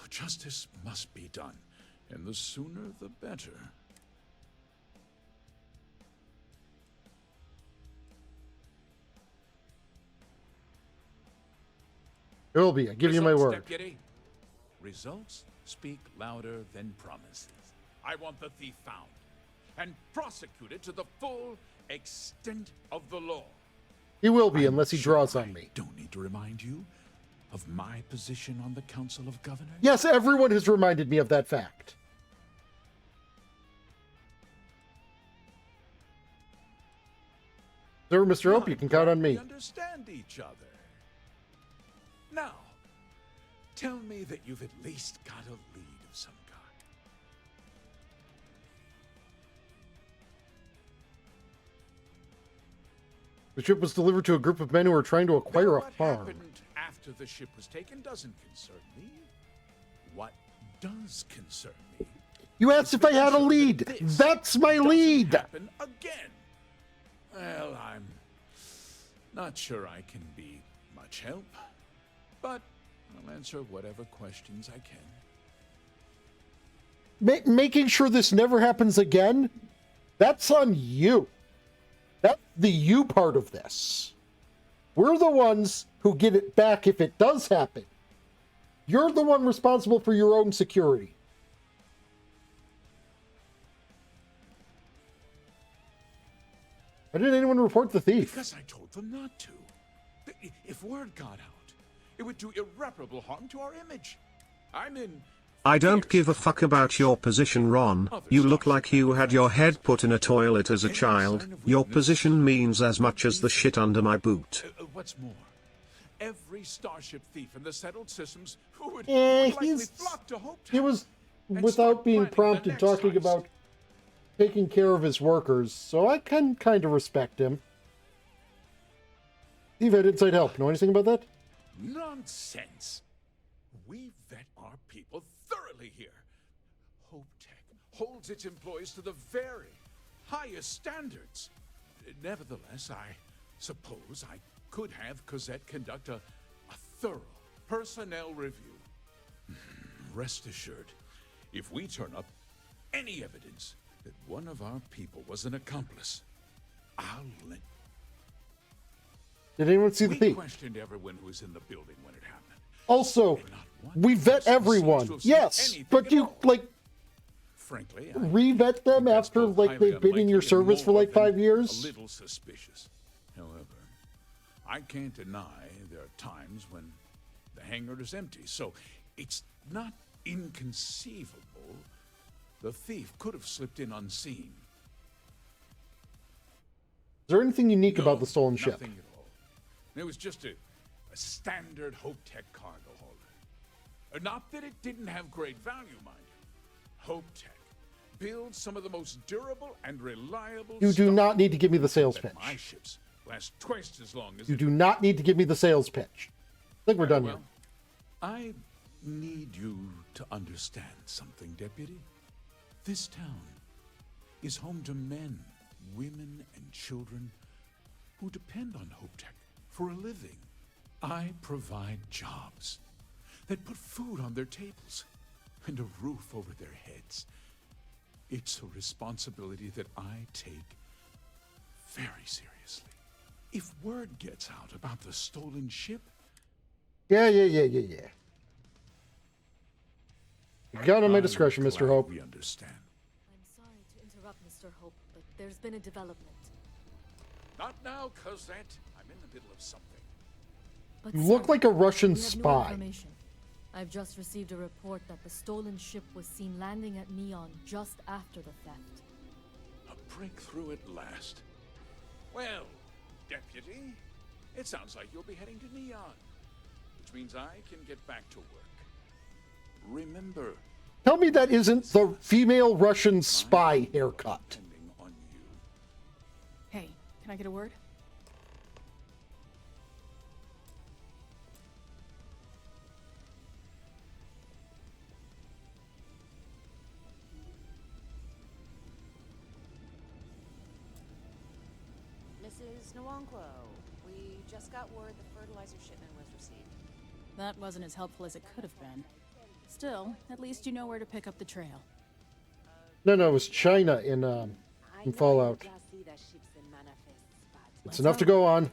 Justice must be done, and the sooner the better. It will be. I give you my word. Deputy. Results speak louder than promises. I want the thief found and prosecuted to the full extent of the law. He will be, unless he draws on me. Don't need to remind you of my position on the Council of Governors. Yes, everyone has reminded me of that fact. Sir, Mr. Hope, you can count on me. We understand each other. Now, tell me that you've at least got a lead of some kind. The ship was delivered to a group of men who were trying to acquire a What farm. happened after the ship was taken doesn't concern me. What does concern me? You asked if I had a lead. That's my lead. Happen again. Well, I'm not sure I can be much help, but I'll answer whatever questions I can. Making sure this never happens again, that's on you. That's the you part of this. We're the ones who get it back if it does happen. You're the one responsible for your own security. Why didn't anyone report the thief? Because I told them not to. If word got out, it would do irreparable harm to our image. I'm in... I don't give a fuck about your position, Ron. You look like you had your head put in a toilet as a child. Your position means as much as the shit under my boot. What's more, every starship thief in the settled systems who would likely flock to Hope Town. He was, without being prompted, talking about taking care of his workers, so I can kind of respect him. Steve had inside help. Know anything about that? Nonsense. We vet our people thoroughly here. Hope Tech holds its employees to the very highest standards. Nevertheless, I suppose I could have Cosette conduct a thorough personnel review. Rest assured, if we turn up any evidence that one of our people was an accomplice, I'll let... Did anyone see the thief? We questioned everyone who was in the building when it happened. Also, we vet everyone. Yes, but you, like, frankly, re-vet them after, like, they've been in your service for, like, 5 years? A little suspicious. However, I can't deny there are times when the hangar is empty, so it's not inconceivable the thief could have slipped in unseen. Is there anything unique about the stolen ship? Nothing at all. It was just a standard Hope Tech cargo holder. Not that it didn't have great value, mind you. Hope Tech builds some of the most durable and reliable... You do not need to give me the sales pitch. My ships last twice as long as... You do not need to give me the sales pitch. I think we're done here. I need you to understand something, Deputy. This town is home to men, women, and children who depend on Hope Tech for a living. I provide jobs that put food on their tables and a roof over their heads. It's a responsibility that I take very seriously. If word gets out about the stolen ship... Yeah. Got on my discretion, Mr. Hope. We understand. I'm sorry to interrupt, Mr. Hope, but there's been a development. Not now, Cosette. I'm in the middle of something. But You look like a Russian we have new spy. information. I've just received a report that the stolen ship was seen landing at Neon just after the theft. A breakthrough at last. Well, Deputy, it sounds like you'll be heading to Neon, which means I can get back to work. Remember... Tell me that isn't the female Russian spy haircut. Hey, can I get a word? This is Nwankwo. We just got word the fertilizer shipment was received. That wasn't as helpful as it could have been. Still, at least you know where to pick up the trail. No, it was China in Fallout. It's enough to go on.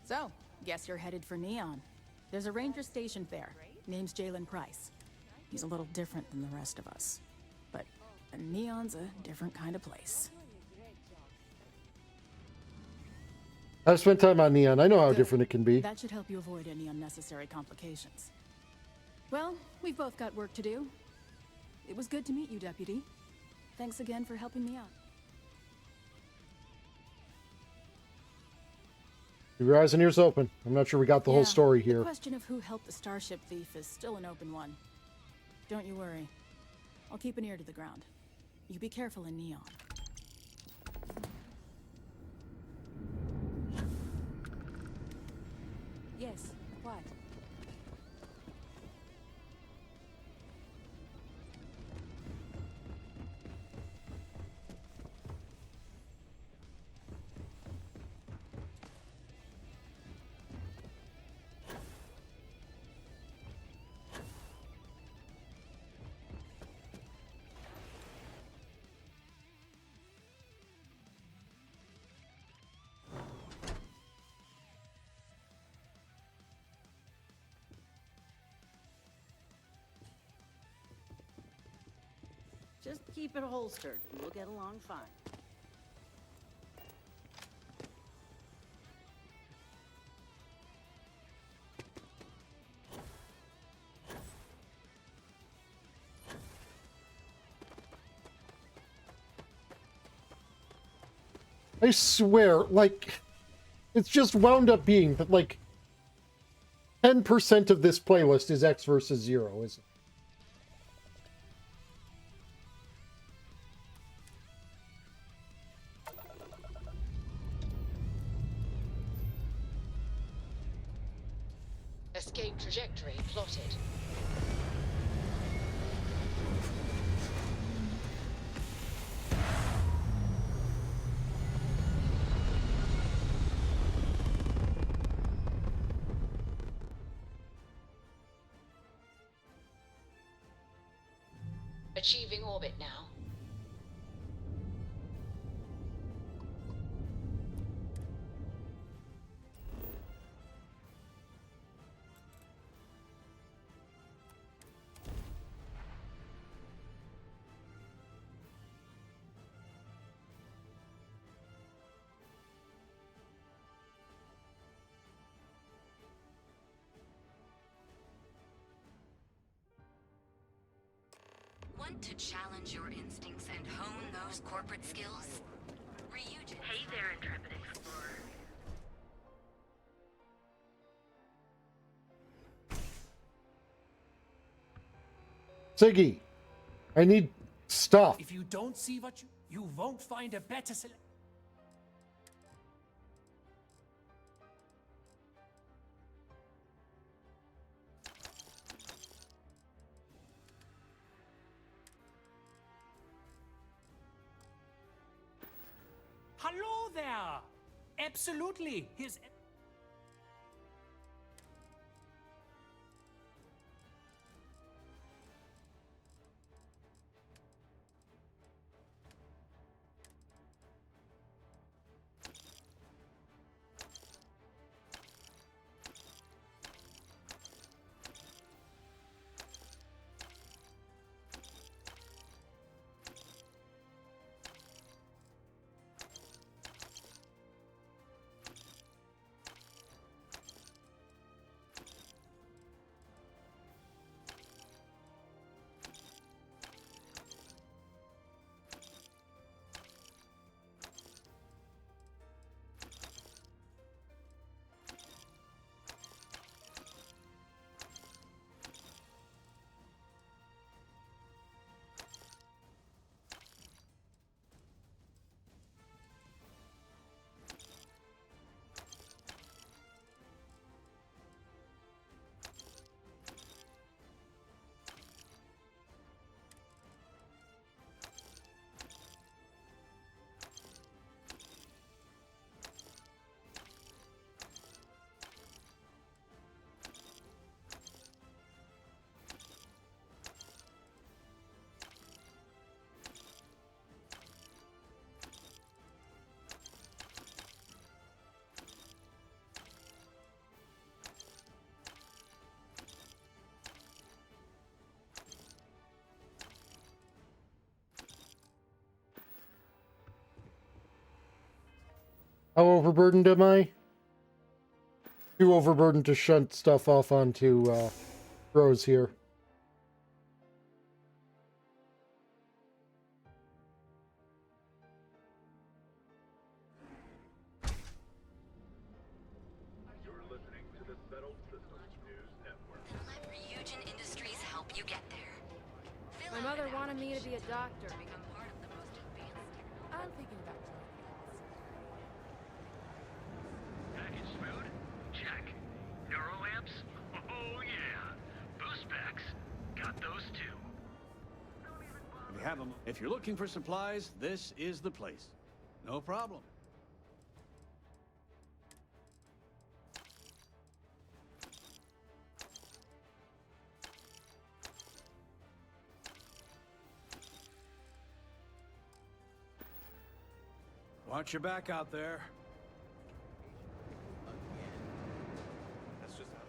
So, guess you're headed for Neon. There's a ranger stationed there. Name's Jalen Price. He's a little different than the rest of us. But Neon's a different kind of place. I've spent time on Neon. I know how different it can be. That should help you avoid any unnecessary complications. Well, we've both got work to do. It was good to meet you, Deputy. Thanks again for helping me out. Keep your eyes and ears open. I'm not sure we got the whole story here. The question of who helped the Starship thief is still an open one. Don't you worry. I'll keep an ear to the ground. You be careful in Neon. Yes, what? Just keep it holstered, and we'll get along fine. I swear, like, it's just wound up being that, like, 10% of this playlist is X versus 0, isn't it? Escape trajectory plotted. Achieving orbit now. Want to challenge your instincts and hone those corporate skills? Ryujin. Hey there, intrepid explorer. Ziggy, I need stuff. If you don't see what you won't find a better Hello there! Absolutely! His... How overburdened am I? Too overburdened to shunt stuff off onto Rose here. Let Ryujin Industries help you get there. My mother wanted me to be a doctor. Become part of the most advanced technology. I'm thinking about Package smooth? Check. Neuroamps? Oh yeah. Boost packs? Got those too. If you have them, if you're looking for supplies, this is the place. No problem. Watch your back out there. That's just how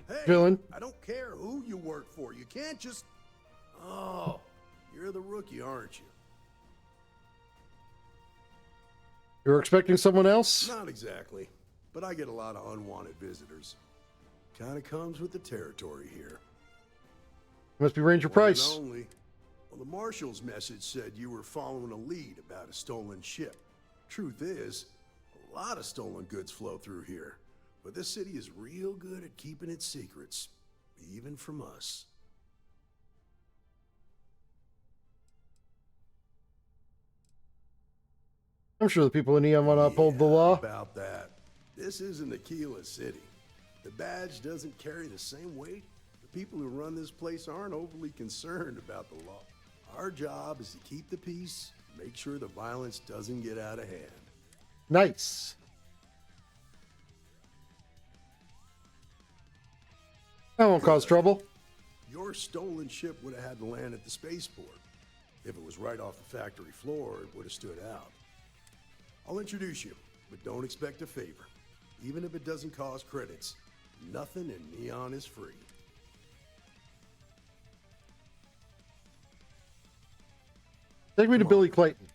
things Hey, Villain. I don't care who you work for. You can't just... Oh, you're the rookie, aren't you? You're expecting someone else? Not exactly, but I get a lot of unwanted visitors. Kinda comes with the territory here. Must be Ranger One Price. and only. Well, the Marshal's message said you were following a lead about a stolen ship. Truth is, a lot of stolen goods flow through here. But this city is real good at keeping its secrets, even from us. I'm sure the people in Neon want to uphold the law. About that. This isn't Aquila City. The badge doesn't carry the same weight. The people who run this place aren't overly concerned about the law. Our job is to keep the peace, make sure the violence doesn't get out of hand. Nice. That won't cause trouble. Your stolen ship would have had to land at the spaceport. If it was right off the factory floor, it would have stood out. I'll introduce you, but don't expect a favor. Even if it doesn't cost credits, nothing in Neon is free. Take me to Billy Clayton.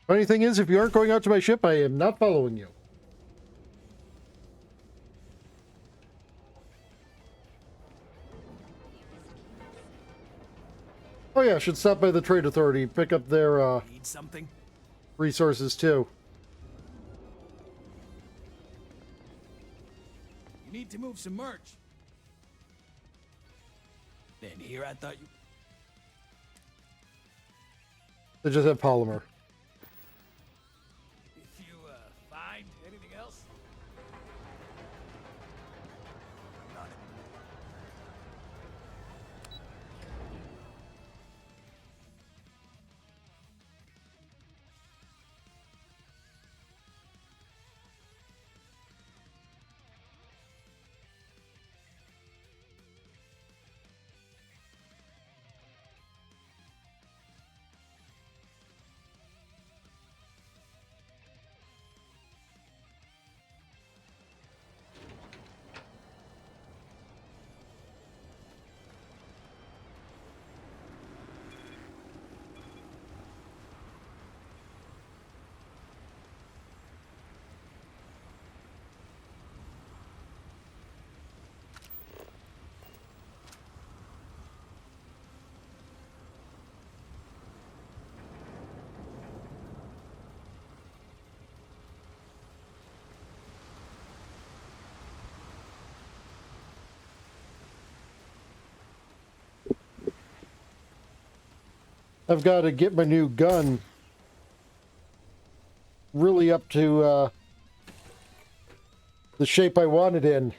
Funny thing is, if you aren't going out to my ship, I am not following you. Oh yeah, I should stop by the Trade Authority, pick up their Need something? resources too. You need to move some merch. Then here I thought you... They just have polymer. If you, find anything else? I've got to get my new gun really up to the shape I want it in.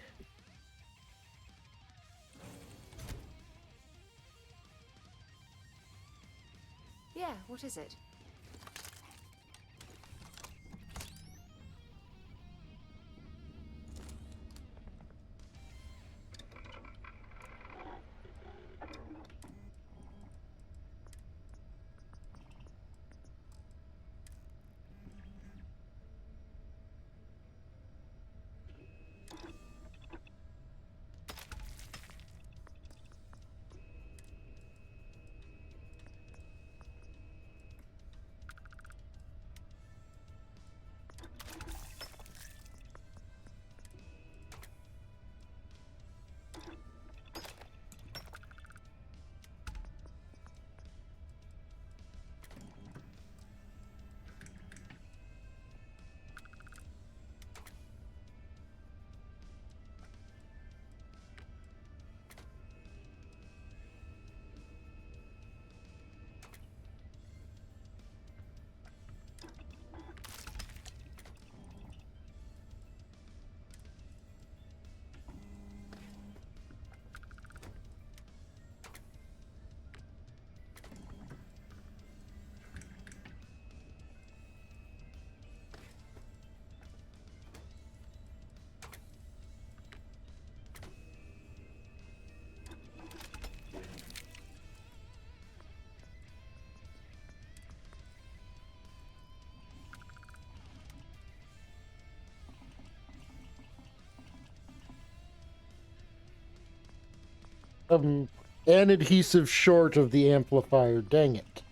Yeah, what is it? An adhesive short of the amplifier. Dang it.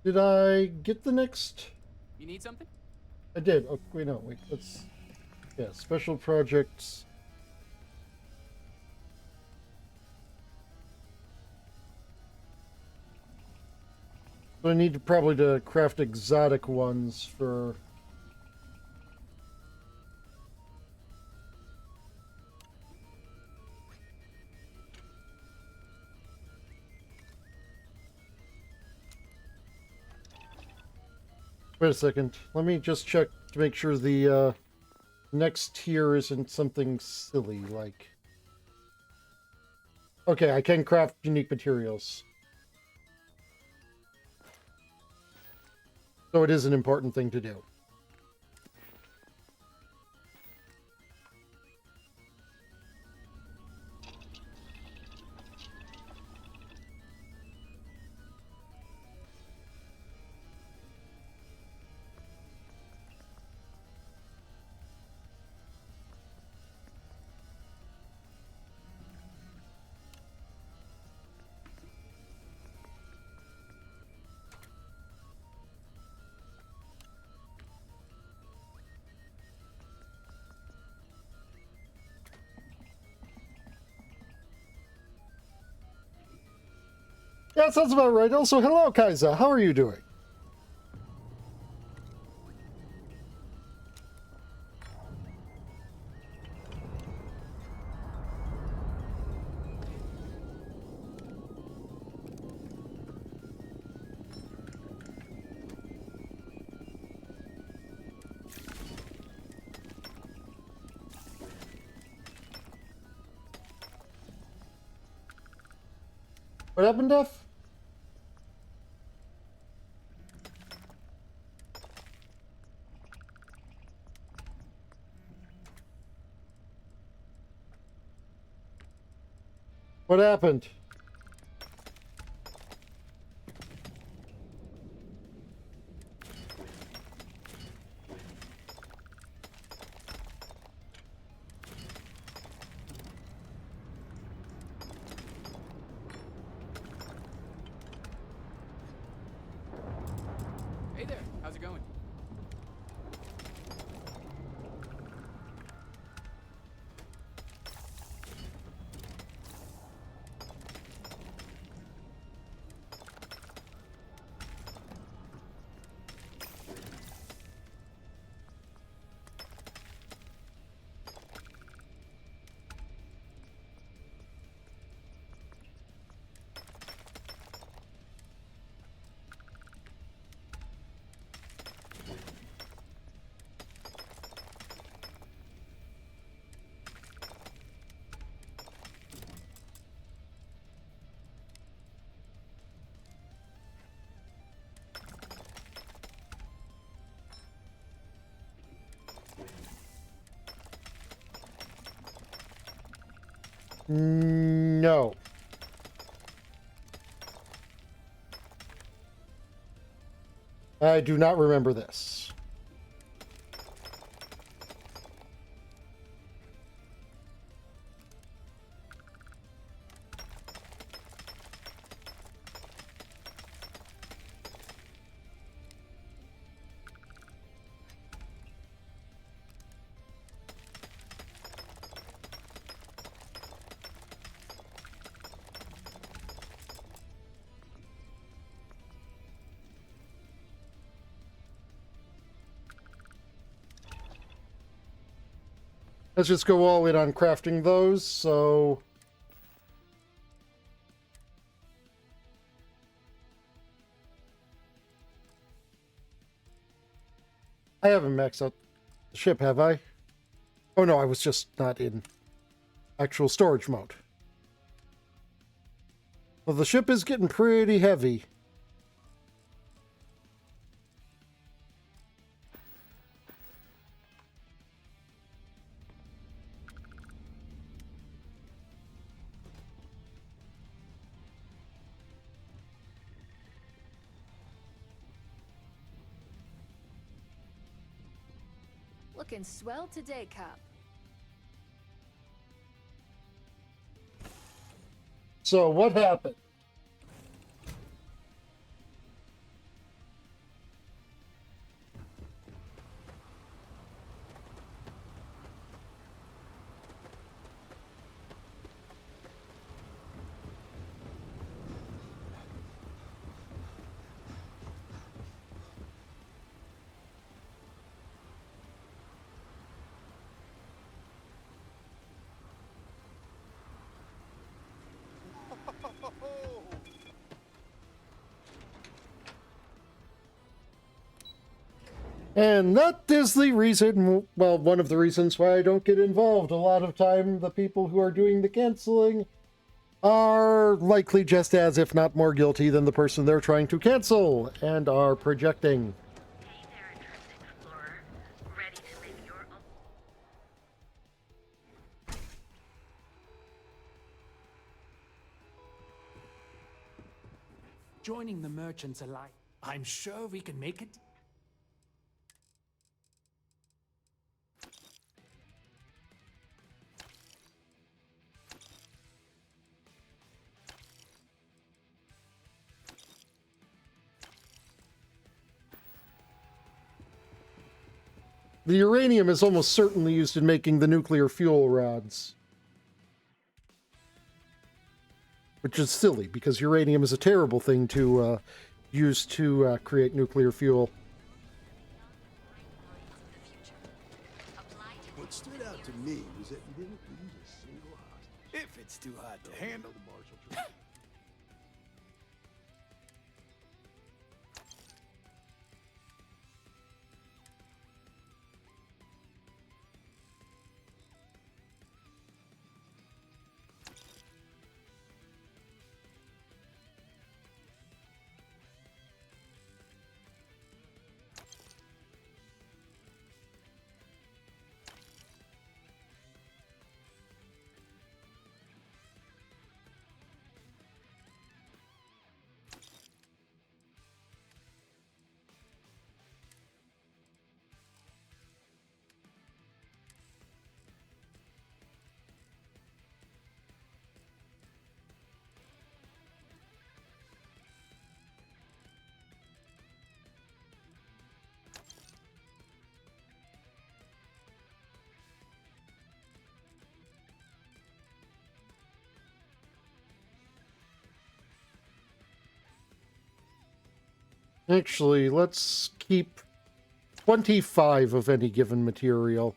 Did I get the next? You need something? I did. Oh, wait, no, wait. Let's... Yeah, special projects. So I need to probably to craft exotic ones for... Wait a second. Let me just check to make sure the next tier isn't something silly like... Okay, I can craft unique materials. So it is an important thing to do. Yeah, that sounds about right. Also, hello, Kaiser. How are you doing? What happened, Duff? What happened? Hey there, how's it going? No. I do not remember this. Let's just go all in on crafting those, so... I haven't maxed out the ship, have I? Oh no, I was just not in actual storage mode. Well, the ship is getting pretty heavy. Looking swell today, Cap. So, what happened? And that is the reason, well, one of the reasons why I don't get involved. A lot of time, the people who are doing the canceling are likely just as, if not more guilty than the person they're trying to cancel, and are projecting. Joining the Merchants Alliance. I'm sure we can make it. The uranium is almost certainly used in making the nuclear fuel rods. Which is silly, because uranium is a terrible thing to use to create nuclear fuel. What stood out to me was that you didn't lose a single hostage. If it's too hot to handle. The Marshall trip. Actually, let's keep 25 of any given material.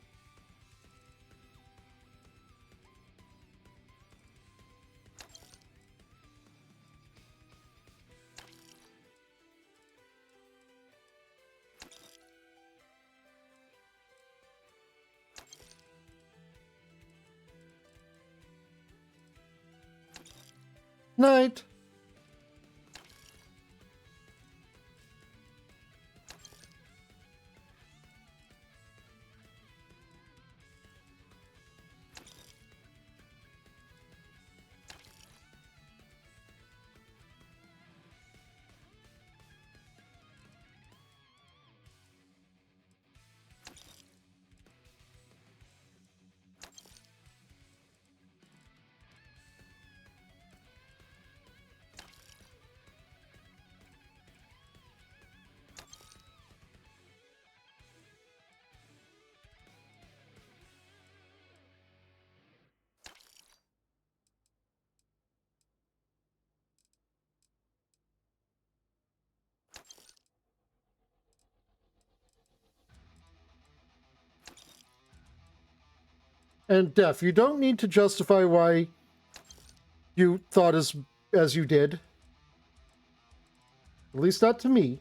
Night. And Def, you don't need to justify why you thought as you did. At least not to me.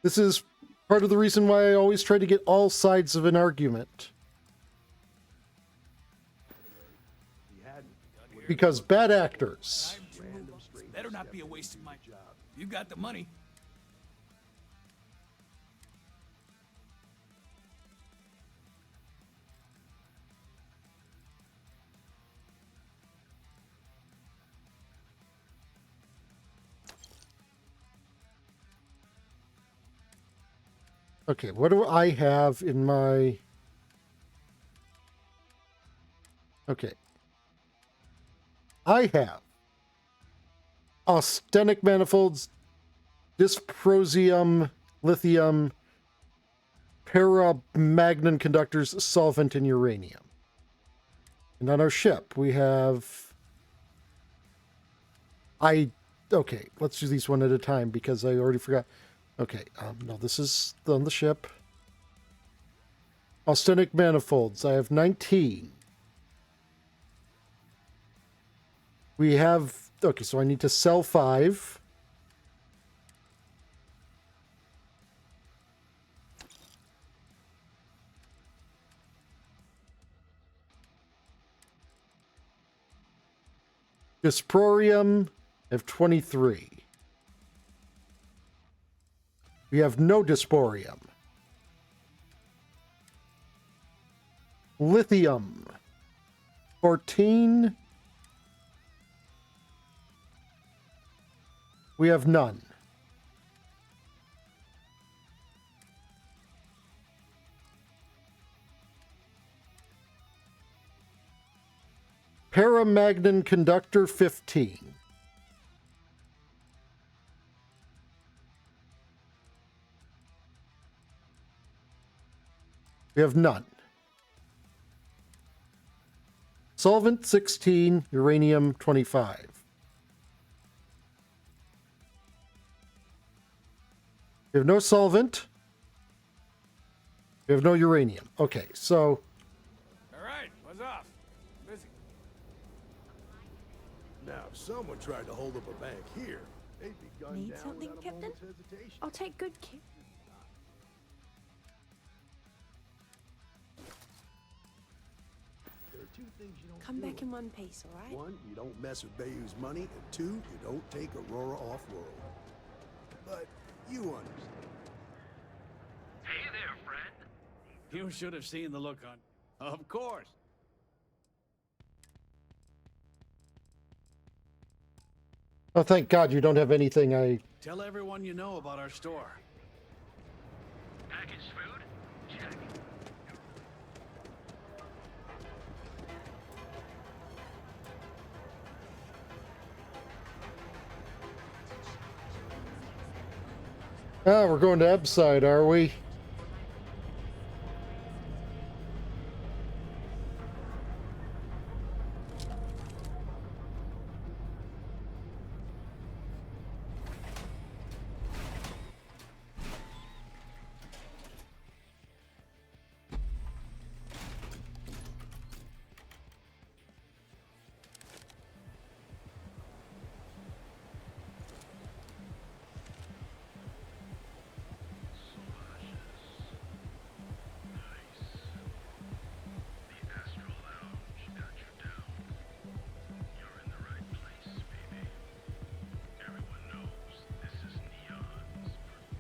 This is part of the reason why I always try to get all sides of an argument. Because bad actors. Better not be a waste of my job. You got the money. Okay, what do I have in my... Okay. I have austenic manifolds, dysprosium, lithium, paramagnon conductors, solvent, and uranium. And on our ship, we have... Okay, let's do these one at a time because I already forgot. Okay, no, this is on the ship. Austenic manifolds, I have 19. We have... Okay, so I need to sell 5. Dysprorium, I have 23. We have no dysporium. Lithium, 14. We have none. Paramagnon conductor, 15. We have none. Solvent, 16. Uranium, 25. We have no solvent. We have no uranium. Okay, so... All right, what's off? Busy. Now, if someone tried to hold up a bank here, they'd be gunned Need down something, without a Captain? moment's hesitation. I'll take good care. There are 2 things you don't Come do. back in one piece, all right? 1, you don't mess with Bayou's money, and 2, you don't take Aurora off-world. But you understand. Hey there, friend. You should have seen the look on... Of course. Oh, thank God you don't have anything I... Tell everyone you know about our store. Packaged food? Check. Ah, we're going to Ebside, are we?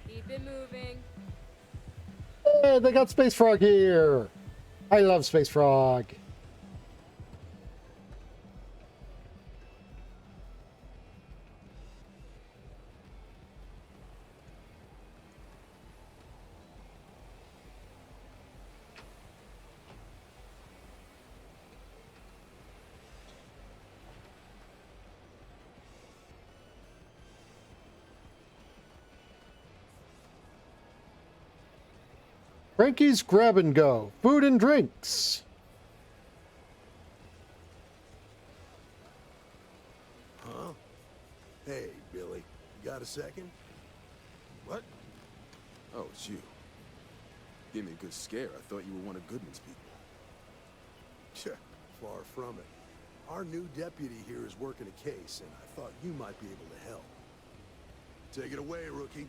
Keep it moving. Hey, they got Space Frog here. I love Space Frog. Frankie's Grab and Go. Food and drinks. Huh? Hey, Billy. You got a second? What? Oh, it's you. Gave me a good scare. I thought you were one of Goodman's people. Yeah, far from it. Our new deputy here is working a case, and I thought you might be able to help. Take it away, rookie.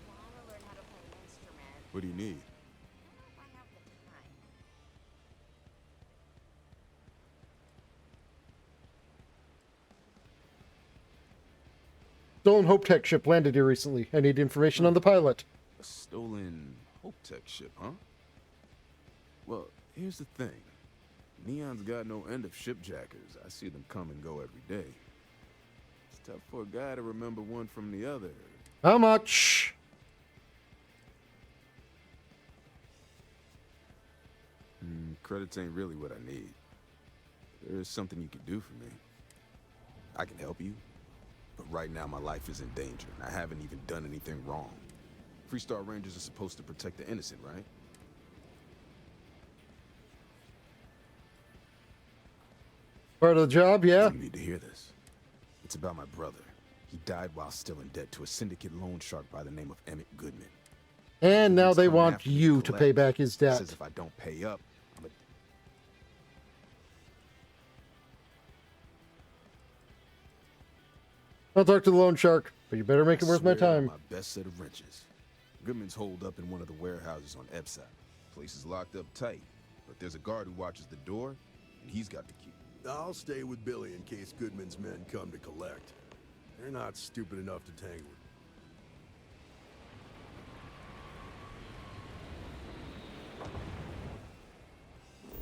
What do you need? Stolen Hope Tech ship landed here recently. I need information on the pilot. A stolen Hope Tech ship, huh? Well, here's the thing. Neon's got no end of shipjackers. I see them come and go every day. It's tough for a guy to remember one from the other. How much? Credits ain't really what I need. There is something you can do for me. I can help you, but right now my life is in danger, and I haven't even done anything wrong. Freestar Rangers are supposed to protect the innocent, right? Part of the job, yeah. You need to hear this. It's about my brother. He died while still in debt to a syndicate loan shark by the name of Emmett Goodman. And now they want you to pay back his debt. Says if I don't pay up, I'm a... I'll talk to the loan shark, but you better make it worth my time. My best set of wrenches. Goodman's holed up in one of the warehouses on Epside. Place is locked up tight, but there's a guard who watches the door, and he's got the key. I'll stay with Billy in case Goodman's men come to collect. They're not stupid enough to tangle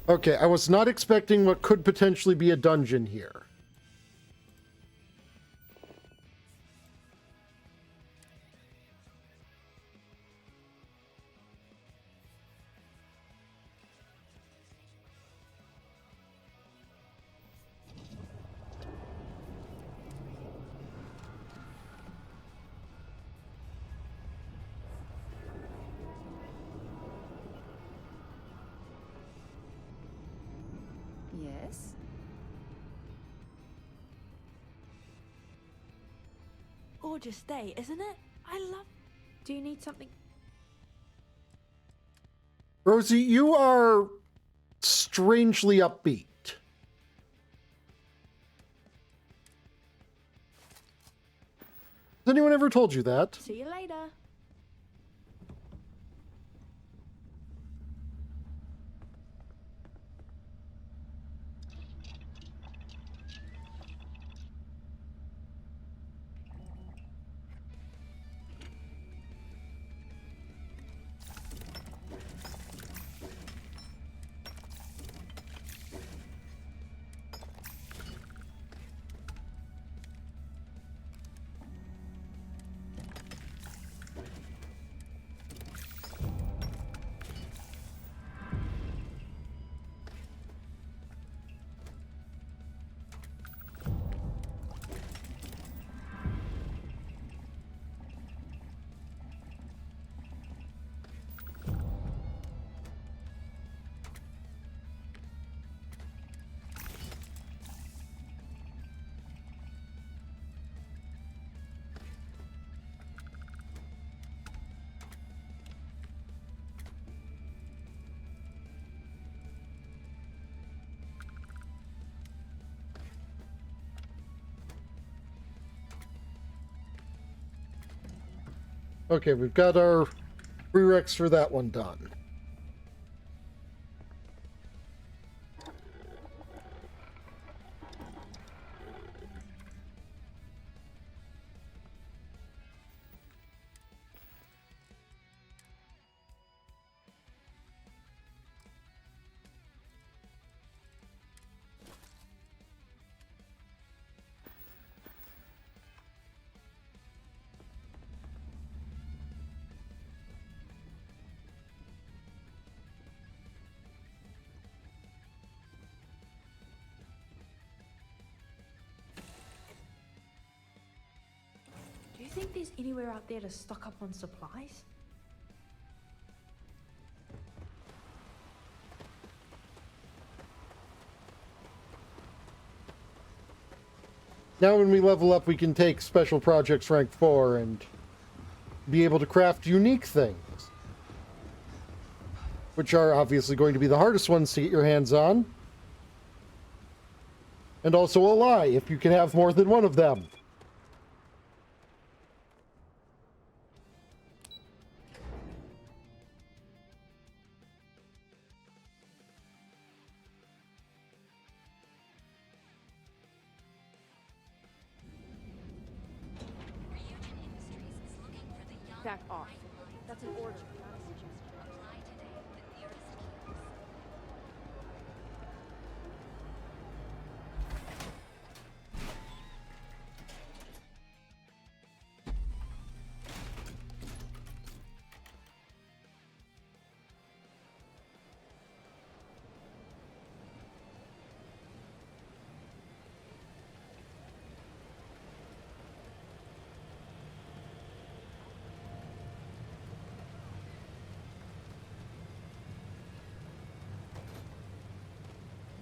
with. Okay, I was not expecting what could potentially be a dungeon here. Yes? Gorgeous day, isn't it? I love... Do you need something? Rosie, you are strangely upbeat. Has anyone ever told you that? See you later. Okay, we've got our prereqs for that one done. Do you think there's anywhere out there to stock up on supplies? Now when we level up, we can take Special Projects Rank 4 and be able to craft unique things. which are obviously going to be the hardest ones to get your hands on. And also a lie, if you can have more than one of them. Back off. That's an order, not a suggestion.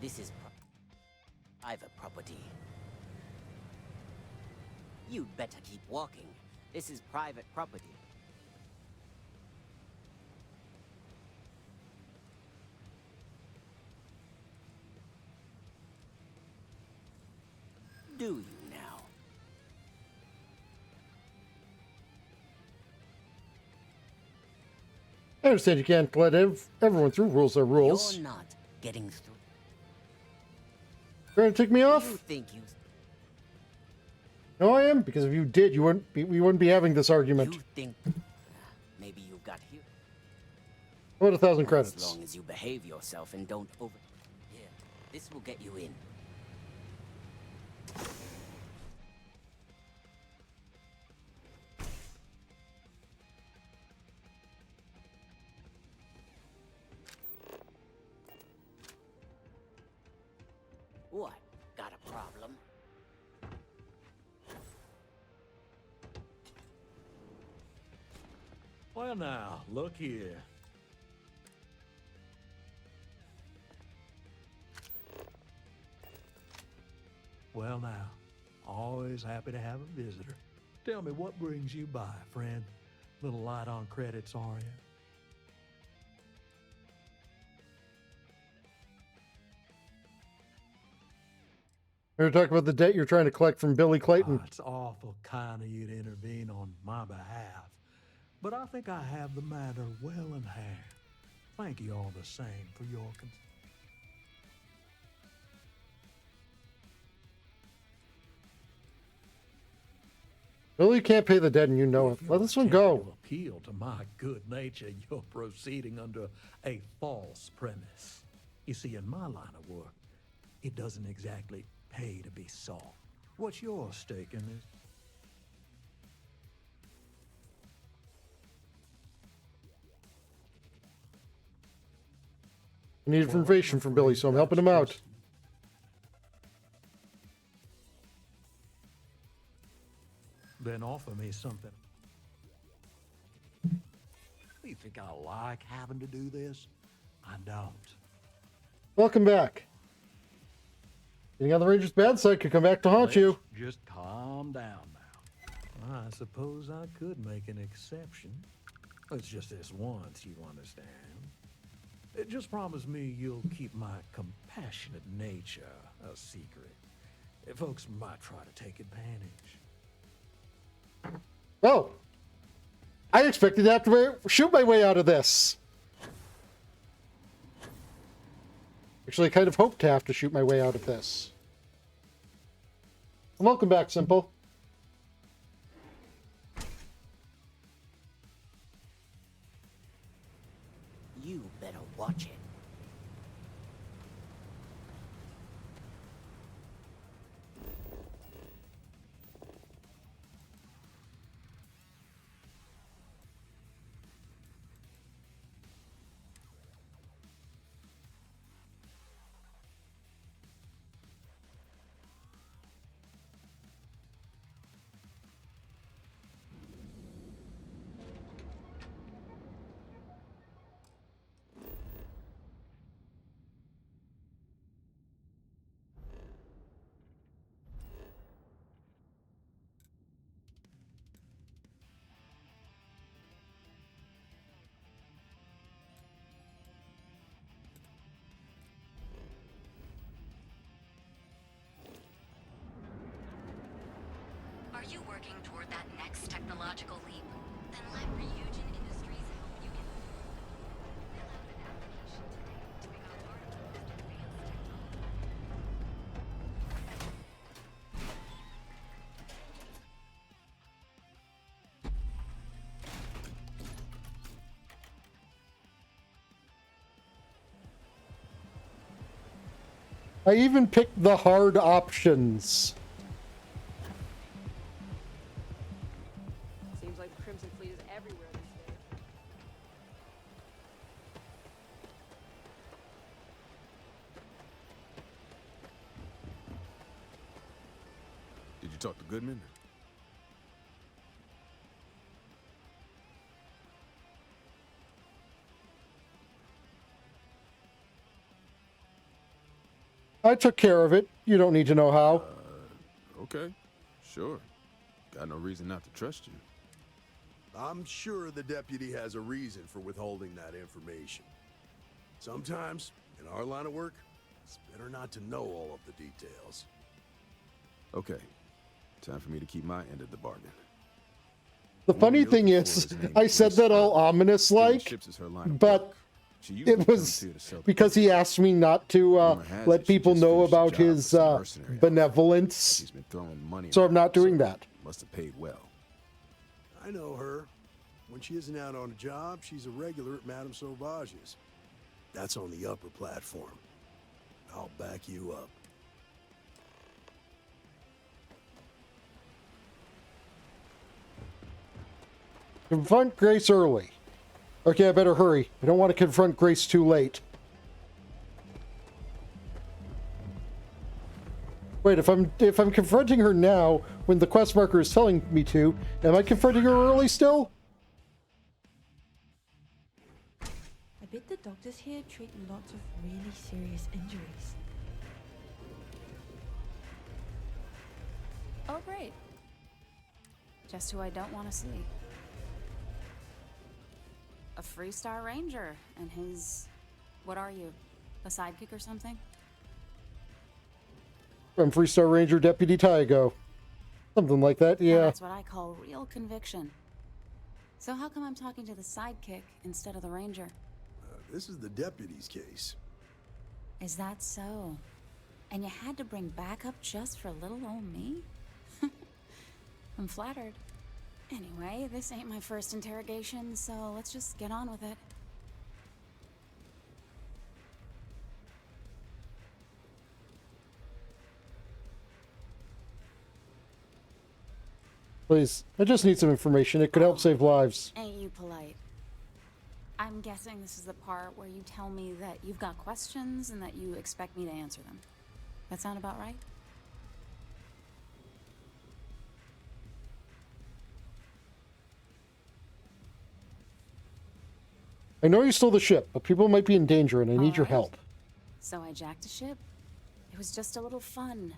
This is private property. You'd better keep walking. This is private property. Do you now? I understand you can't let everyone through. Rules are rules. You're not getting through. Trying to take me off? You think you... No, I am, because if you did, we wouldn't be having this argument. You think... maybe you got here. What 1,000 credits? As long as you behave yourself and don't over... Here, this will get you in. What? Got a problem? Well now, look here. Well now, always happy to have a visitor. Tell me, what brings you by, friend? Little light on credits, are you? We're talking about the debt you're trying to collect from Billy Clayton. Oh, it's awful kind of you to intervene on my behalf, but I think I have the matter well in hand. Thank you all the same for your Billy can't pay the debt and you know it. Let this one go. Appeal to my good nature, you're proceeding under a false premise. You see, in my line of work, it doesn't exactly pay to be soft. What's your stake in this? I need information from Billy, so I'm helping him out. Then offer me something. You think I like having to do this? I don't. Welcome back. Getting on the Ranger's bad side could come back to haunt you. Just calm down now. I suppose I could make an exception. It's just this once, you understand. Just promise me you'll keep my compassionate nature a secret. Folks might try to take advantage. Oh. I expected to have to shoot my way out of this. Actually, I kind of hoped to have to shoot my way out of this. Welcome back, Simple. You better watch it. working toward that next technological leap? Then let Ryujin Industries help you get there. Fill out an application today to become part of the most advanced technology. I even picked the hard options. Seems like the Crimson Fleet is everywhere these days. Did you talk to Goodman? I took care of it. You don't need to know how. Okay, sure. Got no reason not to trust you. I'm sure the deputy has a reason for withholding that information. Sometimes, in our line of work, it's better not to know all of the details. Okay, time for me to keep my end of the bargain. The funny thing is, I said that all ominous-like, but it was because he asked me not to let people know about his benevolence, so I'm not doing that. Must have paid well. I know her. When she isn't out on a job, she's a regular at Madame Sauvage's. That's on the upper platform. I'll back you up. Confront Grace early. Okay, I better hurry. I don't want to confront Grace too late. Wait, if I'm confronting her now when the quest marker is telling me to, am I confronting her early still? I bet the doctors here treat lots of really serious injuries. Oh, great. Just who I don't want to see. A Freestar Ranger and his... What are you? A sidekick or something? I'm Freestar Ranger Deputy Tygo. Something like that, yeah. Now that's what I call real conviction. So how come I'm talking to the sidekick instead of the ranger? This is the deputy's case. Is that so? And you had to bring backup just for little old me? I'm flattered. Anyway, this ain't my first interrogation, so let's just get on with it. Please, I just need some information. It could help save lives. Ain't you polite? I'm guessing this is the part where you tell me that you've got questions and that you expect me to answer them. That sound about right? I know you stole the ship, but people might be in danger and I need your help. So I jacked a ship. It was just a little fun.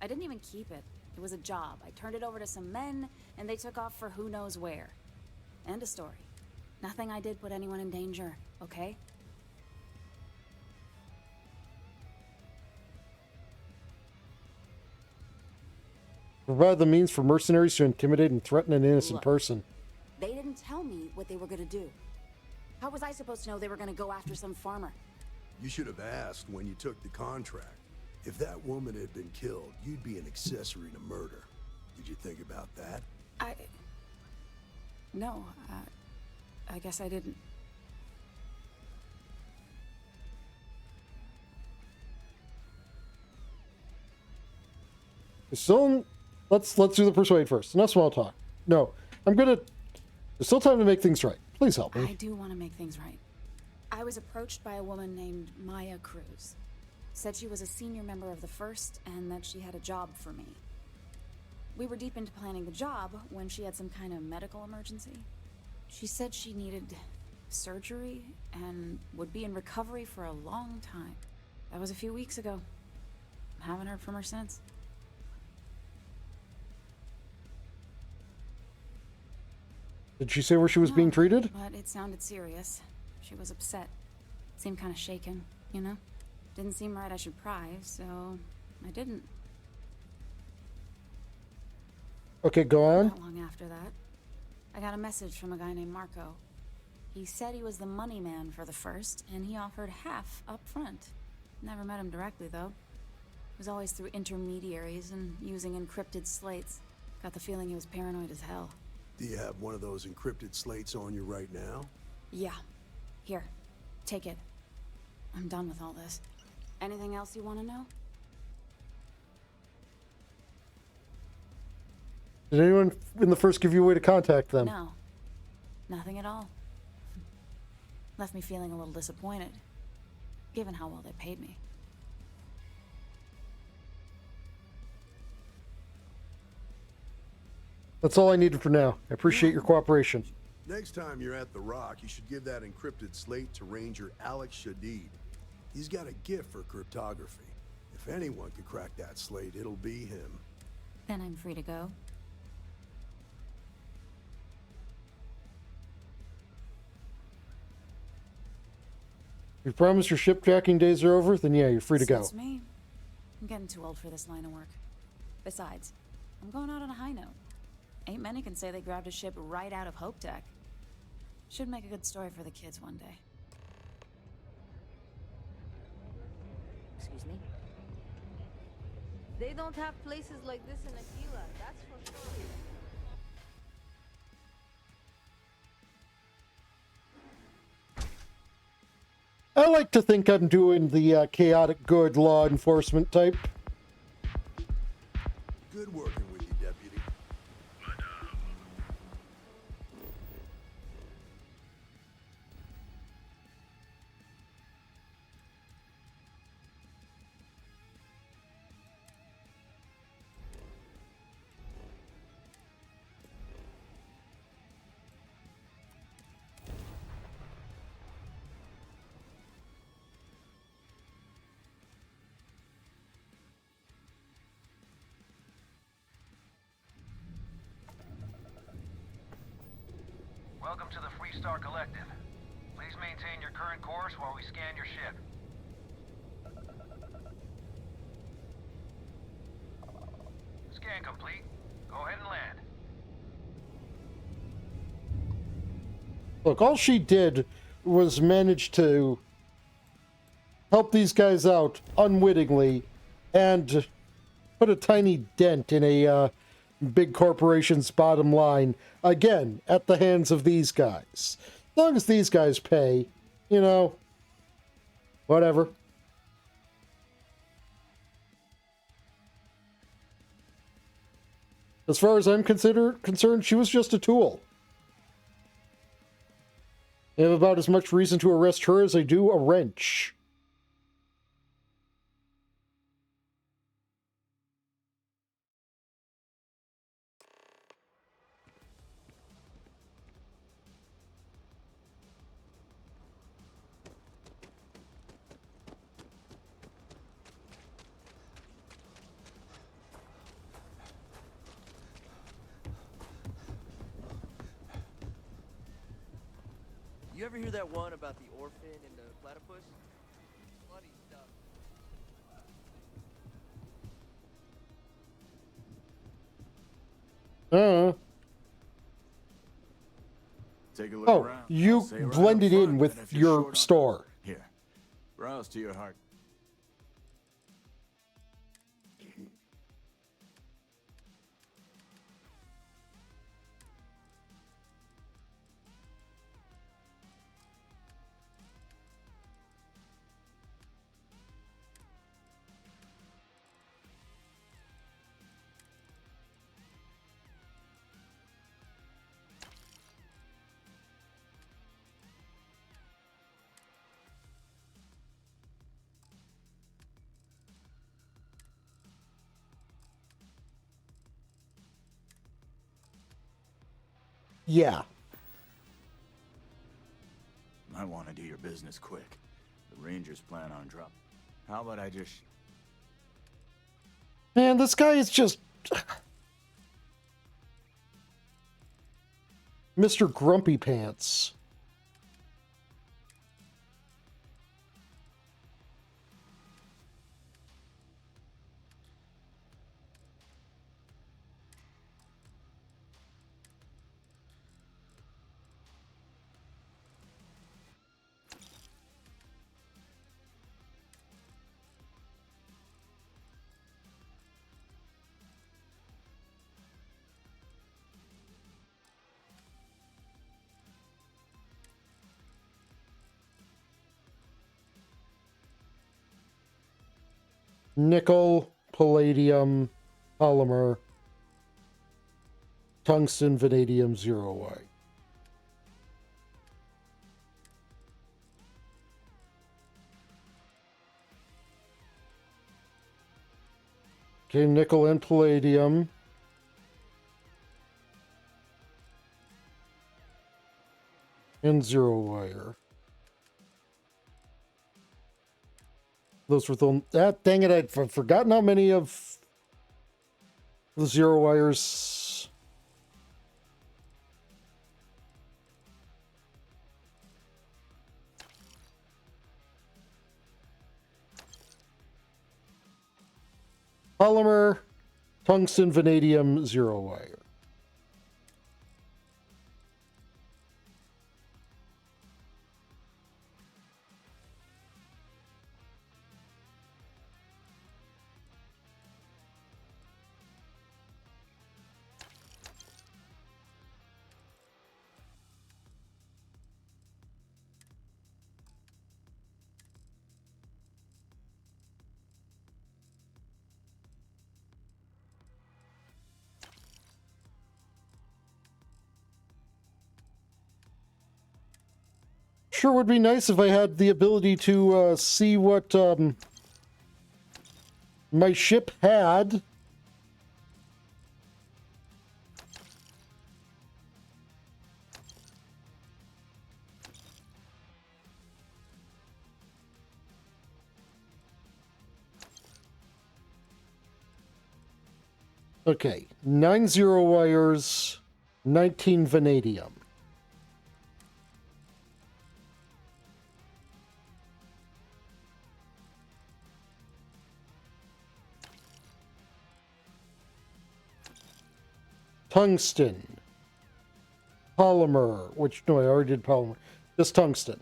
I didn't even keep it. It was a job. I turned it over to some men, and they took off for who knows where. End of story. Nothing I did put anyone in danger, okay? Provide the means for mercenaries to intimidate and threaten an innocent person. They didn't tell me what they were gonna do. How was I supposed to know they were gonna go after some farmer? You should have asked when you took the contract. If that woman had been killed, you'd be an accessory to murder. Did you think about that? No, I guess I didn't. Still, let's do the persuade first. No small talk. No, there's still time to make things right. Please help me. I do want to make things right. I was approached by a woman named Maya Cruz. Said she was a senior member of the First and that she had a job for me. We were deep into planning the job when she had some kind of medical emergency. She said she needed surgery and would be in recovery for a long time. That was a few weeks ago. Haven't heard from her since. Did she say where she was being treated? But it sounded serious. She was upset. Seemed kind of shaken, you know? Didn't seem right I should pry, so I didn't. Okay, go on. Not long after that, I got a message from a guy named Marco. He said he was the money man for the first, and he offered half up front. Never met him directly, though. It was always through intermediaries and using encrypted slates. Got the feeling he was paranoid as hell. Do you have one of those encrypted slates on you right now? Yeah. Here. Take it. I'm done with all this. Anything else you want to know? Did anyone in the first give you a way to contact them? No. Nothing at all. Left me feeling a little disappointed, given how well they paid me. That's all I needed for now. I appreciate your cooperation. Next time you're at the Rock, you should give that encrypted slate to Ranger Alex Shadid. He's got a gift for cryptography. If anyone could crack that slate, it'll be him. Then I'm free to go. You promise your shipjacking days are over? Then yeah, you're free to go. Suits me. I'm getting too old for this line of work. Besides, I'm going out on a high note. Ain't many can say they grabbed a ship right out of Hope Tech. Should make a good story for the kids one day. Excuse me? They don't have places like this in Aquila, that's for sure. I like to think I'm doing the chaotic good law enforcement type. Good working with you, Deputy. Welcome to the Freestar Collective. Please maintain your current course while we scan your ship. Scan complete. Go ahead and land. Look, all she did was manage to help these guys out unwittingly and put a tiny dent in a big corporation's bottom line, again, at the hands of these guys. As long as these guys pay, you know, whatever. As far as I'm concerned, she was just a tool. I have about as much reason to arrest her as I do a wrench. You ever hear that one about the orphan and the platypus? Funny stuff. Take a look Oh, around. you I'll say right blended up in front with that if you're your short on- store. Here, browse to your heart. Yeah. I want to do your business quick. The Rangers plan on drop. How about I just... Man, this guy is just... Mr. Grumpy Pants. nickel, palladium, polymer, tungsten, vanadium, zero wire. Okay, nickel and palladium. And zero wire. Those were the... dang it, I'd forgotten how many of the zero wires... Polymer, tungsten, vanadium, zero wire. Sure would be nice if I had the ability to see what my ship had. Okay, 9 zero wires, 19 vanadium. Tungsten. Polymer, which, no, I already did polymer. Just tungsten.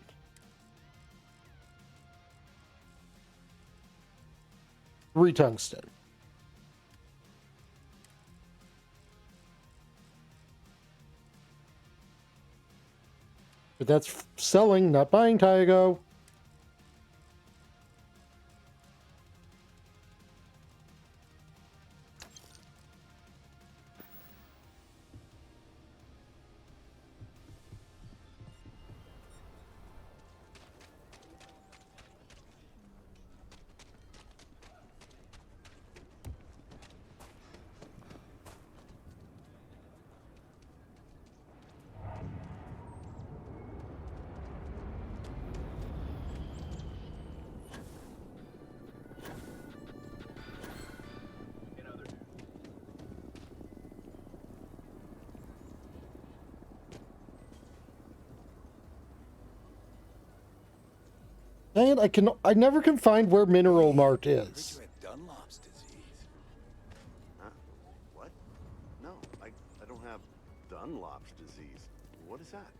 Three tungsten. But that's selling, not buying, Taigo. Dang it, I never can find where Mineral Mart is. Dunlop's disease. Huh? What? No, I don't have Dunlop's disease. What is that?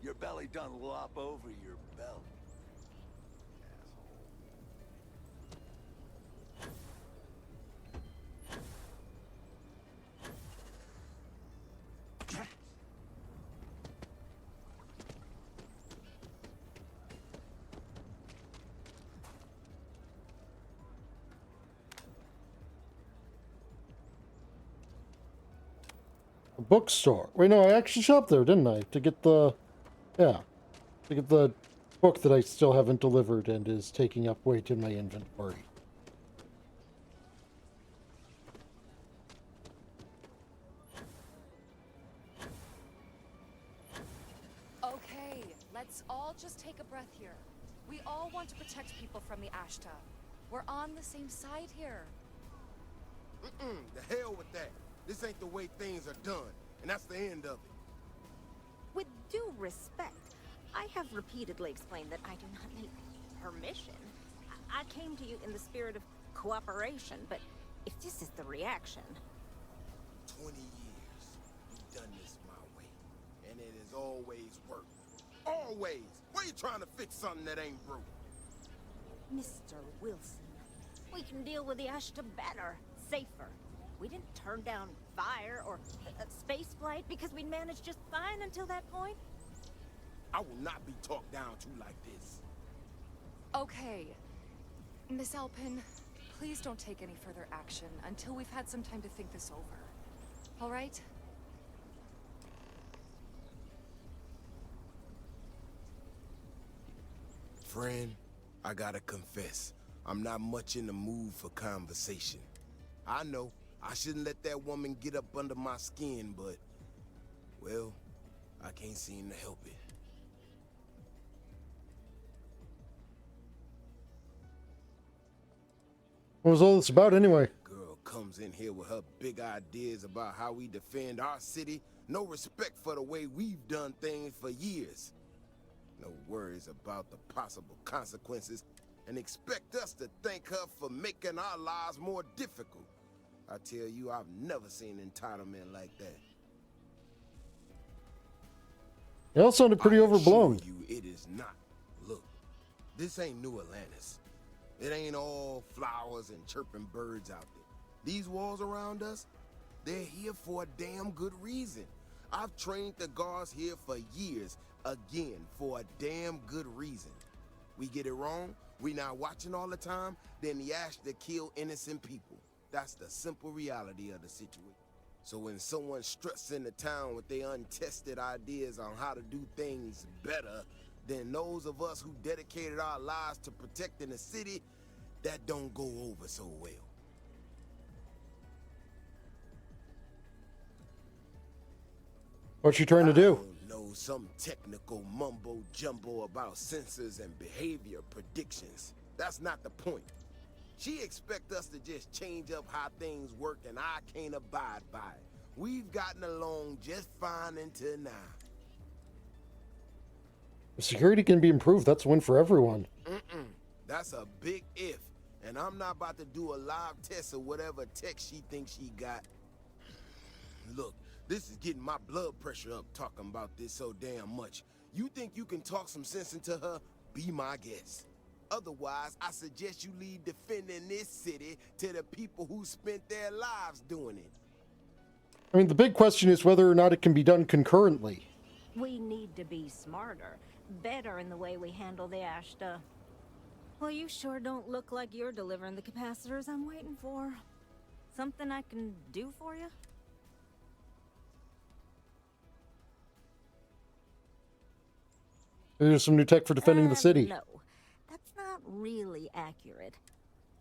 Your belly done lop over your belt. Bookstore. Wait, no, I actually shopped there, didn't I? To get the... Yeah. To get the book that I still haven't delivered and is taking up weight in my inventory. Okay, let's all just take a breath here. We all want to protect people from the Ashta. We're on the same side here. The hell with that. This ain't the way things are done, and that's the end of it. With due respect, I have repeatedly explained that I do not need permission. I came to you in the spirit of cooperation, but if this is the reaction... 20 years, we've done this my way, and it has always worked. Always! Why are you trying to fix something that ain't broke? Mr. Wilson, we can deal with the Ashta better, safer. We didn't turn down fire or space flight because we managed just fine until that point. I will not be talked down to like this. Okay. Miss Alpin, please don't take any further action until we've had some time to think this over. All right? Friend, I gotta confess, I'm not much in the mood for conversation. I know, I shouldn't let that woman get up under my skin, but, well, I can't seem to help it. What was all this about anyway? Girl comes in here with her big ideas about how we defend our city, no respect for the way we've done things for years. No worries about the possible consequences, and expect us to thank her for making our lives more difficult. I tell you, I've never seen entitlement like that. It all sounded pretty overblown. You, it is not. Look, this ain't New Atlantis. It ain't all flowers and chirping birds out there. These walls around us, they're here for a damn good reason. I've trained the guards here for years, again, for a damn good reason. We get it wrong, we not watching all the time, then the Ashta kill innocent people. That's the simple reality of the situation. So when someone struts into town with their untested ideas on how to do things better than those of us who dedicated our lives to protecting the city, that don't go over so well. What's she trying to do? I don't know, some technical mumbo jumbo about sensors and behavior predictions. That's not the point. She expect us to just change up how things work, and I can't abide by it. We've gotten along just fine until now. If security can be improved, that's a win for everyone. That's a big if, and I'm not about to do a live test of whatever tech she thinks she got. Look, this is getting my blood pressure up talking about this so damn much. You think you can talk some sense into her? Be my guest. Otherwise, I suggest you leave defending this city to the people who spent their lives doing it. I mean, the big question is whether or not it can be done concurrently. We need to be smarter, better in the way we handle the Ashta. Well, you sure don't look like you're delivering the capacitors I'm waiting for. Something I can do for you? There's some new tech for defending the city. No, that's not really accurate.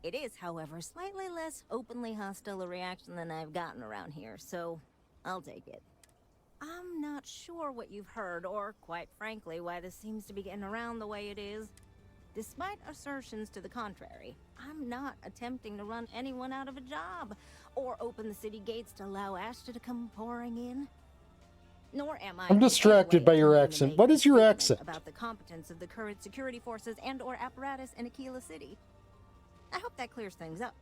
It is, however, slightly less openly hostile a reaction than I've gotten around here, so I'll take it. I'm not sure what you've heard, or quite frankly, why this seems to be getting around the way it is. Despite assertions to the contrary, I'm not attempting to run anyone out of a job, or open the city gates to allow Ashta to come pouring in. Nor am I. I'm distracted by your accent. What is your accent? About the competence of the current security forces and/or apparatus in Aquila City. I hope that clears things up.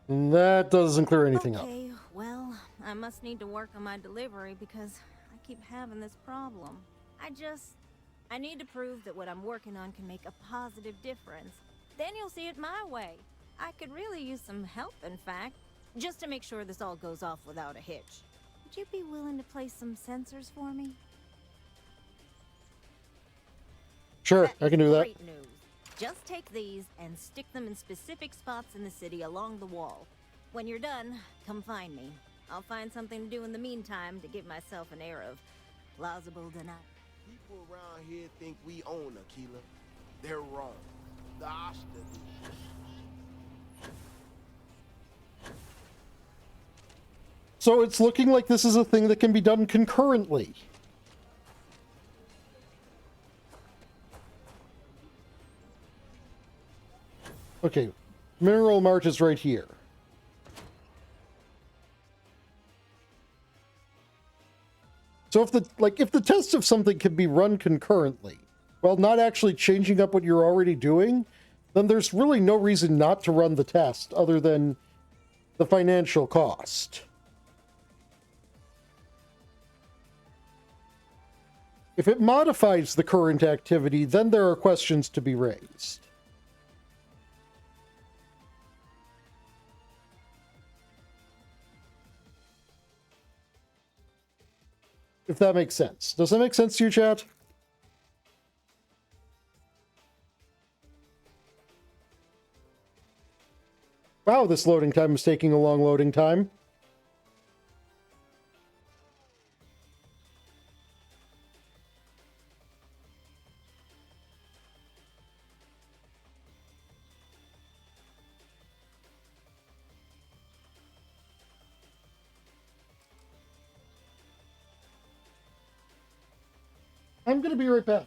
That doesn't clear anything up. Okay, well, I must need to work on my delivery because I keep having this problem. I need to prove that what I'm working on can make a positive difference. Then you'll see it my way. I could really use some help, in fact, just to make sure this all goes off without a hitch. Would you be willing to place some sensors for me? Sure, I can do that. Great news. Just take these and stick them in specific spots in the city along the wall. When you're done, come find me. I'll find something to do in the meantime to give myself an air of plausible denial. People around here think we own Aquila. They're wrong. The Ashta do. So it's looking like this is a thing that can be done concurrently. Okay, Mineral Mart is right here. So if the test of something can be run concurrently, while not actually changing up what you're already doing, then there's really no reason not to run the test other than the financial cost. If it modifies the current activity, then there are questions to be raised. If that makes sense. Does that make sense to you, chat? Wow, this loading time is taking a long loading time. I'm going to be right back.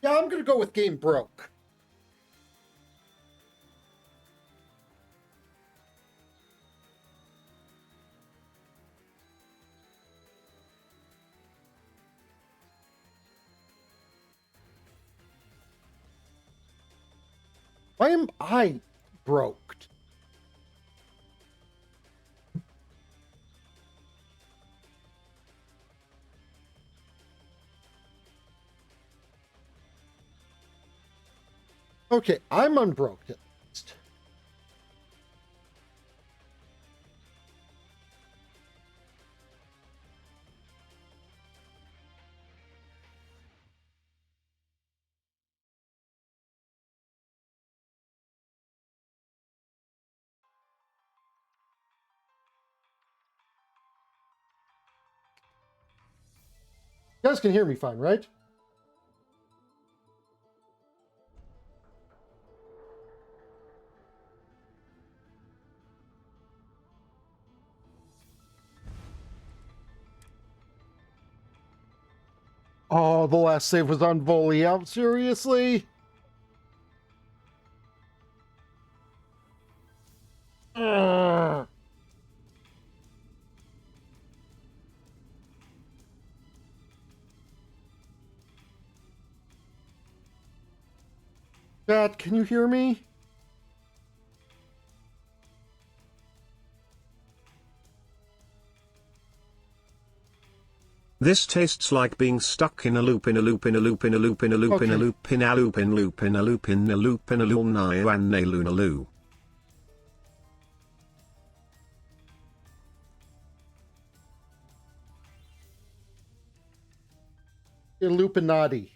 Yeah, I'm going to go with game broke. Why am I broke? Okay, I'm unbroked at least. You guys can hear me fine, right? Oh, the last save was on volley out. Seriously? Ugh. Chat, can you hear me? This tastes like being stuck in a loop in a loop in a loop in a loop in a loop in a loop in a loop in loop in a loop in a loop in a loop in a loop in a loop. Illuminati.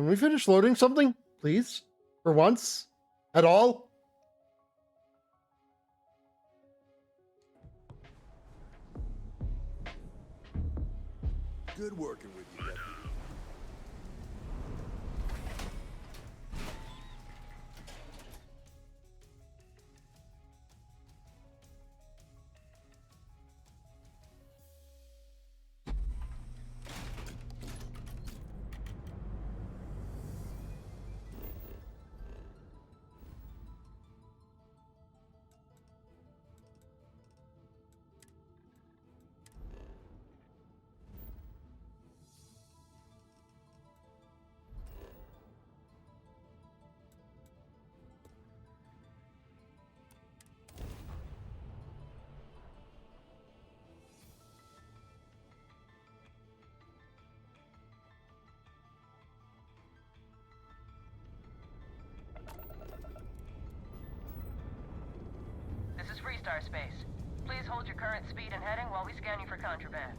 Can we finish loading something, please? For once? At all? Good working with you, Deputy. Star space. Please hold your current speed and heading while we scan you for contraband.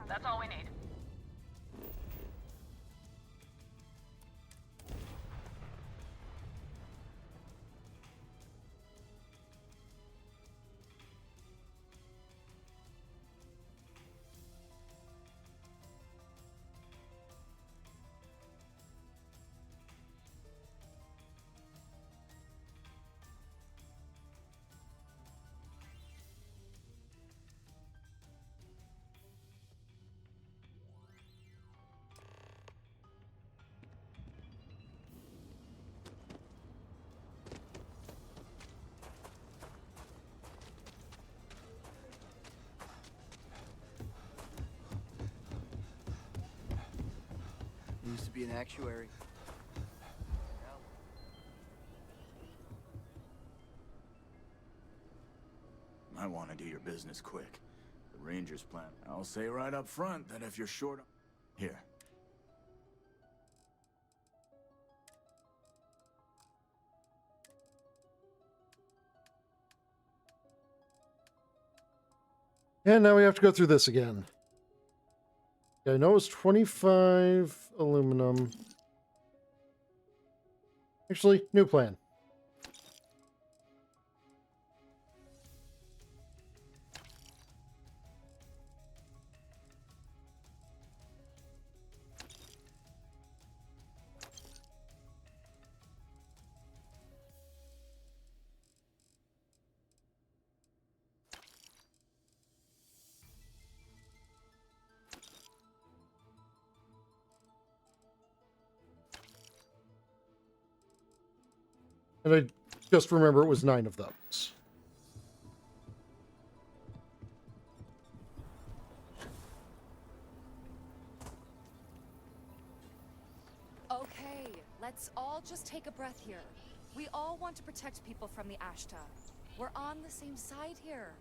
That's all we need. Used to be an actuary. Might want to do your business quick. The Rangers plan. I'll say right up front that if you're short... Here. And now we have to go through this again. Yeah, I know it's 25 aluminum. Actually, new plan. And I just remember it was 9 of those. Okay, let's all just take a breath here. We all want to protect people from the Ashta. We're on the same side here.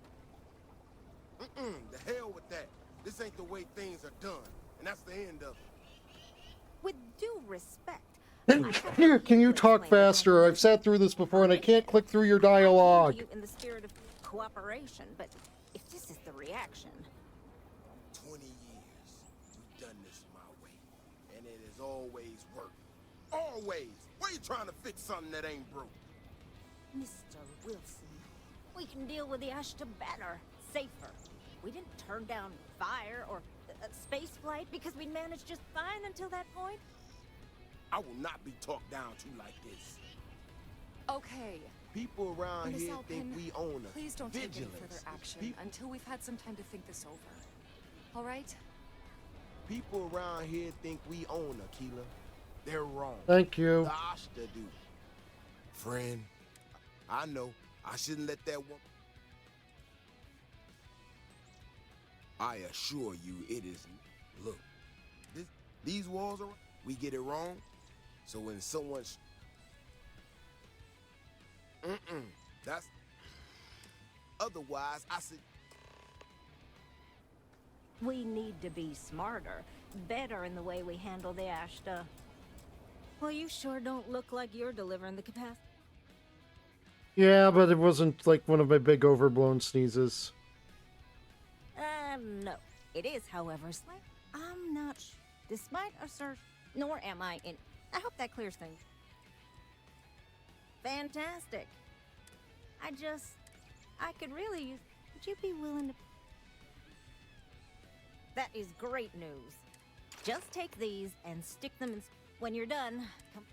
The hell with that. This ain't the way things are done. And that's the end of it. With due respect, Can you talk faster? I've sat through this before and I can't click through your dialogue. in the spirit of cooperation, but if this is the reaction... 20 years, we've done this my way. And it has always worked. Always! Why are you trying to fix something that ain't broke? Mr. Wilson, we can deal with the Ashta better, safer. We didn't turn down fire or space flight because we managed just fine until that point. I will not be talked down to like this. Okay. People around Miss here Alpin, think we own a please don't take any vigilance. further action until we've had some time to think this over. All right? People around here think we own Aquila. They're wrong. Thank you. The Ashta do. Friend, I know. I shouldn't let that one... I assure you it isn't. Look, these walls are... We get it wrong, so when someone's... That's... Otherwise, I said... We need to be smarter, better in the way we handle the Ashta. Well, you sure don't look like you're delivering the capacity. Yeah, but it wasn't like one of my big overblown sneezes. No. It is, however, slight. I'm not despite our search, nor am I in... I hope that clears things. Fantastic. I could really use... Would you be willing to... That is great news. Just take these and stick them in... When you're done, come...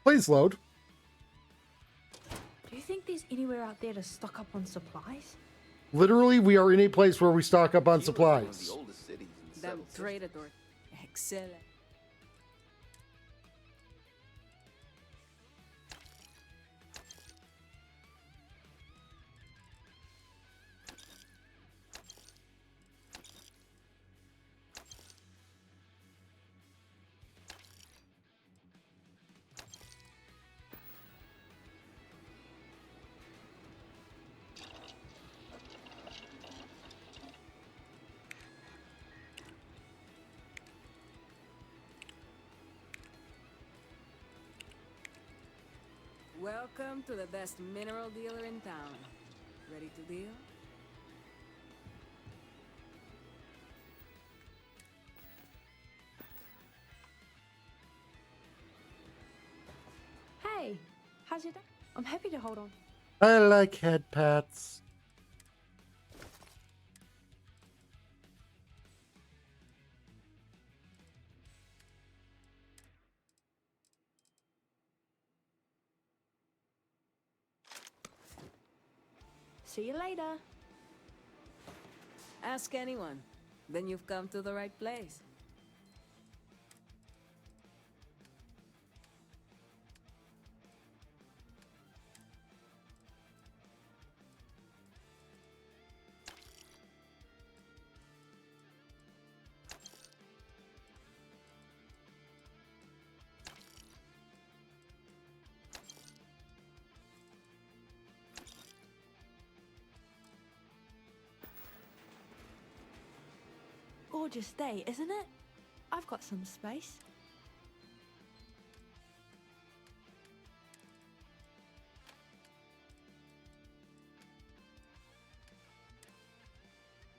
Please load. Do you think there's anywhere out there to stock up on supplies? Literally, we are in a place where we stock up on supplies. That Predator. Excellent. Welcome to the best mineral dealer in town. Ready to deal? Hey, how's your day? I'm happy to hold on. I like head pats. See you later. Ask anyone. Then you've come to the right place. Gorgeous day, isn't it? I've got some space.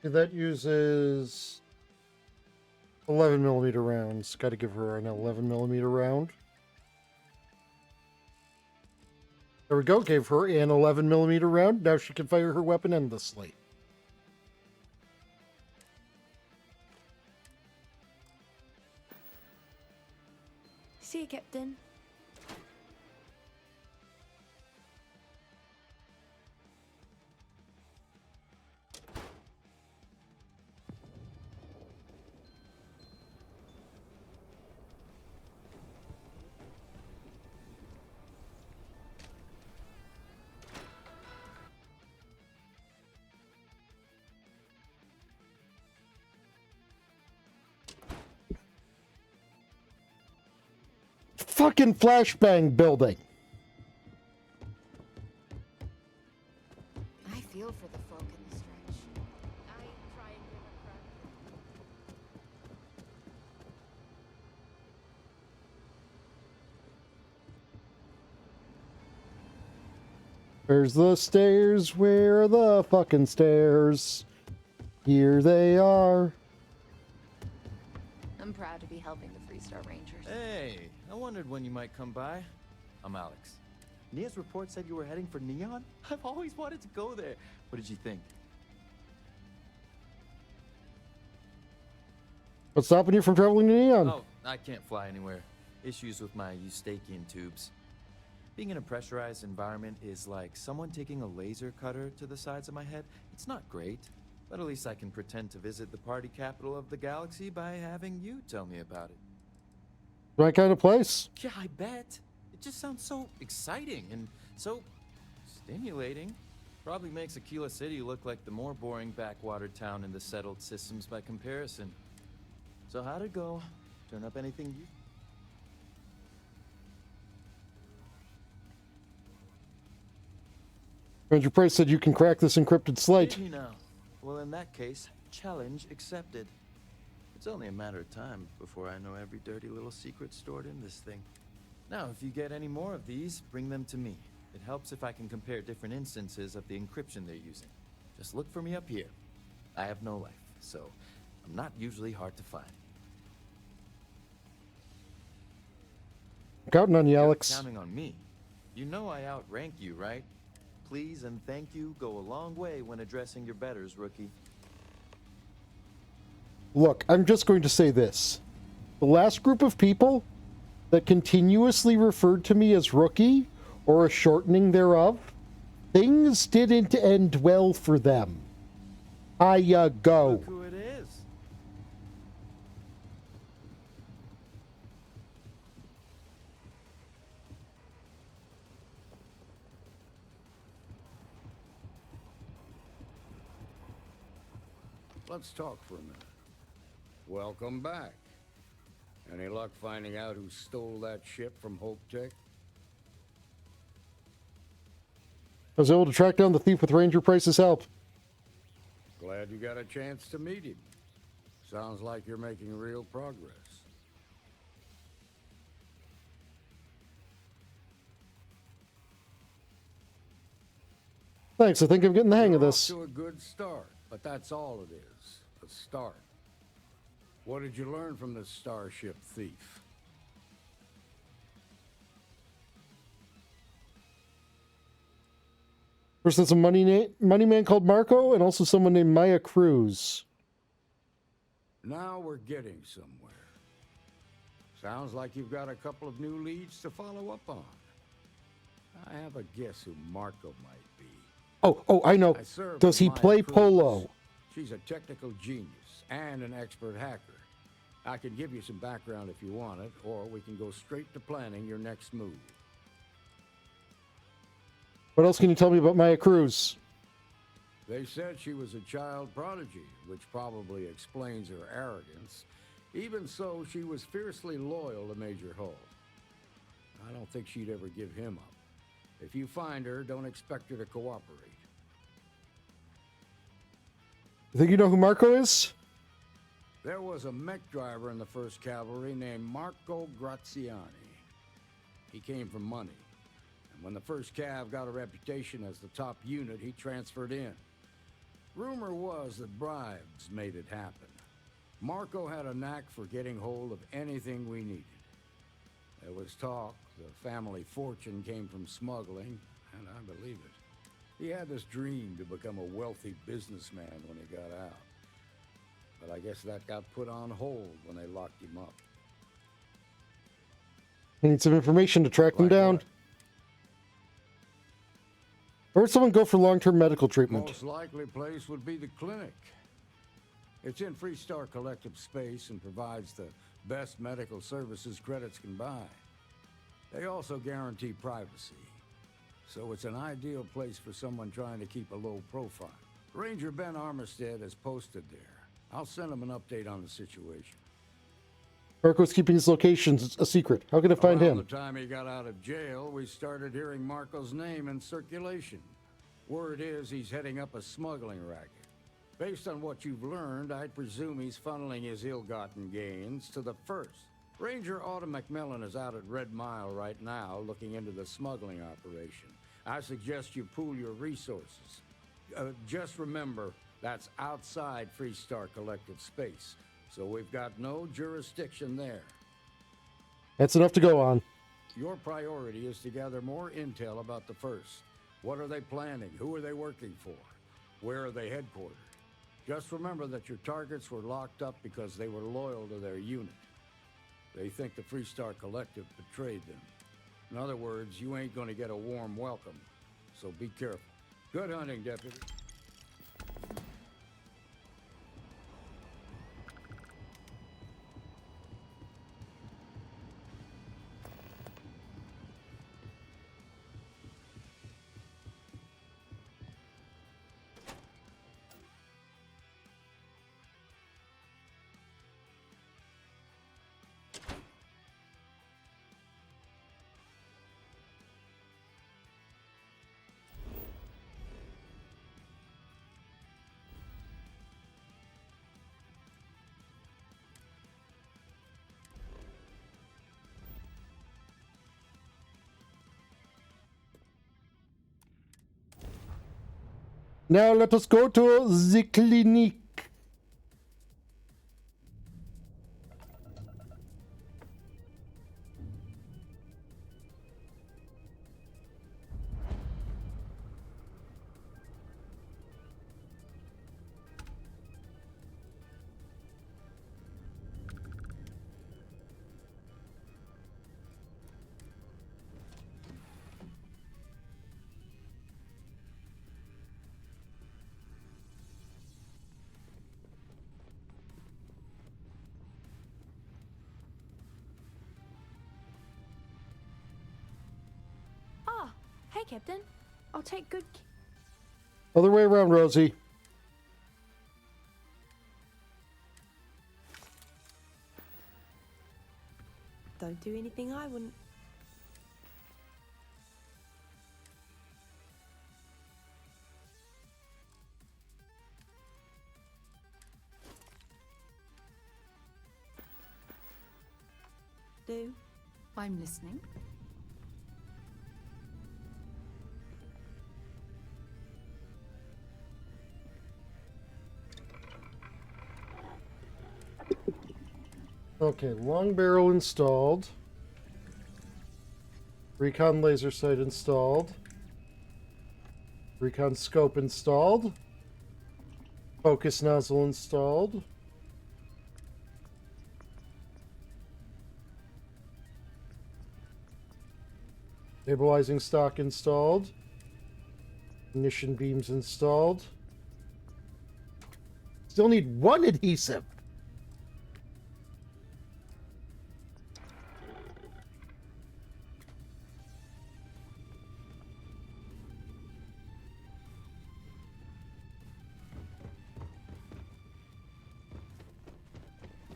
That uses 11mm rounds. Got to give her an 11mm round. There we go. Gave her an 11mm round. Now she can fire her weapon endlessly. See you, Captain. Fucking flashbang building. I feel for the folk in the stretch. I try and give a crap. Where's the stairs? Where are the fucking stairs? Here they are. I'm proud to be helping the Freestar Rangers. Hey, I wondered when you might come by. I'm Alex. Nia's report said you were heading for Neon? I've always wanted to go there. What did you think? What's stopping you from traveling to Neon? Oh, I can't fly anywhere. Issues with my Eustachian tubes. Being in a pressurized environment is like someone taking a laser cutter to the sides of my head. It's not great, but at least I can pretend to visit the party capital of the galaxy by having you tell me about it. Right kind of place. Yeah, I bet. It just sounds so exciting and so stimulating. Probably makes Aquila City look like the more boring backwater town in the settled systems by comparison. So how'd it go? Turn up anything you... Ranger Price said you can crack this encrypted slate. Did he now? Well, in that case, challenge accepted. It's only a matter of time before I know every dirty little secret stored in this thing. Now, if you get any more of these, bring them to me. It helps if I can compare different instances of the encryption they're using. Just look for me up here. I have no life, so I'm not usually hard to find. Counting on you, Alex. Counting on me. You know I outrank you, right? Please and thank you go a long way when addressing your betters, rookie. Look, I'm just going to say this. The last group of people that continuously referred to me as rookie, or a shortening thereof, things didn't end well for them. I go. Look who it is. Let's talk for a minute. Welcome back. Any luck finding out who stole that ship from Hope Tech? I was able to track down the thief with Ranger Price's help. Glad you got a chance to meet him. Sounds like you're making real progress. Thanks, I think I'm getting the hang of You're this. off to a good start, but that's all it is. A start. What did you learn from this starship thief? First, there's a money man called Marco, and also someone named Maya Cruz. Now we're getting somewhere. Sounds like you've got a couple of new leads to follow up on. I have a guess who Marco might be. Oh, I know. served Does with he Maya play Cruz. polo? She's a technical genius and an expert hacker. I can give you some background if you want it, or we can go straight to planning your next move. What else can you tell me about Maya Cruz? They said she was a child prodigy, which probably explains her arrogance. Even so, she was fiercely loyal to Major Hull. I don't think she'd ever give him up. If you find her, don't expect her to cooperate. You think you know who Marco is? There was a mech driver in the 1st Cavalry named Marco Graziani. He came from money. And when the 1st Cav got a reputation as the top unit, he transferred in. Rumor was that bribes made it happen. Marco had a knack for getting hold of anything we needed. There was talk the family fortune came from smuggling, and I believe it. He had this dream to become a wealthy businessman when he got out. But I guess that got put on hold when they locked him up. I need some information to track them down. Where would someone go for long-term medical treatment? Most likely place would be the clinic. It's in Freestar Collective space and provides the best medical services credits can buy. They also guarantee privacy. So it's an ideal place for someone trying to keep a low profile. Ranger Ben Armistead is posted there. I'll send him an update on the situation. Marco's keeping his locations a secret. How can I find Around him? the time he got out of jail, we started hearing Marco's name in circulation. Word is he's heading up a smuggling racket. Based on what you've learned, I presume he's funneling his ill-gotten gains to the 1st. Ranger Autumn McMillan is out at Red Mile right now looking into the smuggling operation. I suggest you pool your resources. Just remember, that's outside Freestar Collective space, so we've got no jurisdiction there. That's enough to go on. Your priority is to gather more intel about the 1st. What are they planning? Who are they working for? Where are they headquartered? Just remember that your targets were locked up because they were loyal to their unit. They think the Freestar Collective betrayed them. In other words, you ain't gonna get a warm welcome, so be careful. Good hunting, Deputy. Now let us go to the clinic. Ah, hey, Captain. I'll take good. Other way around, Rosie. Don't do anything I wouldn't. Do. I'm listening. Okay, long barrel installed. Recon laser sight installed. Recon scope installed. Focus nozzle installed. Stabilizing stock installed. Ignition beams installed. Still need one adhesive.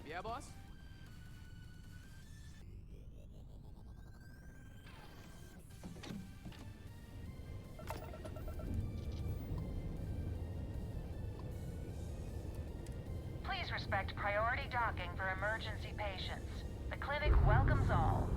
Yeah, boss? Please respect priority docking for emergency patients. The clinic welcomes all.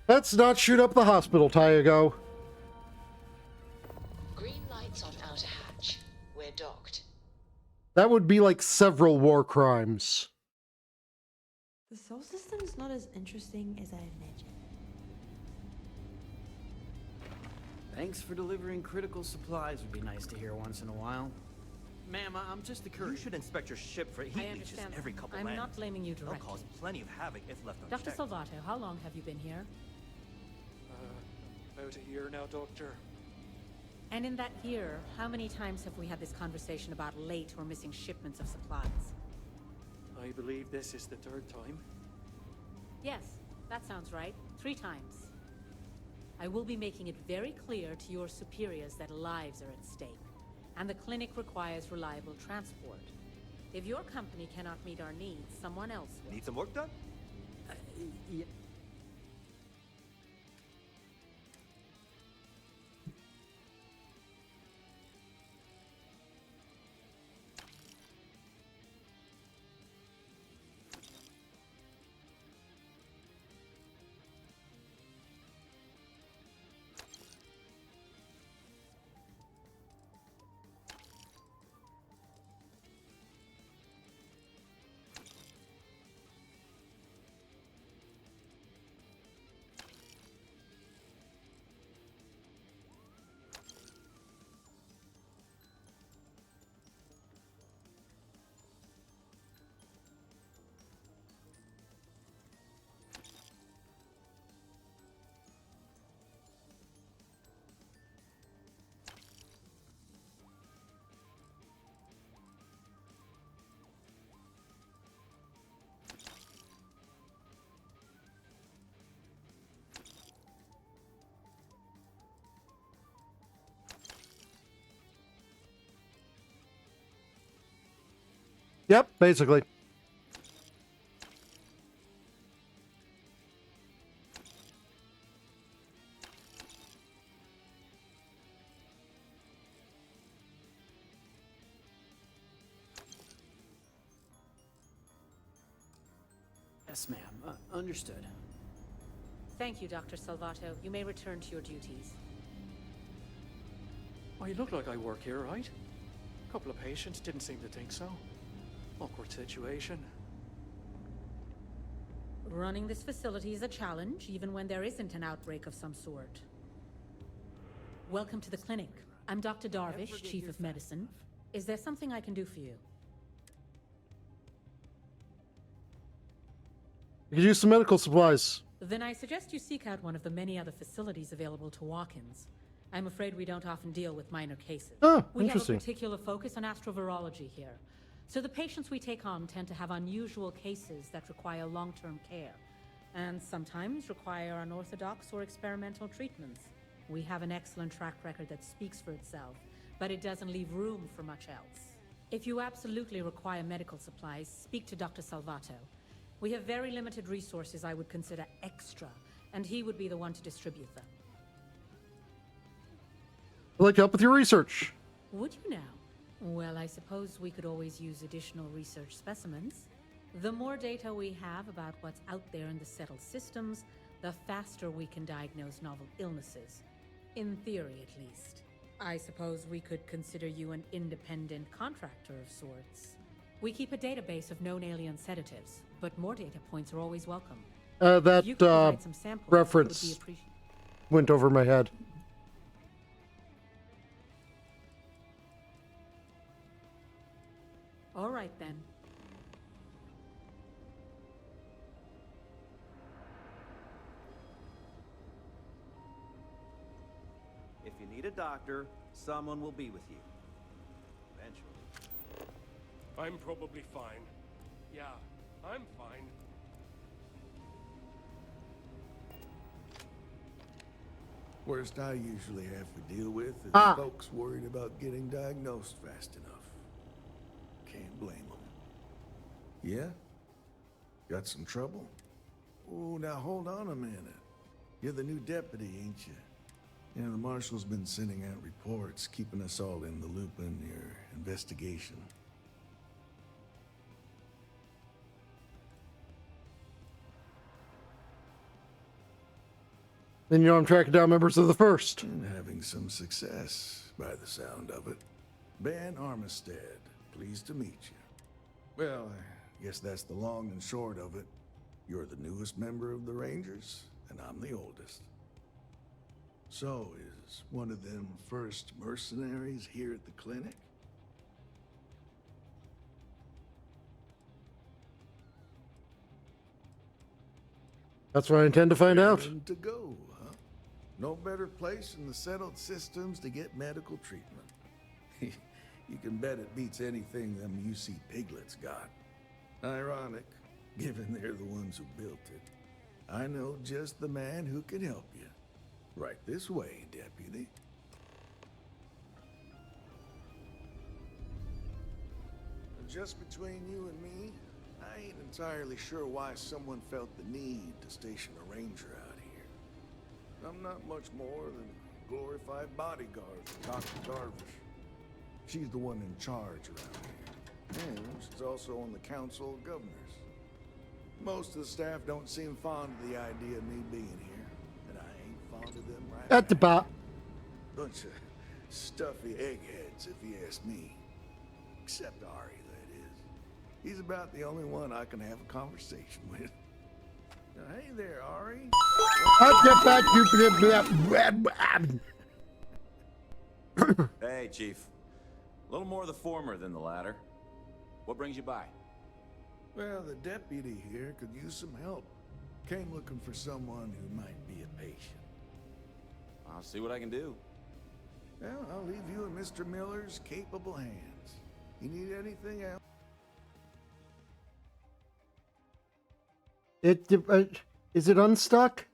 Let's not shoot up the hospital, Tyago. Green lights on outer hatch. We're docked. That would be like several war crimes. The Sol system's not as interesting as I imagined. Thanks for delivering critical supplies would be nice to hear once in a while. Ma'am, I'm just the courier. You should inspect your ship for heat leeches every couple I'm lands. not blaming you They'll directly. cause plenty of havoc if left Dr. unchecked. Salvato, how long have you been here? About a year now, Doctor. And in that year, how many times have we had this conversation about late or missing shipments of supplies? I believe this is the third time. Yes, that sounds right. 3 times. I will be making it very clear to your superiors that lives are at stake, and the clinic requires reliable transport. If your company cannot meet our needs, someone else will. Need some work done? Yeah. Yep, basically. Yes, ma'am. Understood. Thank you, Dr. Salvato. You may return to your duties. I look like I work here, right? A couple of patients didn't seem to think so. Awkward situation. Running this facility is a challenge, even when there isn't an outbreak of some sort. Welcome to the clinic. I'm Dr. Darvish, Chief of Medicine. Is there something I can do for you? You could use some medical supplies. Then I suggest you seek out one of the many other facilities available to walk-ins. I'm afraid we don't often deal with minor cases. Oh, we have a interesting. particular focus on astrovirology here. So the patients we take on tend to have unusual cases that require long-term care, and sometimes require unorthodox or experimental treatments. We have an excellent track record that speaks for itself, but it doesn't leave room for much else. If you absolutely require medical supplies, speak to Dr. Salvato. We have very limited resources I would consider extra, and he would be the one to distribute them. I'd like help with your research. Would you now? Well, I suppose we could always use additional research specimens. The more data we have about what's out there in the settled systems, the faster we can diagnose novel illnesses. In theory, at least. I suppose we could consider you an independent contractor of sorts. We keep a database of known alien sedatives, but more data points are always welcome. If you could provide some samples, it would be Reference appreciated. went over my head. All right, then. If you need a doctor, someone will be with you. Eventually. I'm probably fine. Yeah, I'm fine. Worst I usually have to deal with is folks worried about getting diagnosed fast enough. Can't blame them. Yeah? Got some trouble? Oh, now hold on a minute. You're the new deputy, ain't you? Yeah, the marshal's been sending out reports, keeping us all in the loop in your investigation. Then you know I'm tracking down members of the First. And having some success, by the sound of it. Ben Armistead, pleased to meet you. Well, I guess that's the long and short of it. You're the newest member of the Rangers, and I'm the oldest. So, is one of them first mercenaries here at the clinic? That's what I intend to find out. Raring to go, huh? No better place in the settled systems to get medical treatment. You can bet it beats anything them UC piglets got. Ironic, given they're the ones who built it. I know just the man who can help you. Right this way, Deputy. Just between you and me, I ain't entirely sure why someone felt the need to station a ranger out here. I'm not much more than a glorified bodyguard for Dr. Darvish. She's the one in charge around here. And she's also on the Council of Governors. Most of the staff don't seem fond of the idea of me being here, and I ain't fond of them right At the back. bot. Bunch of stuffy eggheads, if you ask me. Except Ari, that is. He's about the only one I can have a conversation with. Now, hey there, Ari. Hey, Chief. A little more the former than the latter. What brings you by? Well, the deputy here could use some help. Came looking for someone who might be a patient. I'll see what I can do. Well, I'll leave you in Mr. Miller's capable hands. You need anything else? Is it unstuck?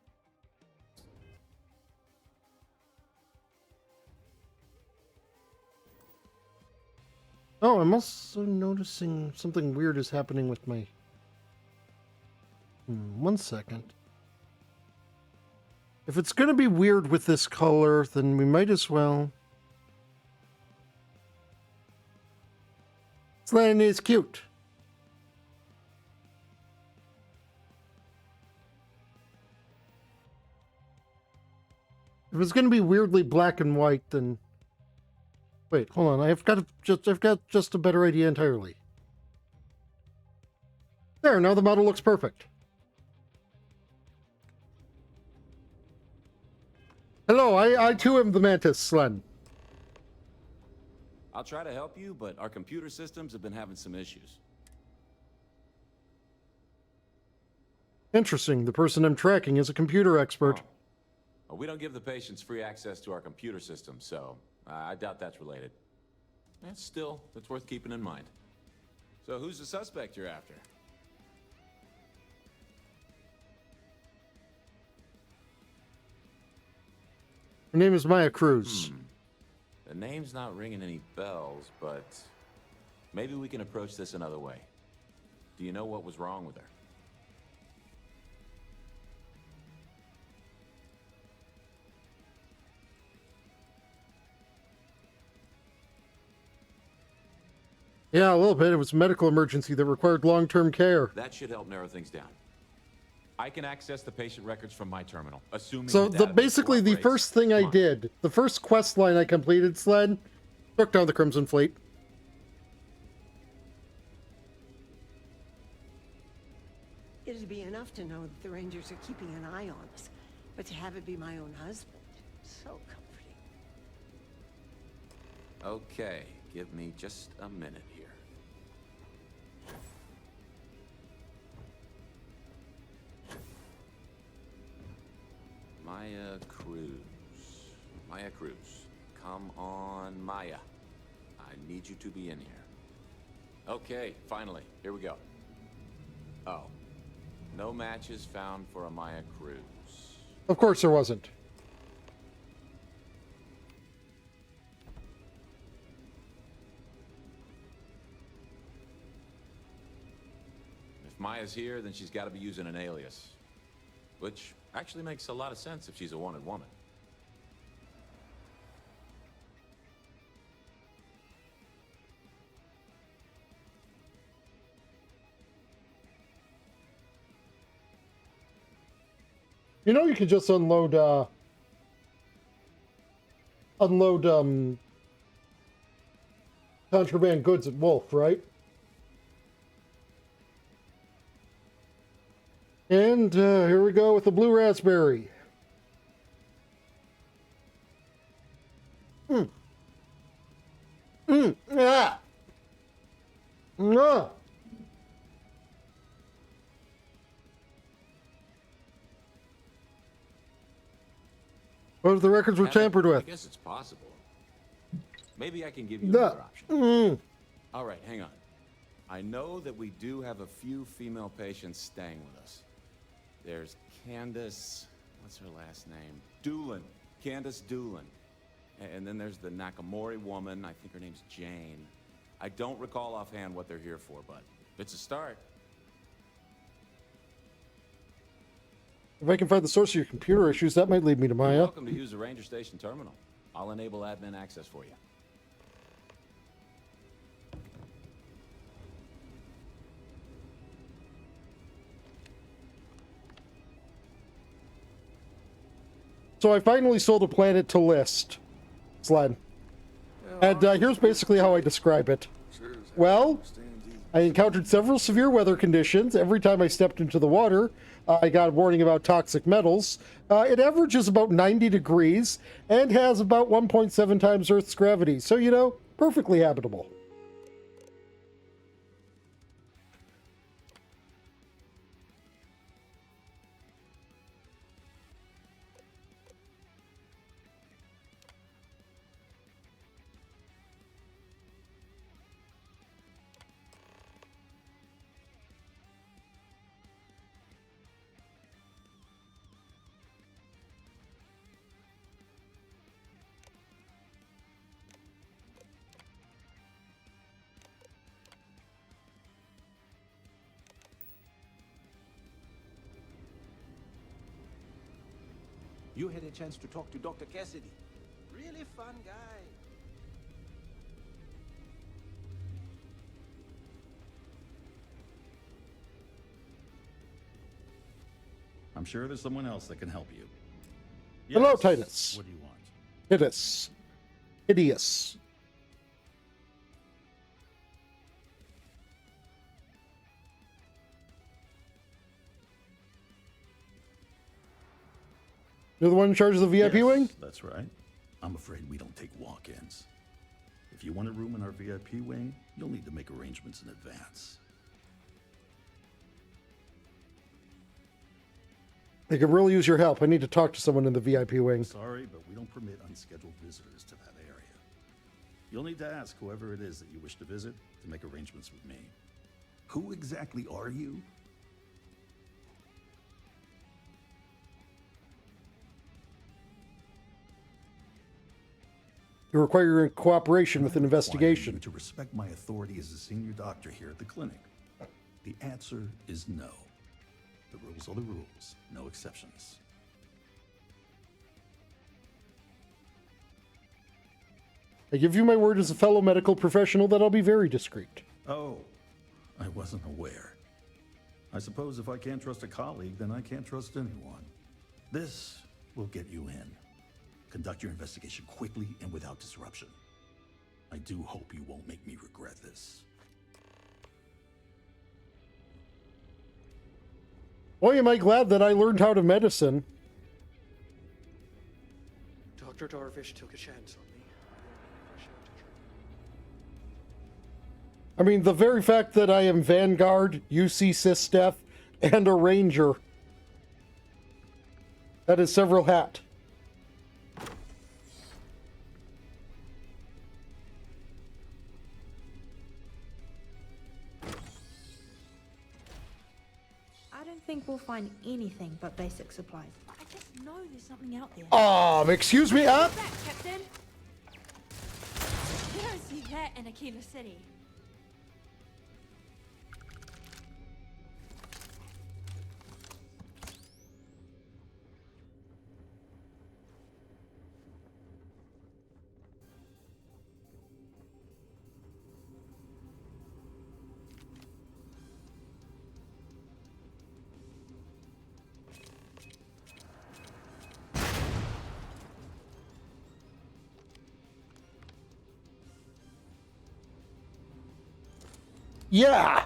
Oh, I'm also noticing something weird is happening with my... 1 second. If it's going to be weird with this color, then we might as well... Slan is cute. If it's going to be weirdly black and white, then... Wait, hold on. I've got just a better idea entirely. There, now the model looks perfect. Hello, I too am the Mantis, Slen. I'll try to help you, but our computer systems have been having some issues. Interesting. The person I'm tracking is a computer expert. Well, we don't give the patients free access to our computer system, so I doubt that's related. Still, it's worth keeping in mind. So who's the suspect you're after? Her name is Maya Cruz. The name's not ringing any bells, but maybe we can approach this another way. Do you know what was wrong with her? Yeah, a little bit. It was a medical emergency that required long-term care. That should help narrow things down. I can access the patient records from my terminal, assuming So the database basically the cooperates. first thing I did, the first quest line I completed, Sled, took down the Crimson Fleet. It'd be enough to know that the Rangers are keeping an eye on us, but to have it be my own husband, so comforting. Okay, give me just a minute here. Maya Cruz. Maya Cruz. Come on, Maya. I need you to be in here. Okay, finally. Here we go. Oh. No matches found for a Maya Cruz. Of course there wasn't. If Maya's here, then she's got to be using an alias. Which actually makes a lot of sense if she's a wanted woman. You know, you could just unload contraband goods at Wolf, right? And here we go with the blue raspberry. Ah. Ah. What if the records were tampered with? I guess it's possible. Maybe I can give you another option. All right, hang on. I know that we do have a few female patients staying with us. There's Candace, what's her last name? Doolin. Candace Doolin. And then there's the Nakamori woman, I think her name's Jane. I don't recall offhand what they're here for, but it's a start. If I can find the source of your computer issues, that might lead me to You're Maya. welcome to use the Ranger Station terminal. I'll enable admin access for you. So I finally sold a planet to list, Sled. And here's basically how I describe it. Well, I encountered several severe weather conditions. Every time I stepped into the water, I got a warning about toxic metals. It averages about 90 degrees and has about 1.7 times Earth's gravity. So, you know, perfectly habitable. You had a chance to talk to Dr. Cassidy. Really fun guy. I'm sure there's someone else that can help you. Hello, Yes. Titus. What do you want? Hideous. Hideous. You're the one in charge of the VIP wing? That's right. I'm afraid we don't take walk-ins. If you want a room in our VIP wing, you'll need to make arrangements in advance. I could really use your help. I need to talk to someone in the VIP wing. Sorry, but we don't permit unscheduled visitors to that area. You'll need to ask whoever it is that you wish to visit to make arrangements with me. Who exactly are you? You require your cooperation with an I require investigation. you to respect my authority as a senior doctor here at the clinic. The answer is no. The rules are the rules, no exceptions. I give you my word as a fellow medical professional that I'll be very discreet. Oh, I wasn't aware. I suppose if I can't trust a colleague, then I can't trust anyone. This will get you in. Conduct your investigation quickly and without disruption. I do hope you won't make me regret this. Boy, am I glad that I learned how to medicine. Dr. Darvish took a chance on me. I mean, the very fact that I am Vanguard, UC Sysdef, and a Ranger. That is several hat. I don't think we'll find anything but basic supplies. I just know there's something out there. Excuse me, What's that, Captain? You don't see that in Aquila City. Yeah!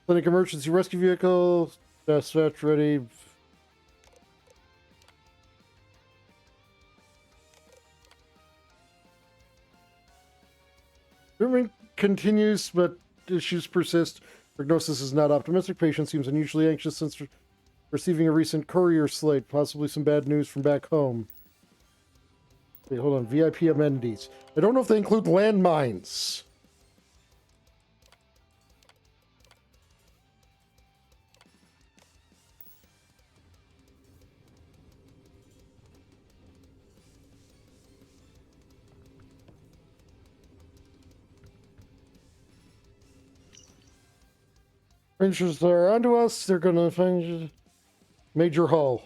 Clinic emergency rescue vehicle, dispatch ready. Treatment continues, but issues persist. Prognosis is not optimistic. Patient seems unusually anxious since receiving a recent courier slate, possibly some bad news from back home. Wait, hold on. VIP amenities. I don't know if they include landmines. Rangers are onto us. They're going to find Major Hull.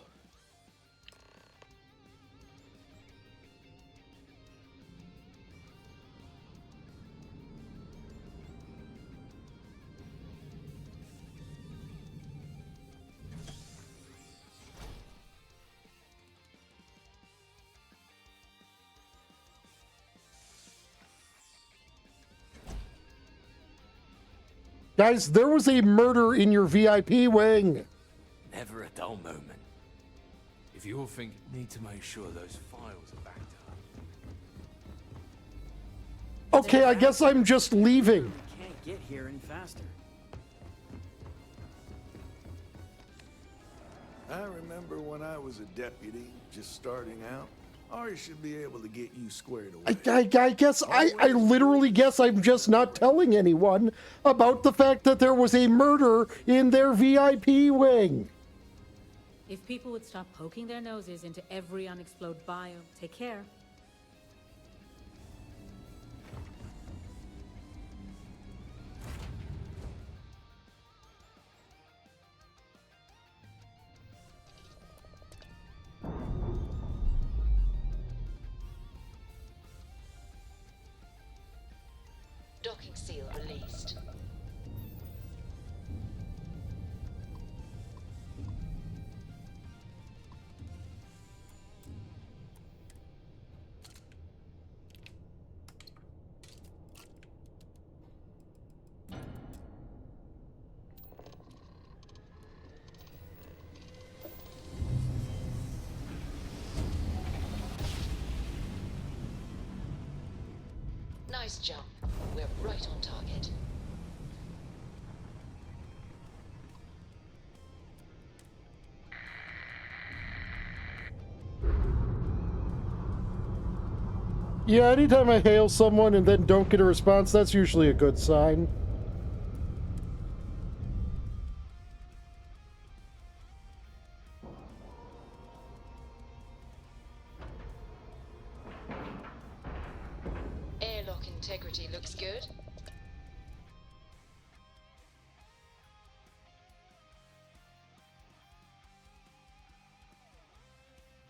Guys, there was a murder in your VIP wing. Never a dull moment. If you all think, need to make sure those files are backed up. Okay, I guess I'm just leaving. Can't get here any faster. I remember when I was a deputy, just starting out. Ari should be able to get you squared away. I guess I literally guess I'm just not telling anyone about the fact that there was a murder in their VIP wing. If people would stop poking their noses into every unexploded biome, take care. Docking seal released. Nice jump. We're right on target. Yeah, anytime I hail someone and then don't get a response, that's usually a good sign. integrity looks good.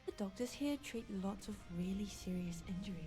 The doctors here treat lots of really serious injuries.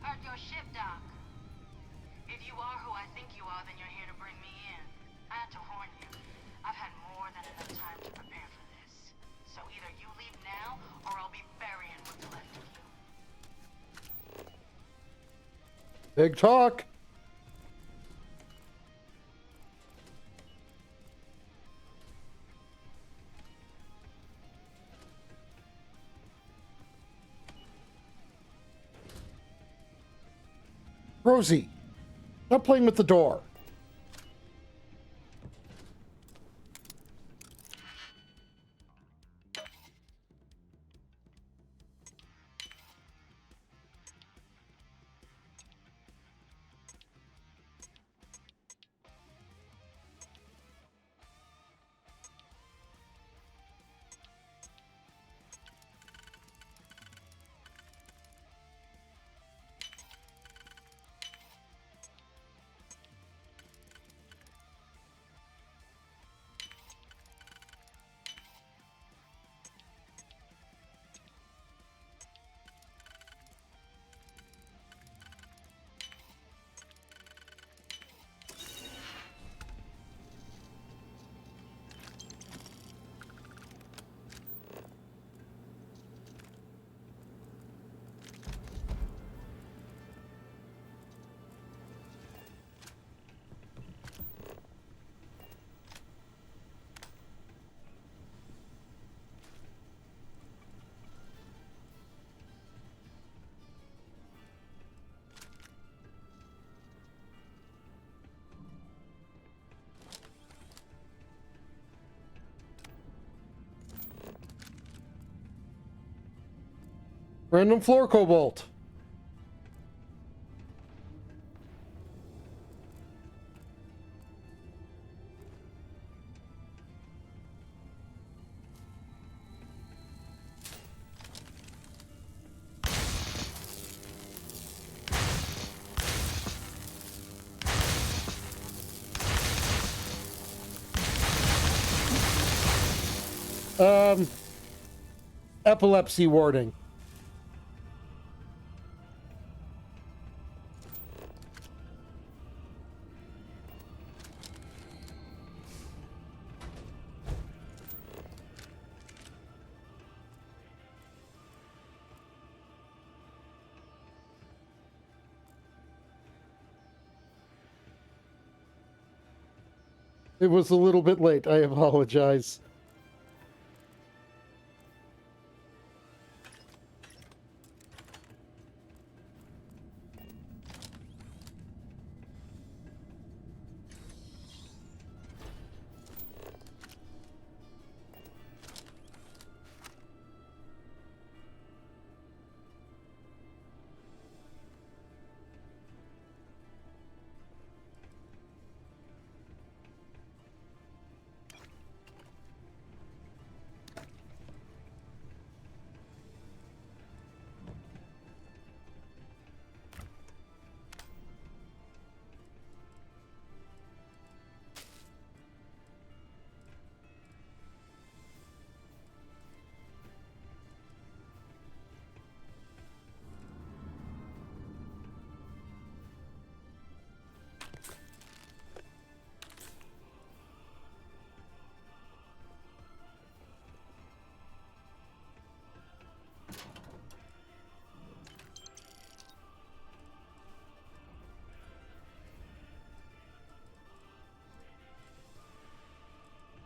Heard your ship, Doc. If you are who I think you are, then you're here to bring me in. I had to warn you. I've had more than enough time to prepare for this. So either you leave now, or I'll be burying what's left of you. Big talk. Rosie, stop playing with the door. Random floor cobalt. Epilepsy warning. It was a little bit late. I apologize.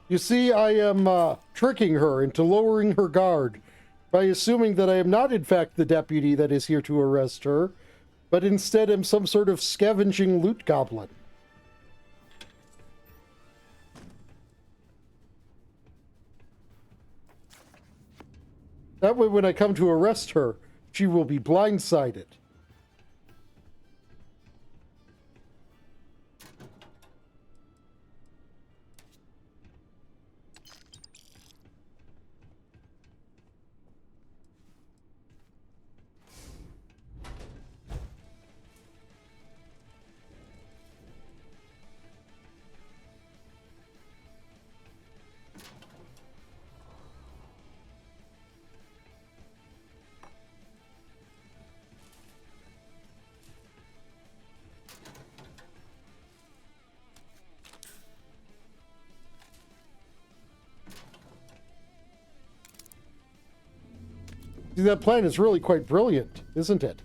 You see, I am tricking her into lowering her guard by assuming that I am not in fact the deputy that is here to arrest her, but instead am some sort of scavenging loot goblin. That way, when I come to arrest her, she will be blindsided. See, that plan is really quite brilliant, isn't it?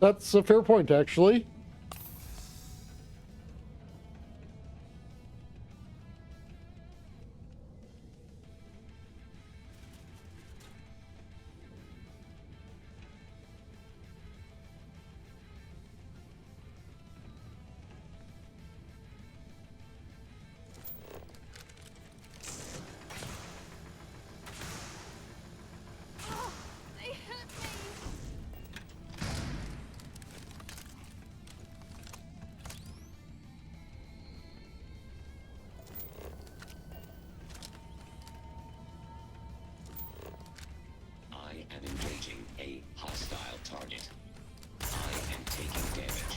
That's a fair point, actually. I am engaging a hostile target. I am taking damage.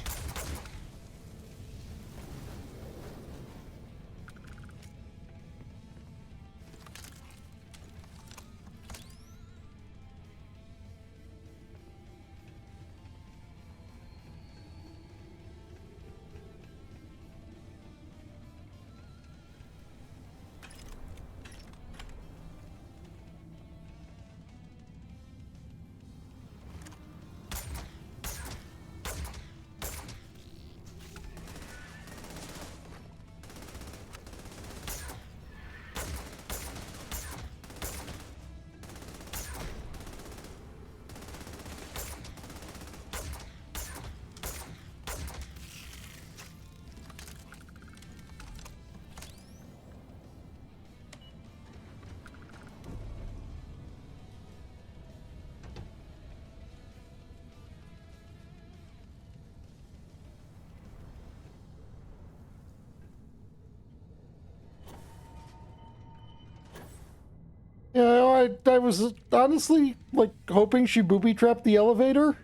Yeah, I was honestly, like, hoping she booby-trapped the elevator.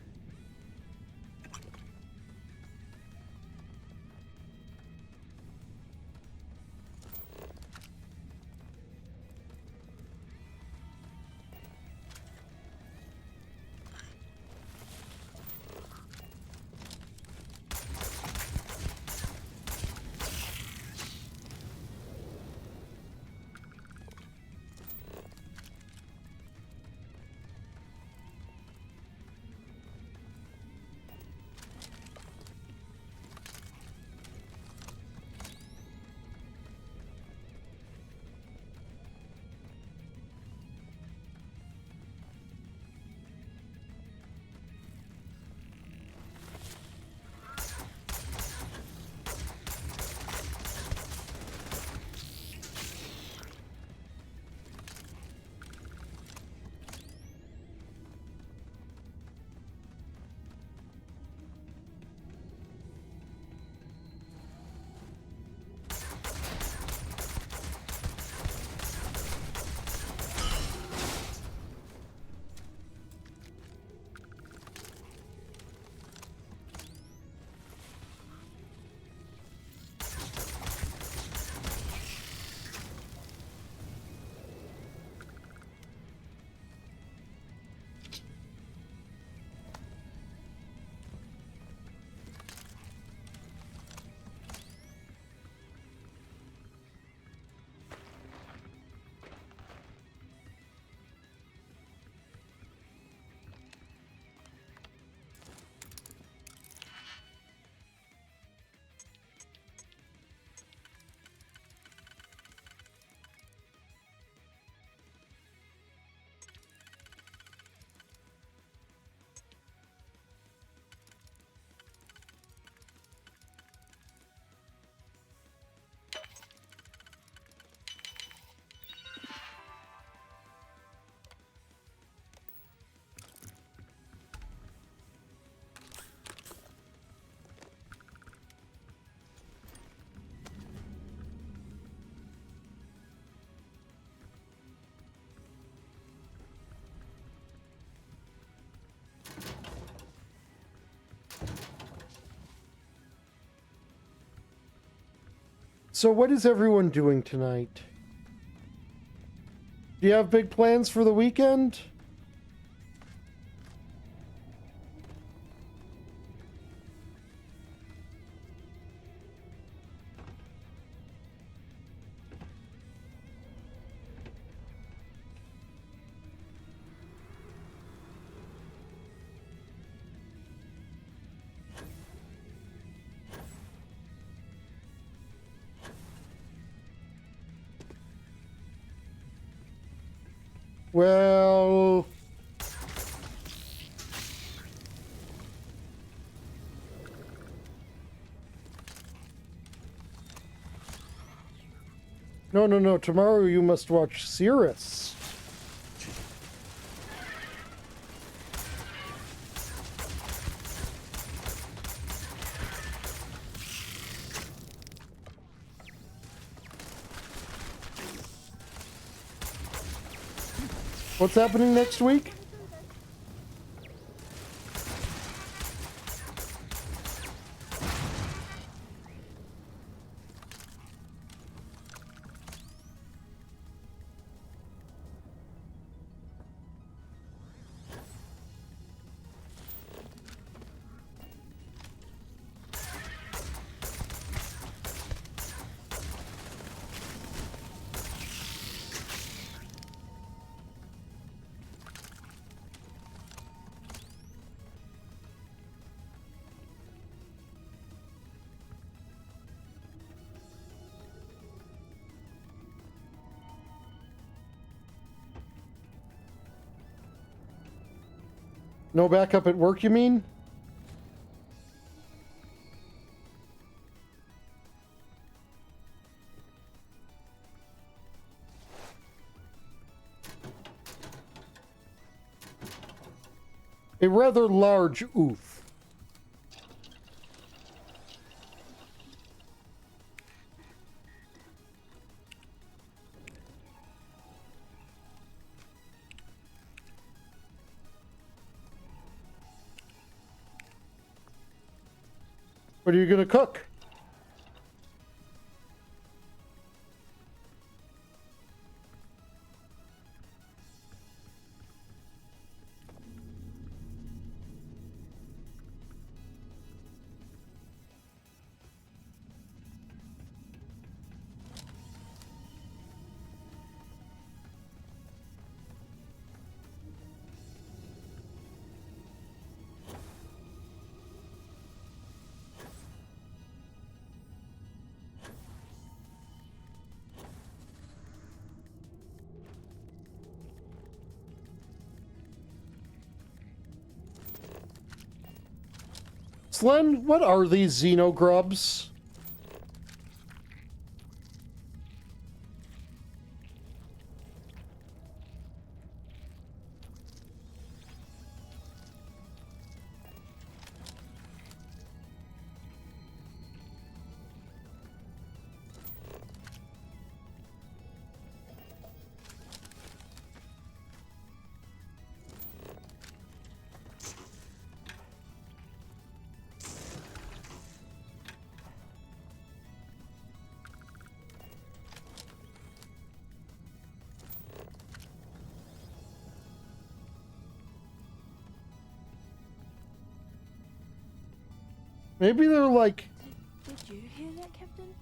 So what is everyone doing tonight? Do you have big plans for the weekend? Well... No. Tomorrow you must watch Cirrus. What's happening next week? No backup at work, you mean? A rather large oof. What are you gonna cook? Slen, what are these xenogrubs? Maybe they're like Did you hear that, Captain?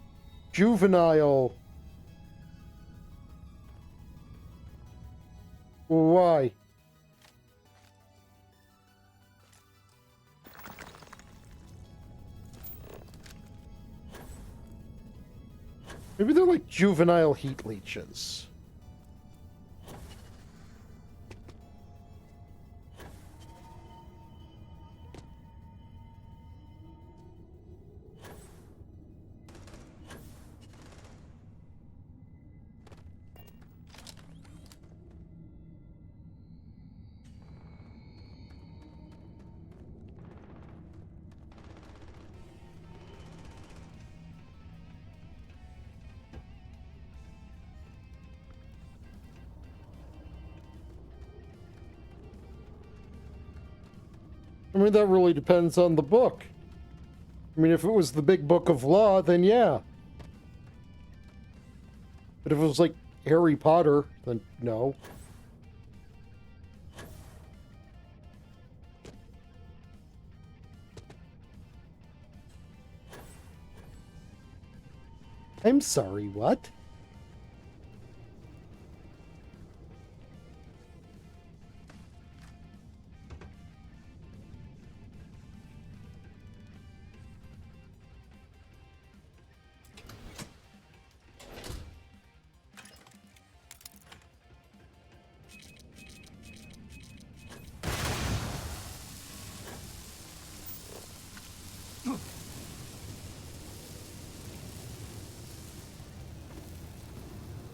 juvenile. Why? Maybe they're like juvenile heat leeches. I mean, that really depends on the book. I mean, if it was the big book of law, then yeah. But if it was like Harry Potter, then no. I'm sorry, what?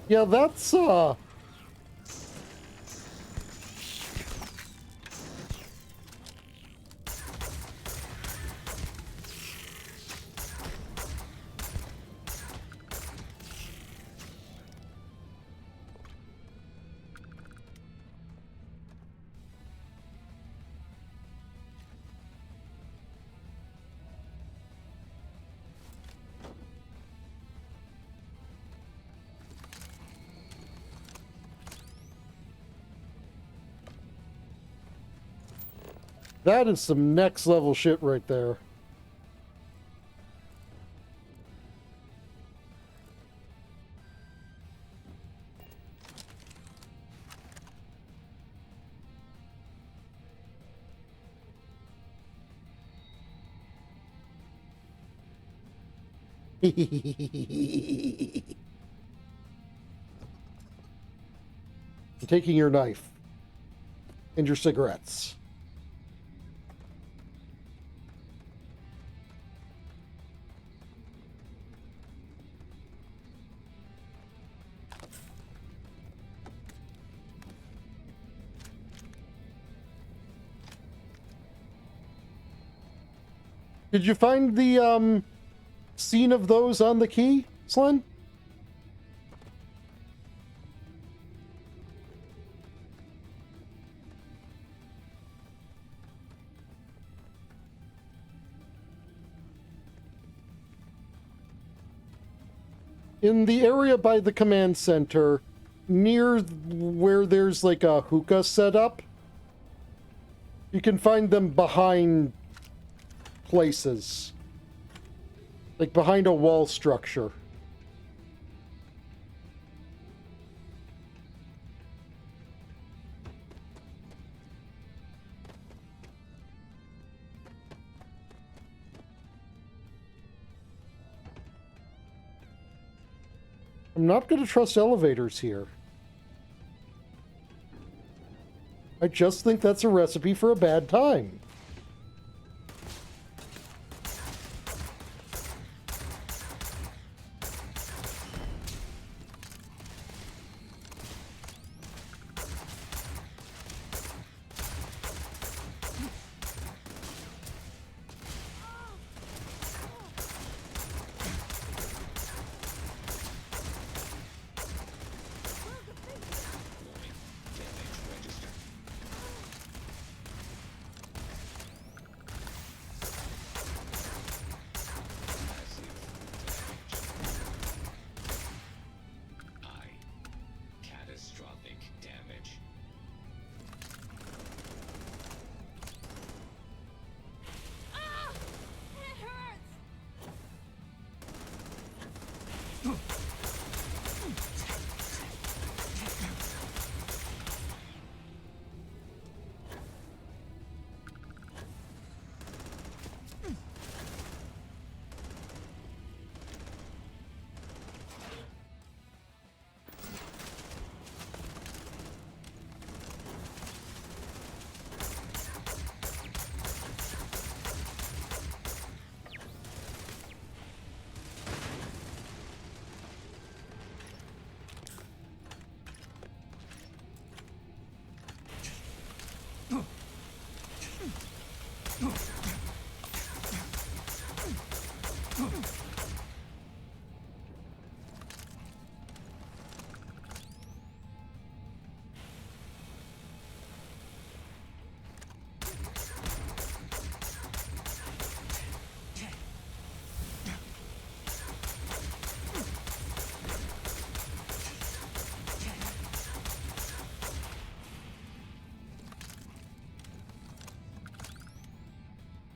Yeah, that's, that is some next level shit right there. I'm taking your knife and your cigarettes. Did you find the scene of those on the key, Slen? In the area by the command center, near where there's like a hookah set up, you can find them behind places. Like behind a wall structure. I'm not going to trust elevators here. I just think that's a recipe for a bad time. Catastrophic damage. It hurts!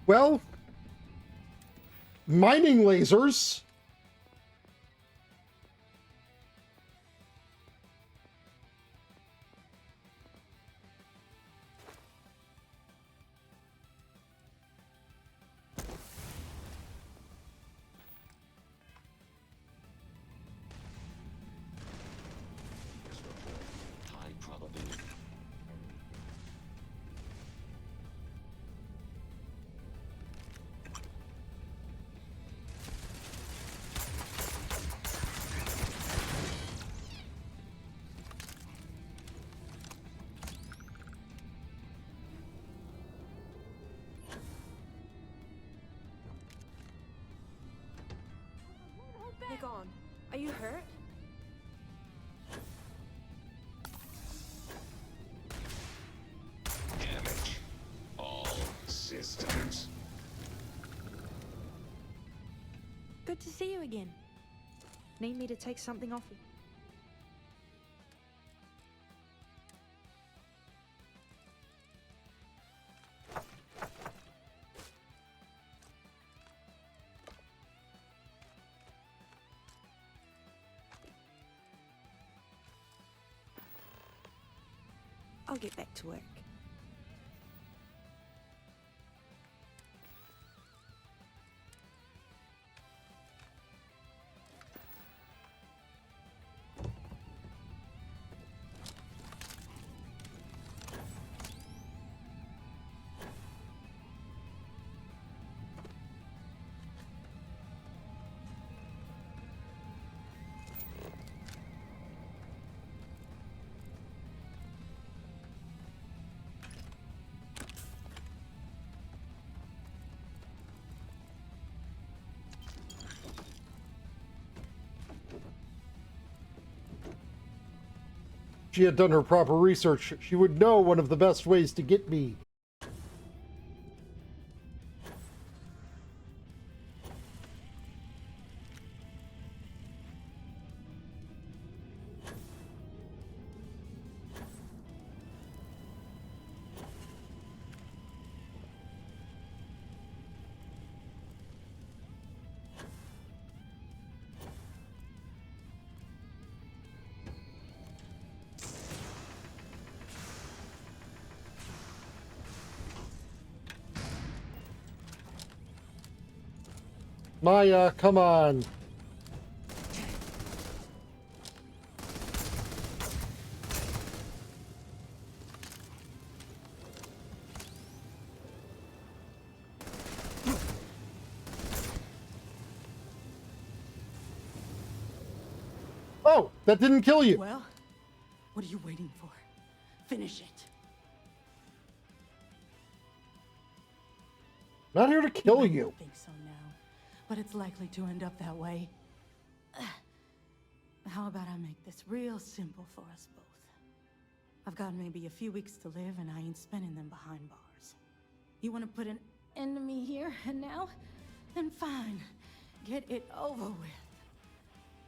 Well, mining lasers. High probability. Nick on. Are you hurt? Damage. All systems. Good to see you again. Need me to take something off you? I'll get back to work. She had done her proper research. She would know one of the best ways to get me. Maya, come on. Oh, that didn't kill you. Well, what are you waiting for? Finish it. Not here to kill I you. don't think so now, but it's likely to end up that way. How about I make this real simple for us both? I've got maybe a few weeks to live, and I ain't spending them behind bars. You want to put an end to me here and now? Then fine. Get it over with.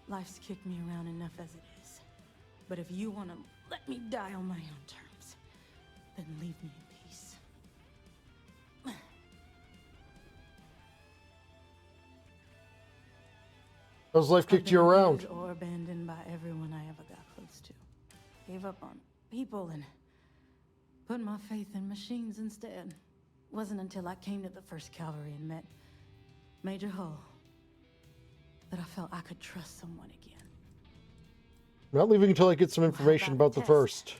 Life's kicked me around enough as it is. But if you want to let me die on my own terms, then leave me in peace. How's life kicked you around? Or abandoned by everyone I ever got close to. Gave up on people and put my faith in machines instead. Wasn't until I came to the 1st Cavalry and met Major Hull that I felt I could trust someone again. I'm not leaving until I get some information about the 1st.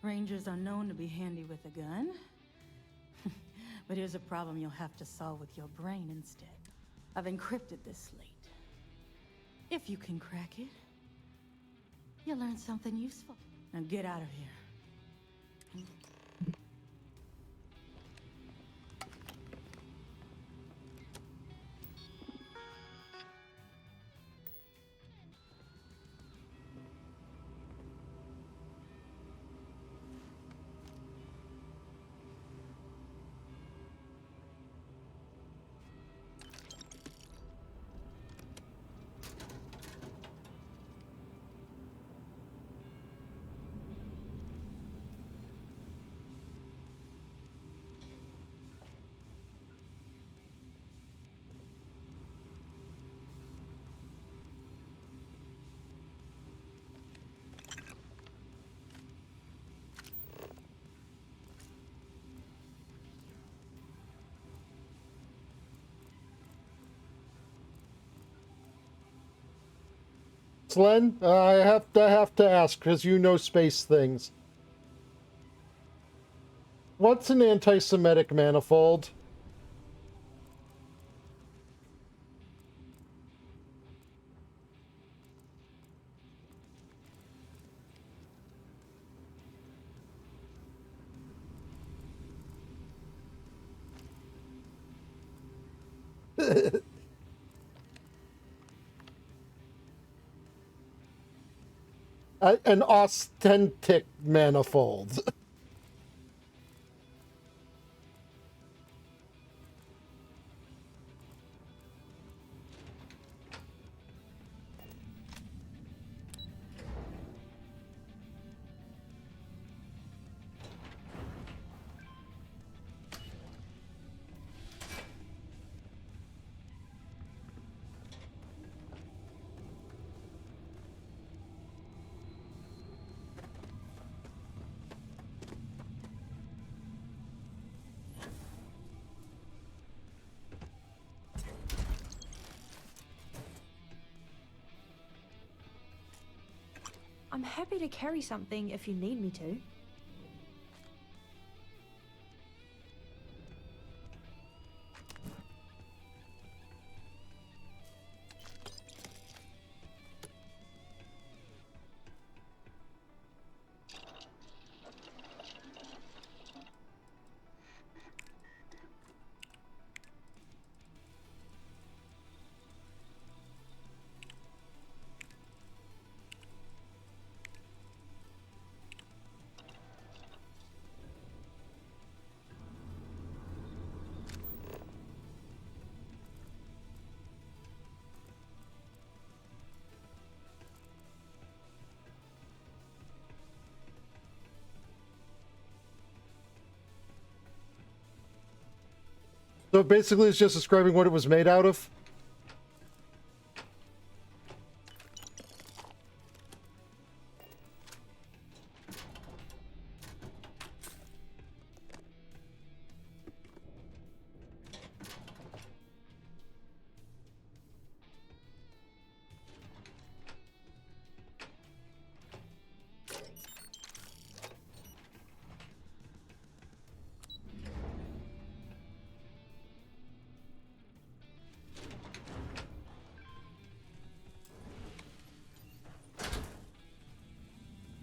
Rangers are known to be handy with a gun. But here's a problem you'll have to solve with your brain instead. I've encrypted this slate. If you can crack it, you'll learn something useful. Now get out of here. Slen, I have to ask because you know space things. What's an anti-Semitic manifold? An authentic manifold. I'm happy to carry something if you need me to. So basically it's just describing what it was made out of?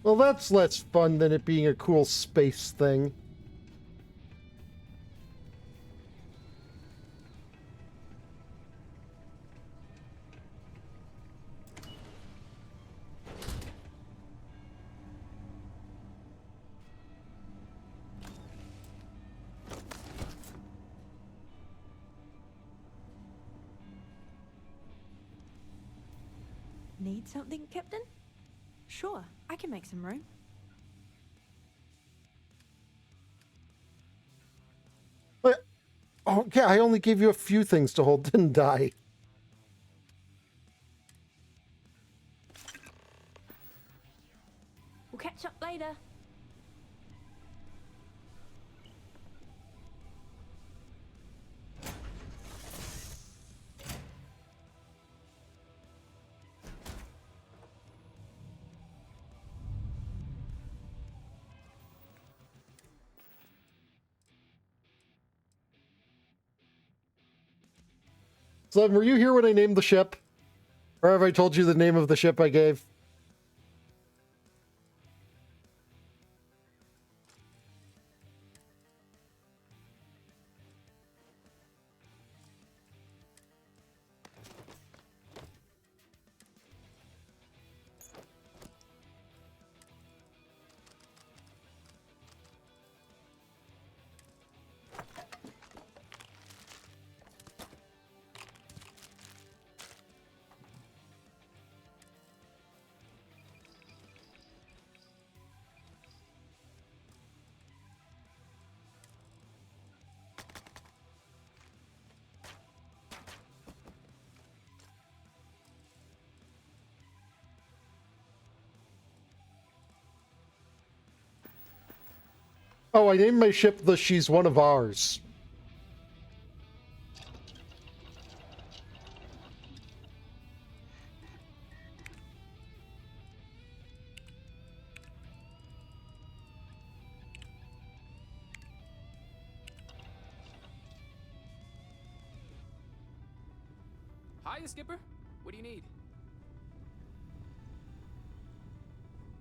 Well, that's less fun than it being a cool space thing. Need something, Captain? Sure, I can make some room. But, oh, yeah, I only gave you a few things to hold, didn't I? We'll catch up later. So, were you here when I named the ship? Or have I told you the name of the ship I gave? Oh, I named my ship the She's One of Ours. Hiya, Skipper. What do you need?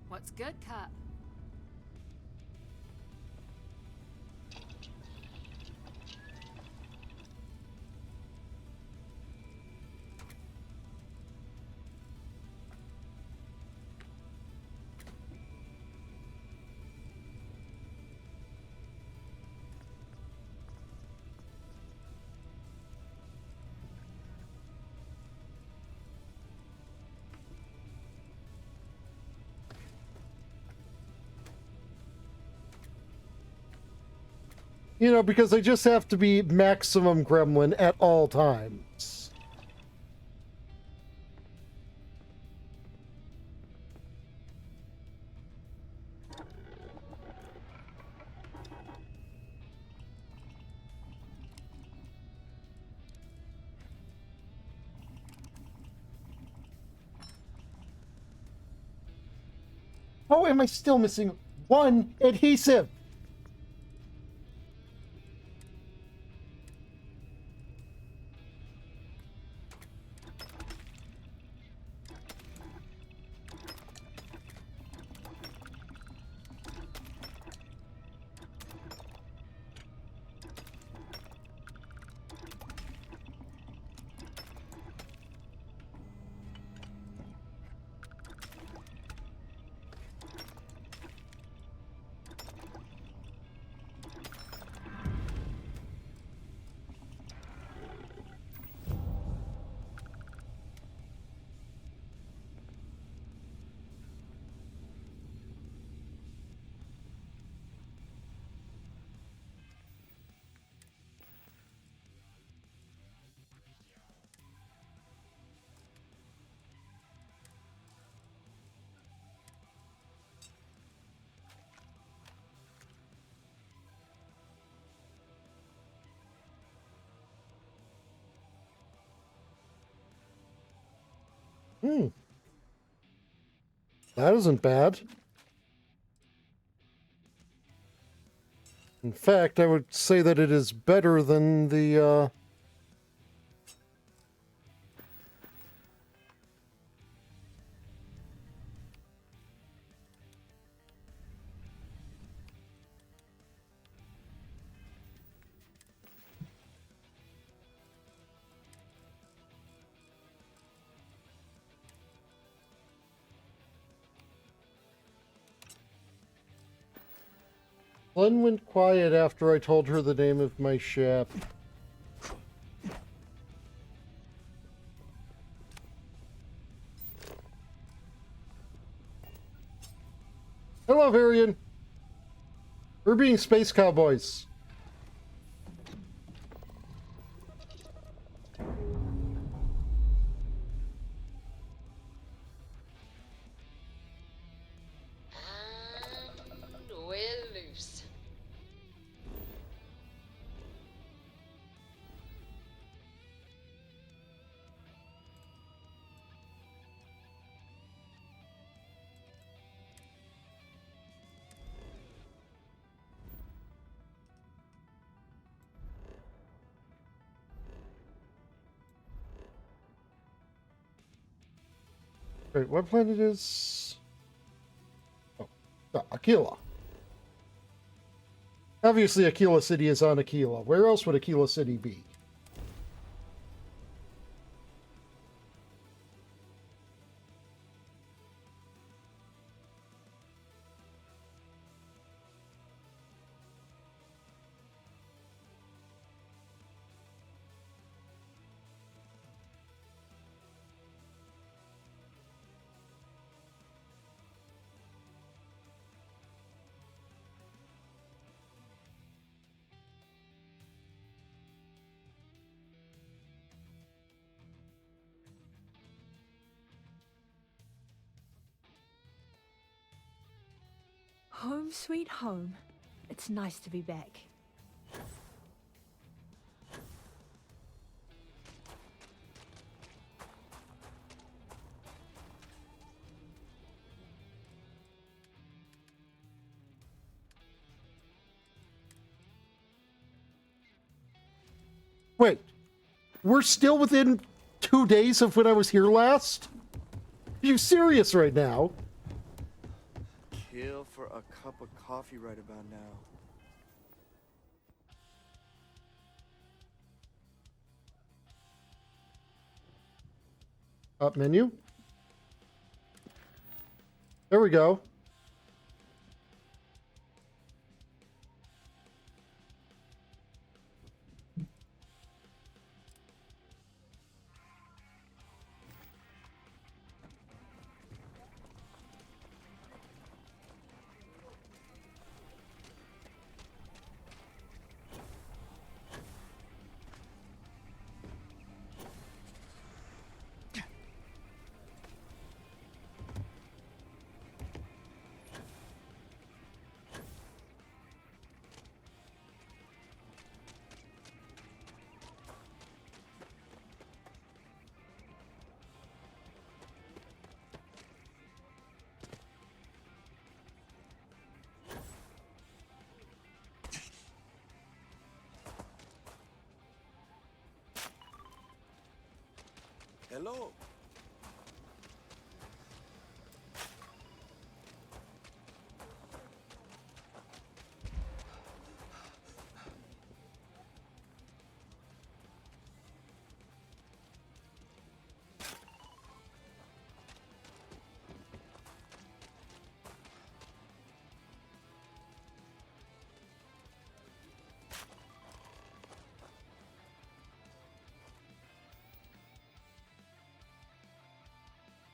What's good, Cap? You know, because I just have to be maximum gremlin at all times. How am I still missing one adhesive? That isn't bad. In fact, I would say that it is better than the, Glenn went quiet after I told her the name of my ship. Hello, Varian. We're being space cowboys. And we're loose. Wait, what planet is... Oh, Aquila. Obviously, Aquila City is on Aquila. Where else would Aquila City be? Home sweet home. It's nice to be back. Wait, we're still within 2 days of when I was here last? Are you serious right now? Kill for a cup of coffee right about now. Up menu. There we go. Hello.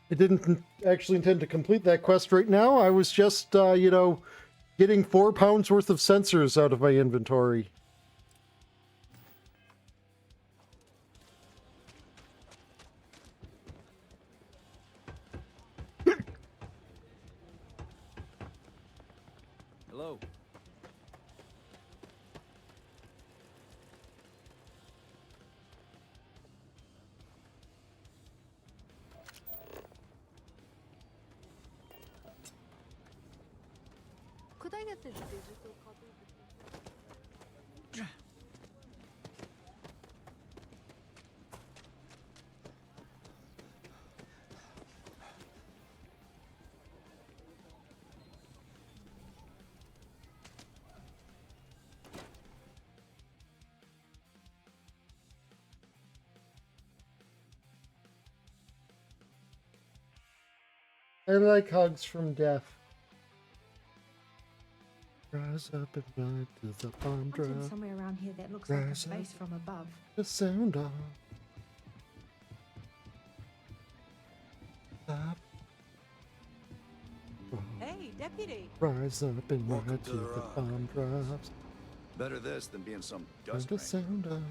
I didn't actually intend to complete that quest right now. I was just, you know, getting 4 pounds worth of sensors out of my inventory. Hello. Could I get the digital copy? I like hugs from death. Rise up and ride to the bomb drop. Somewhere around here that looks Rise like a up. face from above. The sound of. Stop. Hey, deputy. Rise up and Welcome ride to to the the rock. bomb drops. Better this than being some And dust the bank. sound of.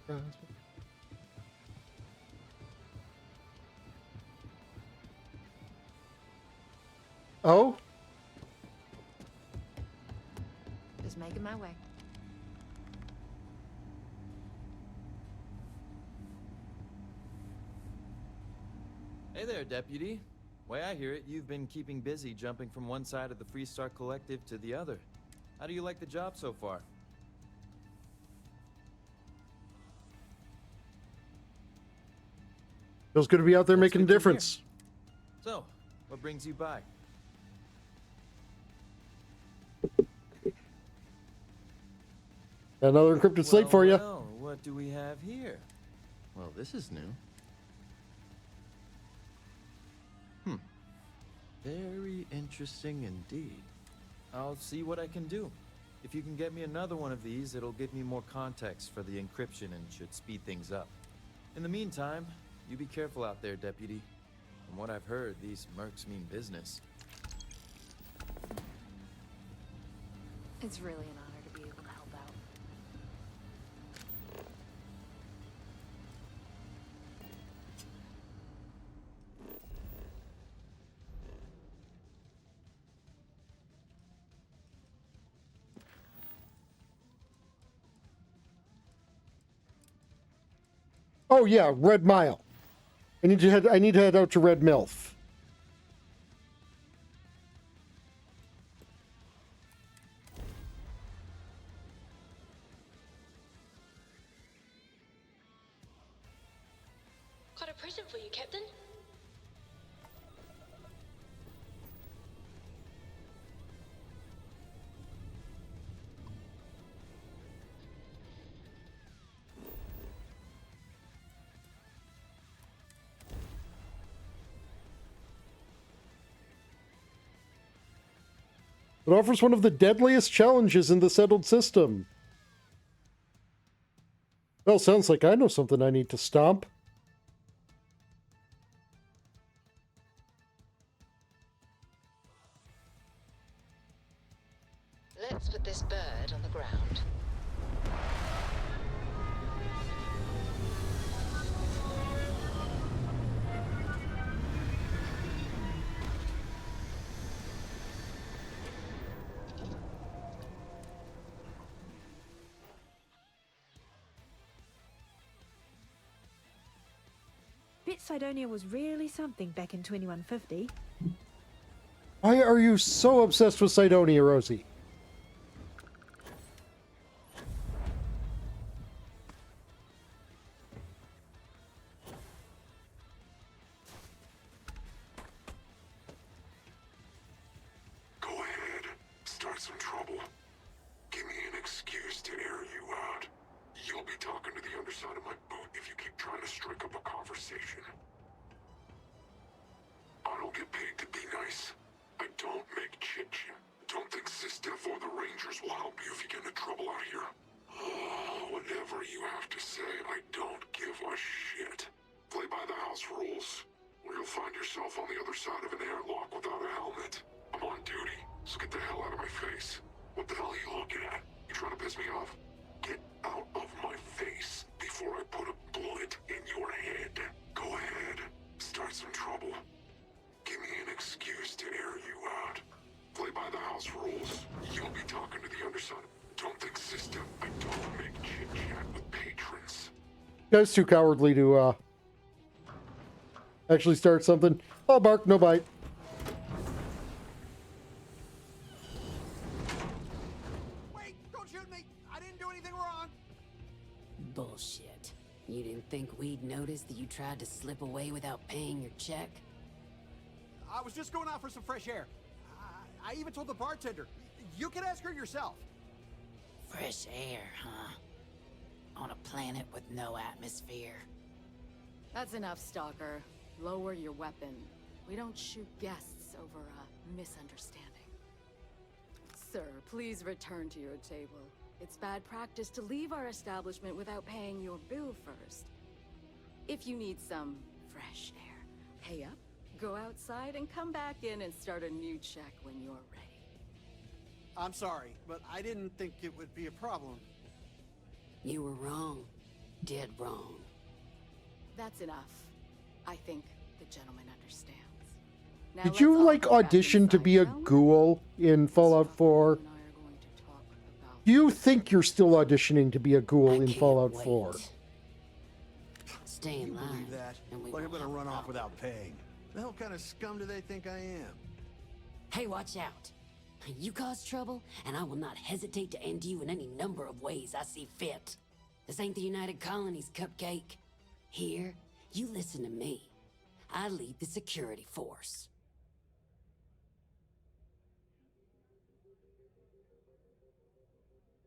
Rise. Oh? Just making my way. Hey there, Deputy. Way I hear it, you've been keeping busy jumping from one side of the Freestar Collective to the other. How do you like the job so far? Feels good to be out there That's making a good to hear. difference. So, what brings you by? Another encrypted slate for you. Well, what do we have here? Well, this is new. Very interesting indeed. I'll see what I can do. If you can get me another one of these, it'll give me more context for the encryption and should speed things up. In the meantime, you be careful out there, Deputy. From what I've heard, these mercs mean business. It's really an honor to be able to help out. Oh yeah, Red Mile. I need to head out to Red Milf. a present for you, Captain. It offers one of the deadliest challenges in the settled system. Well, sounds like I know something I need to stomp. Let's put this bird on the ground. Bet Cydonia was really something back in 2150. Why are you so obsessed with Cydonia, Rosie? Go ahead. Start some trouble. Give me an excuse to air you out. You'll be talking to the underside of my boot if you keep trying to strike up a conversation. I don't get paid to be nice. I don't make chit-chat. Don't think Sistaff or the Rangers will help you if you get into trouble out here. Whatever you have to say, I don't give a shit. Play by the house rules, or you'll find yourself on the other side of an airlock without a helmet. I'm on duty, so get the hell out of my face. What the hell are you looking at? You trying to piss me off? Get out of my face before I put a bullet in your head. Go ahead. Start some trouble. Give me an excuse to air you out. Play by the house rules. You'll be talking to the underside. Don't think system. I don't make chit-chat with patrons. You guys too cowardly to actually start something. Oh, bark, no bite. Wait, don't shoot me. I didn't do anything wrong. Bullshit. You didn't think we'd notice that you tried to slip away without paying your check? I was just going out for some fresh air. I even told the bartender. You can ask her yourself. Fresh air, huh? On a planet with no atmosphere. That's enough, Stalker. Lower your weapon. We don't shoot guests over a misunderstanding. Sir, please return to your table. It's bad practice to leave our establishment without paying your bill first. If you need some fresh air, pay up, go outside, and come back in and start a new check when you're ready. I'm sorry, but I didn't think it would be a problem. You were wrong. Dead wrong. That's enough. I think the gentleman understands. Now Did you, like, audition to be a ghoul in Fallout 4? You think you're still auditioning to be a ghoul in Fallout 4? Stay in line. Believe that? Like I'm gonna run off without paying. The hell kind of scum do they think I am? Hey, watch out. You cause trouble, and I will not hesitate to end you in any number of ways I see fit. This ain't the United Colonies, Cupcake. Here, you listen to me. I lead the security force.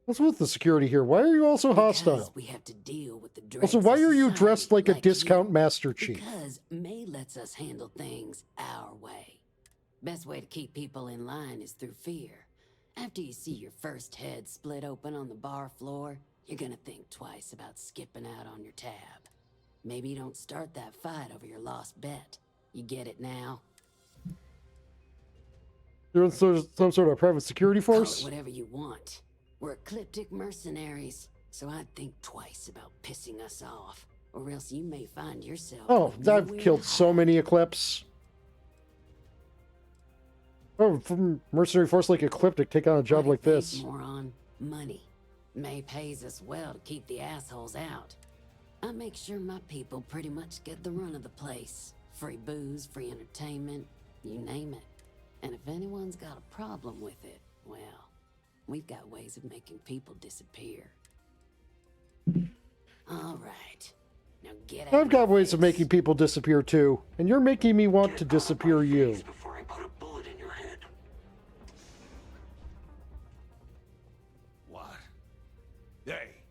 What's with the security here? Why are you all so hostile? We have to deal with the Also, dregs why of are you society dressed like a you. discount Master Chief? Because May lets us handle things our way. Best way to keep people in line is through fear. After you see your first head split open on the bar floor, you're gonna think twice about skipping out on your tab. Maybe you don't start that fight over your lost bet. You get it now? You're in some sort of private security force? Call it whatever you want. We're ecliptic mercenaries, so I'd think twice about pissing us off, or else you may find yourself. Oh, with I've nowhere killed to so many Eclipse. Oh, from mercenary force like Ecliptic, take on a job like this. More on money. May pays us well to keep the assholes out. I make sure my people pretty much get the run of the place. Free booze, free entertainment, you name it. And if anyone's got a problem with it, well, we've got ways of making people disappear. All right. Now Get out I've of my got ways of face. making people disappear too, and you're making me want to disappear you. Before I put a bullet in your head. What? Hey,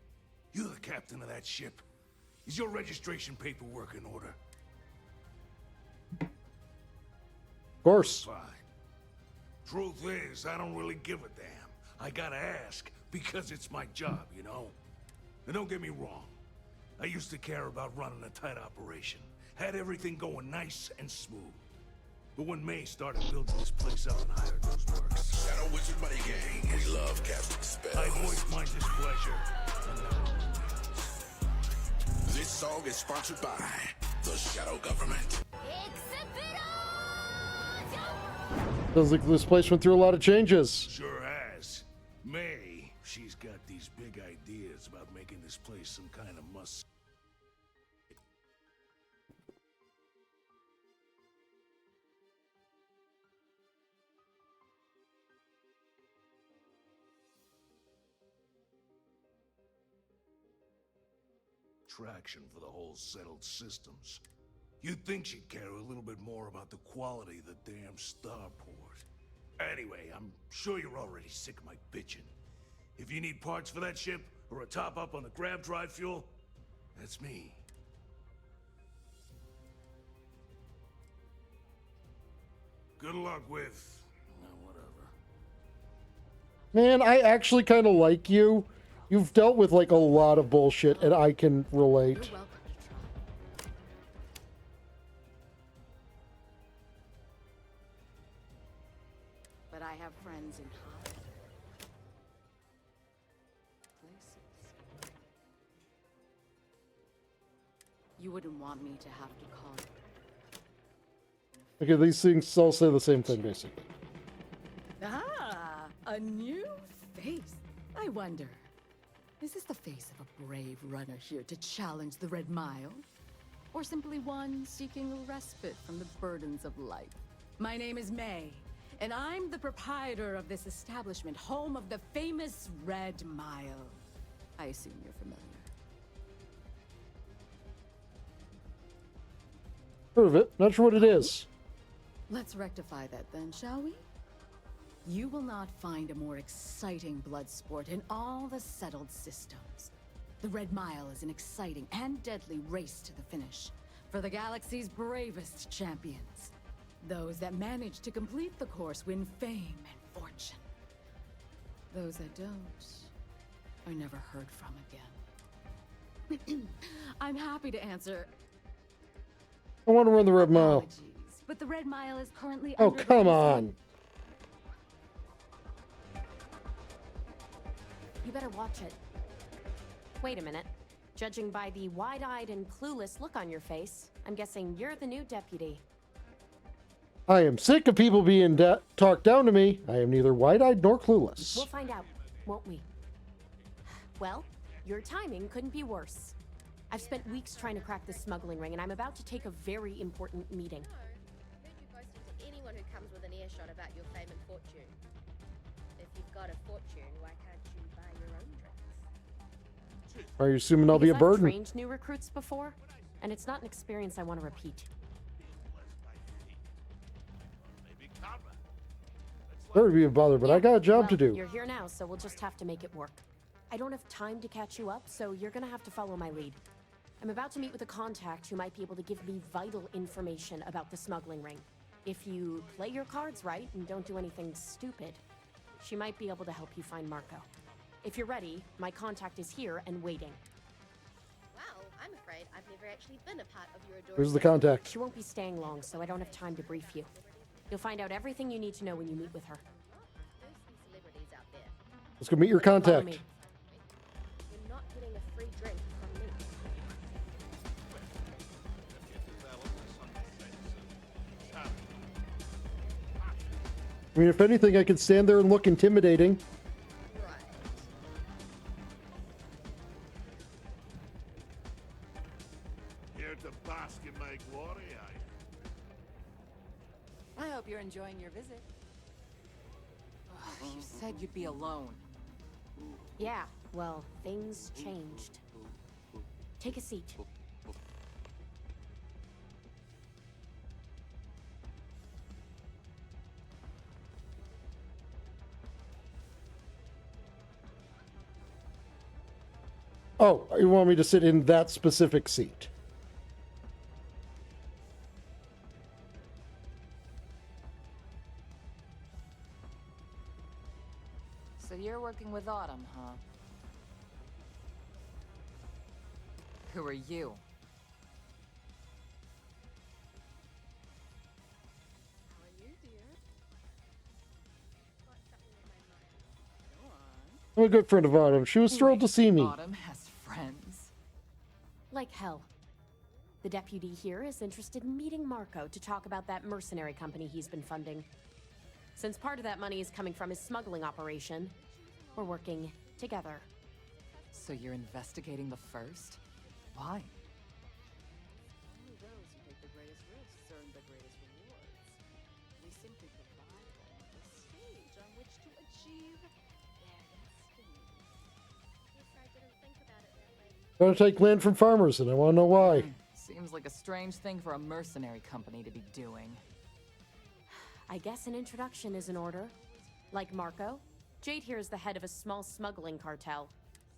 you the captain of that ship. Is your registration paperwork in order? Of course. Fine. Truth is, I don't really give a damn. I gotta ask, because it's my job, you know? And don't get me wrong. I used to care about running a tight operation. Had everything going nice and smooth. But when May started building this place up and hired those mercs... Shadow Wizard Money Gang, we love casting spells. I voiced my displeasure. This song is sponsored by the Shadow Government. Sounds like this place went through a lot of changes. Sure has. May, she's got these big ideas about making this place some kind of must. Traction for the whole settled systems. You'd think she'd care a little bit more about the quality of the damn starport. Anyway, I'm sure you're already sick of my bitching. If you need parts for that ship, or a top-up on the grab drive fuel, that's me. Good luck with... whatever. Man, I actually kind of like you. You've dealt with like a lot of bullshit, and I can relate. But I have friends in high places. You wouldn't want me to have to call. Okay, these things all say the same thing, basically. Ah, a new face. I wonder, is this the face of a brave runner here to challenge the Red Mile? Or simply one seeking a respite from the burdens of life? My name is May, and I'm the proprietor of this establishment, home of the famous Red Mile. I assume you're familiar. Heard of it. Not sure what it is. Let's rectify that then, shall we? You will not find a more exciting blood sport in all the settled systems. The Red Mile is an exciting and deadly race to the finish for the galaxy's bravest champions. Those that manage to complete the course win fame and fortune. Those that don't are never heard from again. I'm happy to answer. I want to run the Red Mile. But the Red Mile is currently Oh, under come on. You better watch it. Wait a minute. Judging by the wide-eyed and clueless look on your face, I'm guessing you're the new deputy. I am sick of people being talked down to me. I am neither wide-eyed nor clueless. We'll find out, won't we? Well, your timing couldn't be worse. I've spent weeks trying to crack this smuggling ring, and I'm about to take a very important meeting. To anyone who comes with an earshot about your fame and fortune. If you've got a fortune, why can't you buy your own drinks? Are you assuming I'll be a Because burden? I've trained new recruits before, and it's not an experience I want to repeat. Sorry to be a bother, but I got a job to do. You're here now, so we'll just have to make it work. I don't have time to catch you up, so you're gonna have to follow my lead. I'm about to meet with a contact who might be able to give me vital information about the smuggling ring. If you play your cards right and don't do anything stupid, she might be able to help you find Marco. If you're ready, my contact is here and waiting. Wow, I'm afraid I've never actually been a part of your adoring. Where's the contact? She won't be staying long, so I don't have time to brief you. You'll find out everything you need to know when you meet with her. There's some celebrities out there. Let's go meet your Follow contact. me. You're not getting a free drink from me. I mean, if anything, I could stand there and look intimidating. Here to bask in my glory, I hope you're enjoying your visit. You said you'd be alone. Yeah, well, things changed. Take a seat. Oh, you want me to sit in that specific seat? So you're working with Autumn, huh? Who are you? How are you, dear? Go on. I'm a good friend of Autumn. She was thrilled to see me. Autumn has friends. Like hell. The deputy here is interested in meeting Marco to talk about that mercenary company he's been funding. Since part of that money is coming from his smuggling operation, we're working together. So you're investigating the first? Why? Only those who take the greatest risks earn the greatest rewards. We simply provide them with a stage on which to achieve their destiny. Guess I didn't think about it that way. Trying to take land from farmers, and I want to know why. Seems like a strange thing for a mercenary company to be doing. I guess an introduction is in order. Like Marco, Jade here is the head of a small smuggling cartel.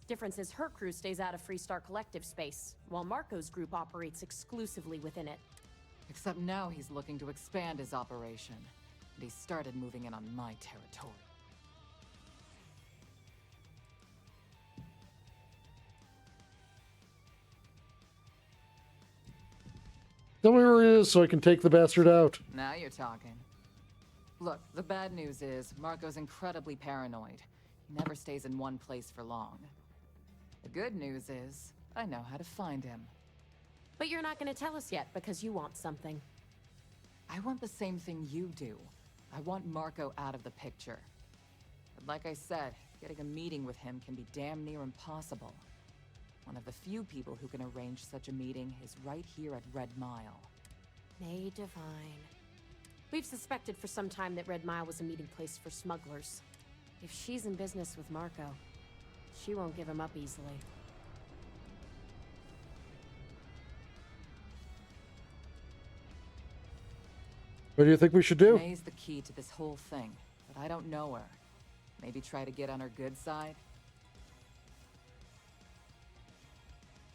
Difference is her crew stays out of Freestar Collective space, while Marco's group operates exclusively within it. Except now he's looking to expand his operation, and he started moving in on my territory. Tell me where he is so I can take the bastard out. Now you're talking. Look, the bad news is Marco's incredibly paranoid. He never stays in one place for long. The good news is I know how to find him. But you're not going to tell us yet because you want something. I want the same thing you do. I want Marco out of the picture. But like I said, getting a meeting with him can be damn near impossible. One of the few people who can arrange such a meeting is right here at Red Mile. May Divine. We've suspected for some time that Red Mile was a meeting place for smugglers. If she's in business with Marco, she won't give him up easily. What do you think we should do? May's the key to this whole thing, but I don't know her. Maybe try to get on her good side?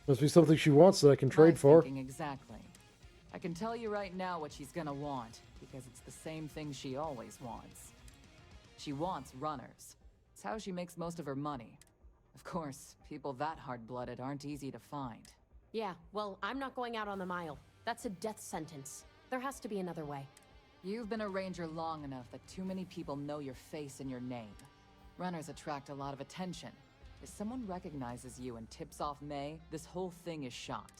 Must be something she wants that I can trade for. Exactly. I can tell you right now what she's gonna want, because it's the same thing she always wants. She wants runners. It's how she makes most of her money. Of course, people that hard-blooded aren't easy to find. Yeah, well, I'm not going out on the mile. That's a death sentence. There has to be another way. You've been a ranger long enough that too many people know your face and your name. Runners attract a lot of attention. If someone recognizes you and tips off May, this whole thing is shot.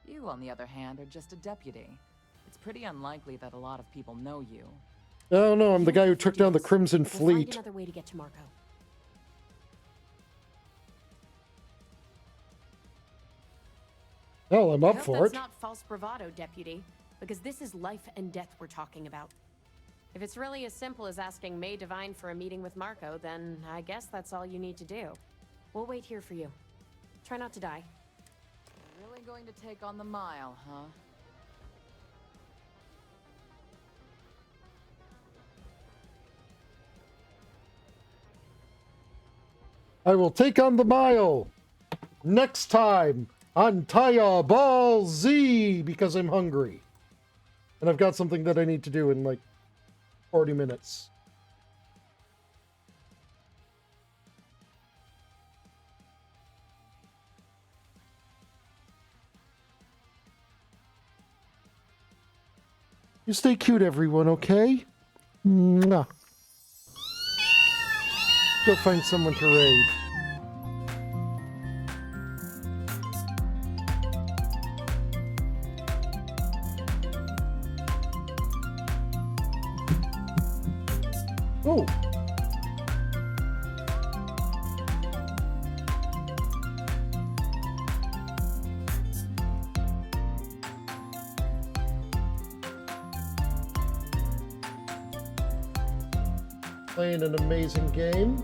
You, on the other hand, are just a deputy. It's pretty unlikely that a lot of people know you. Oh no, I'm the guy who took down the Crimson We'll Fleet. find another way to get to Marco. Hell, I'm up I hope for that's it. not false bravado, deputy, because this is life and death we're talking about. If it's really as simple as asking May Divine for a meeting with Marco, then I guess that's all you need to do. We'll wait here for you. Try not to die. You're really going to take on the mile, huh? I will take on the mile next time on Taya Ball Z because I'm hungry. And I've got something that I need to do in like 40 minutes. You stay cute, everyone, okay? Mwah. Go find someone to raid. Oh. Playing an amazing game.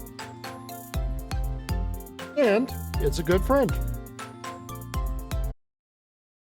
And it's a good friend.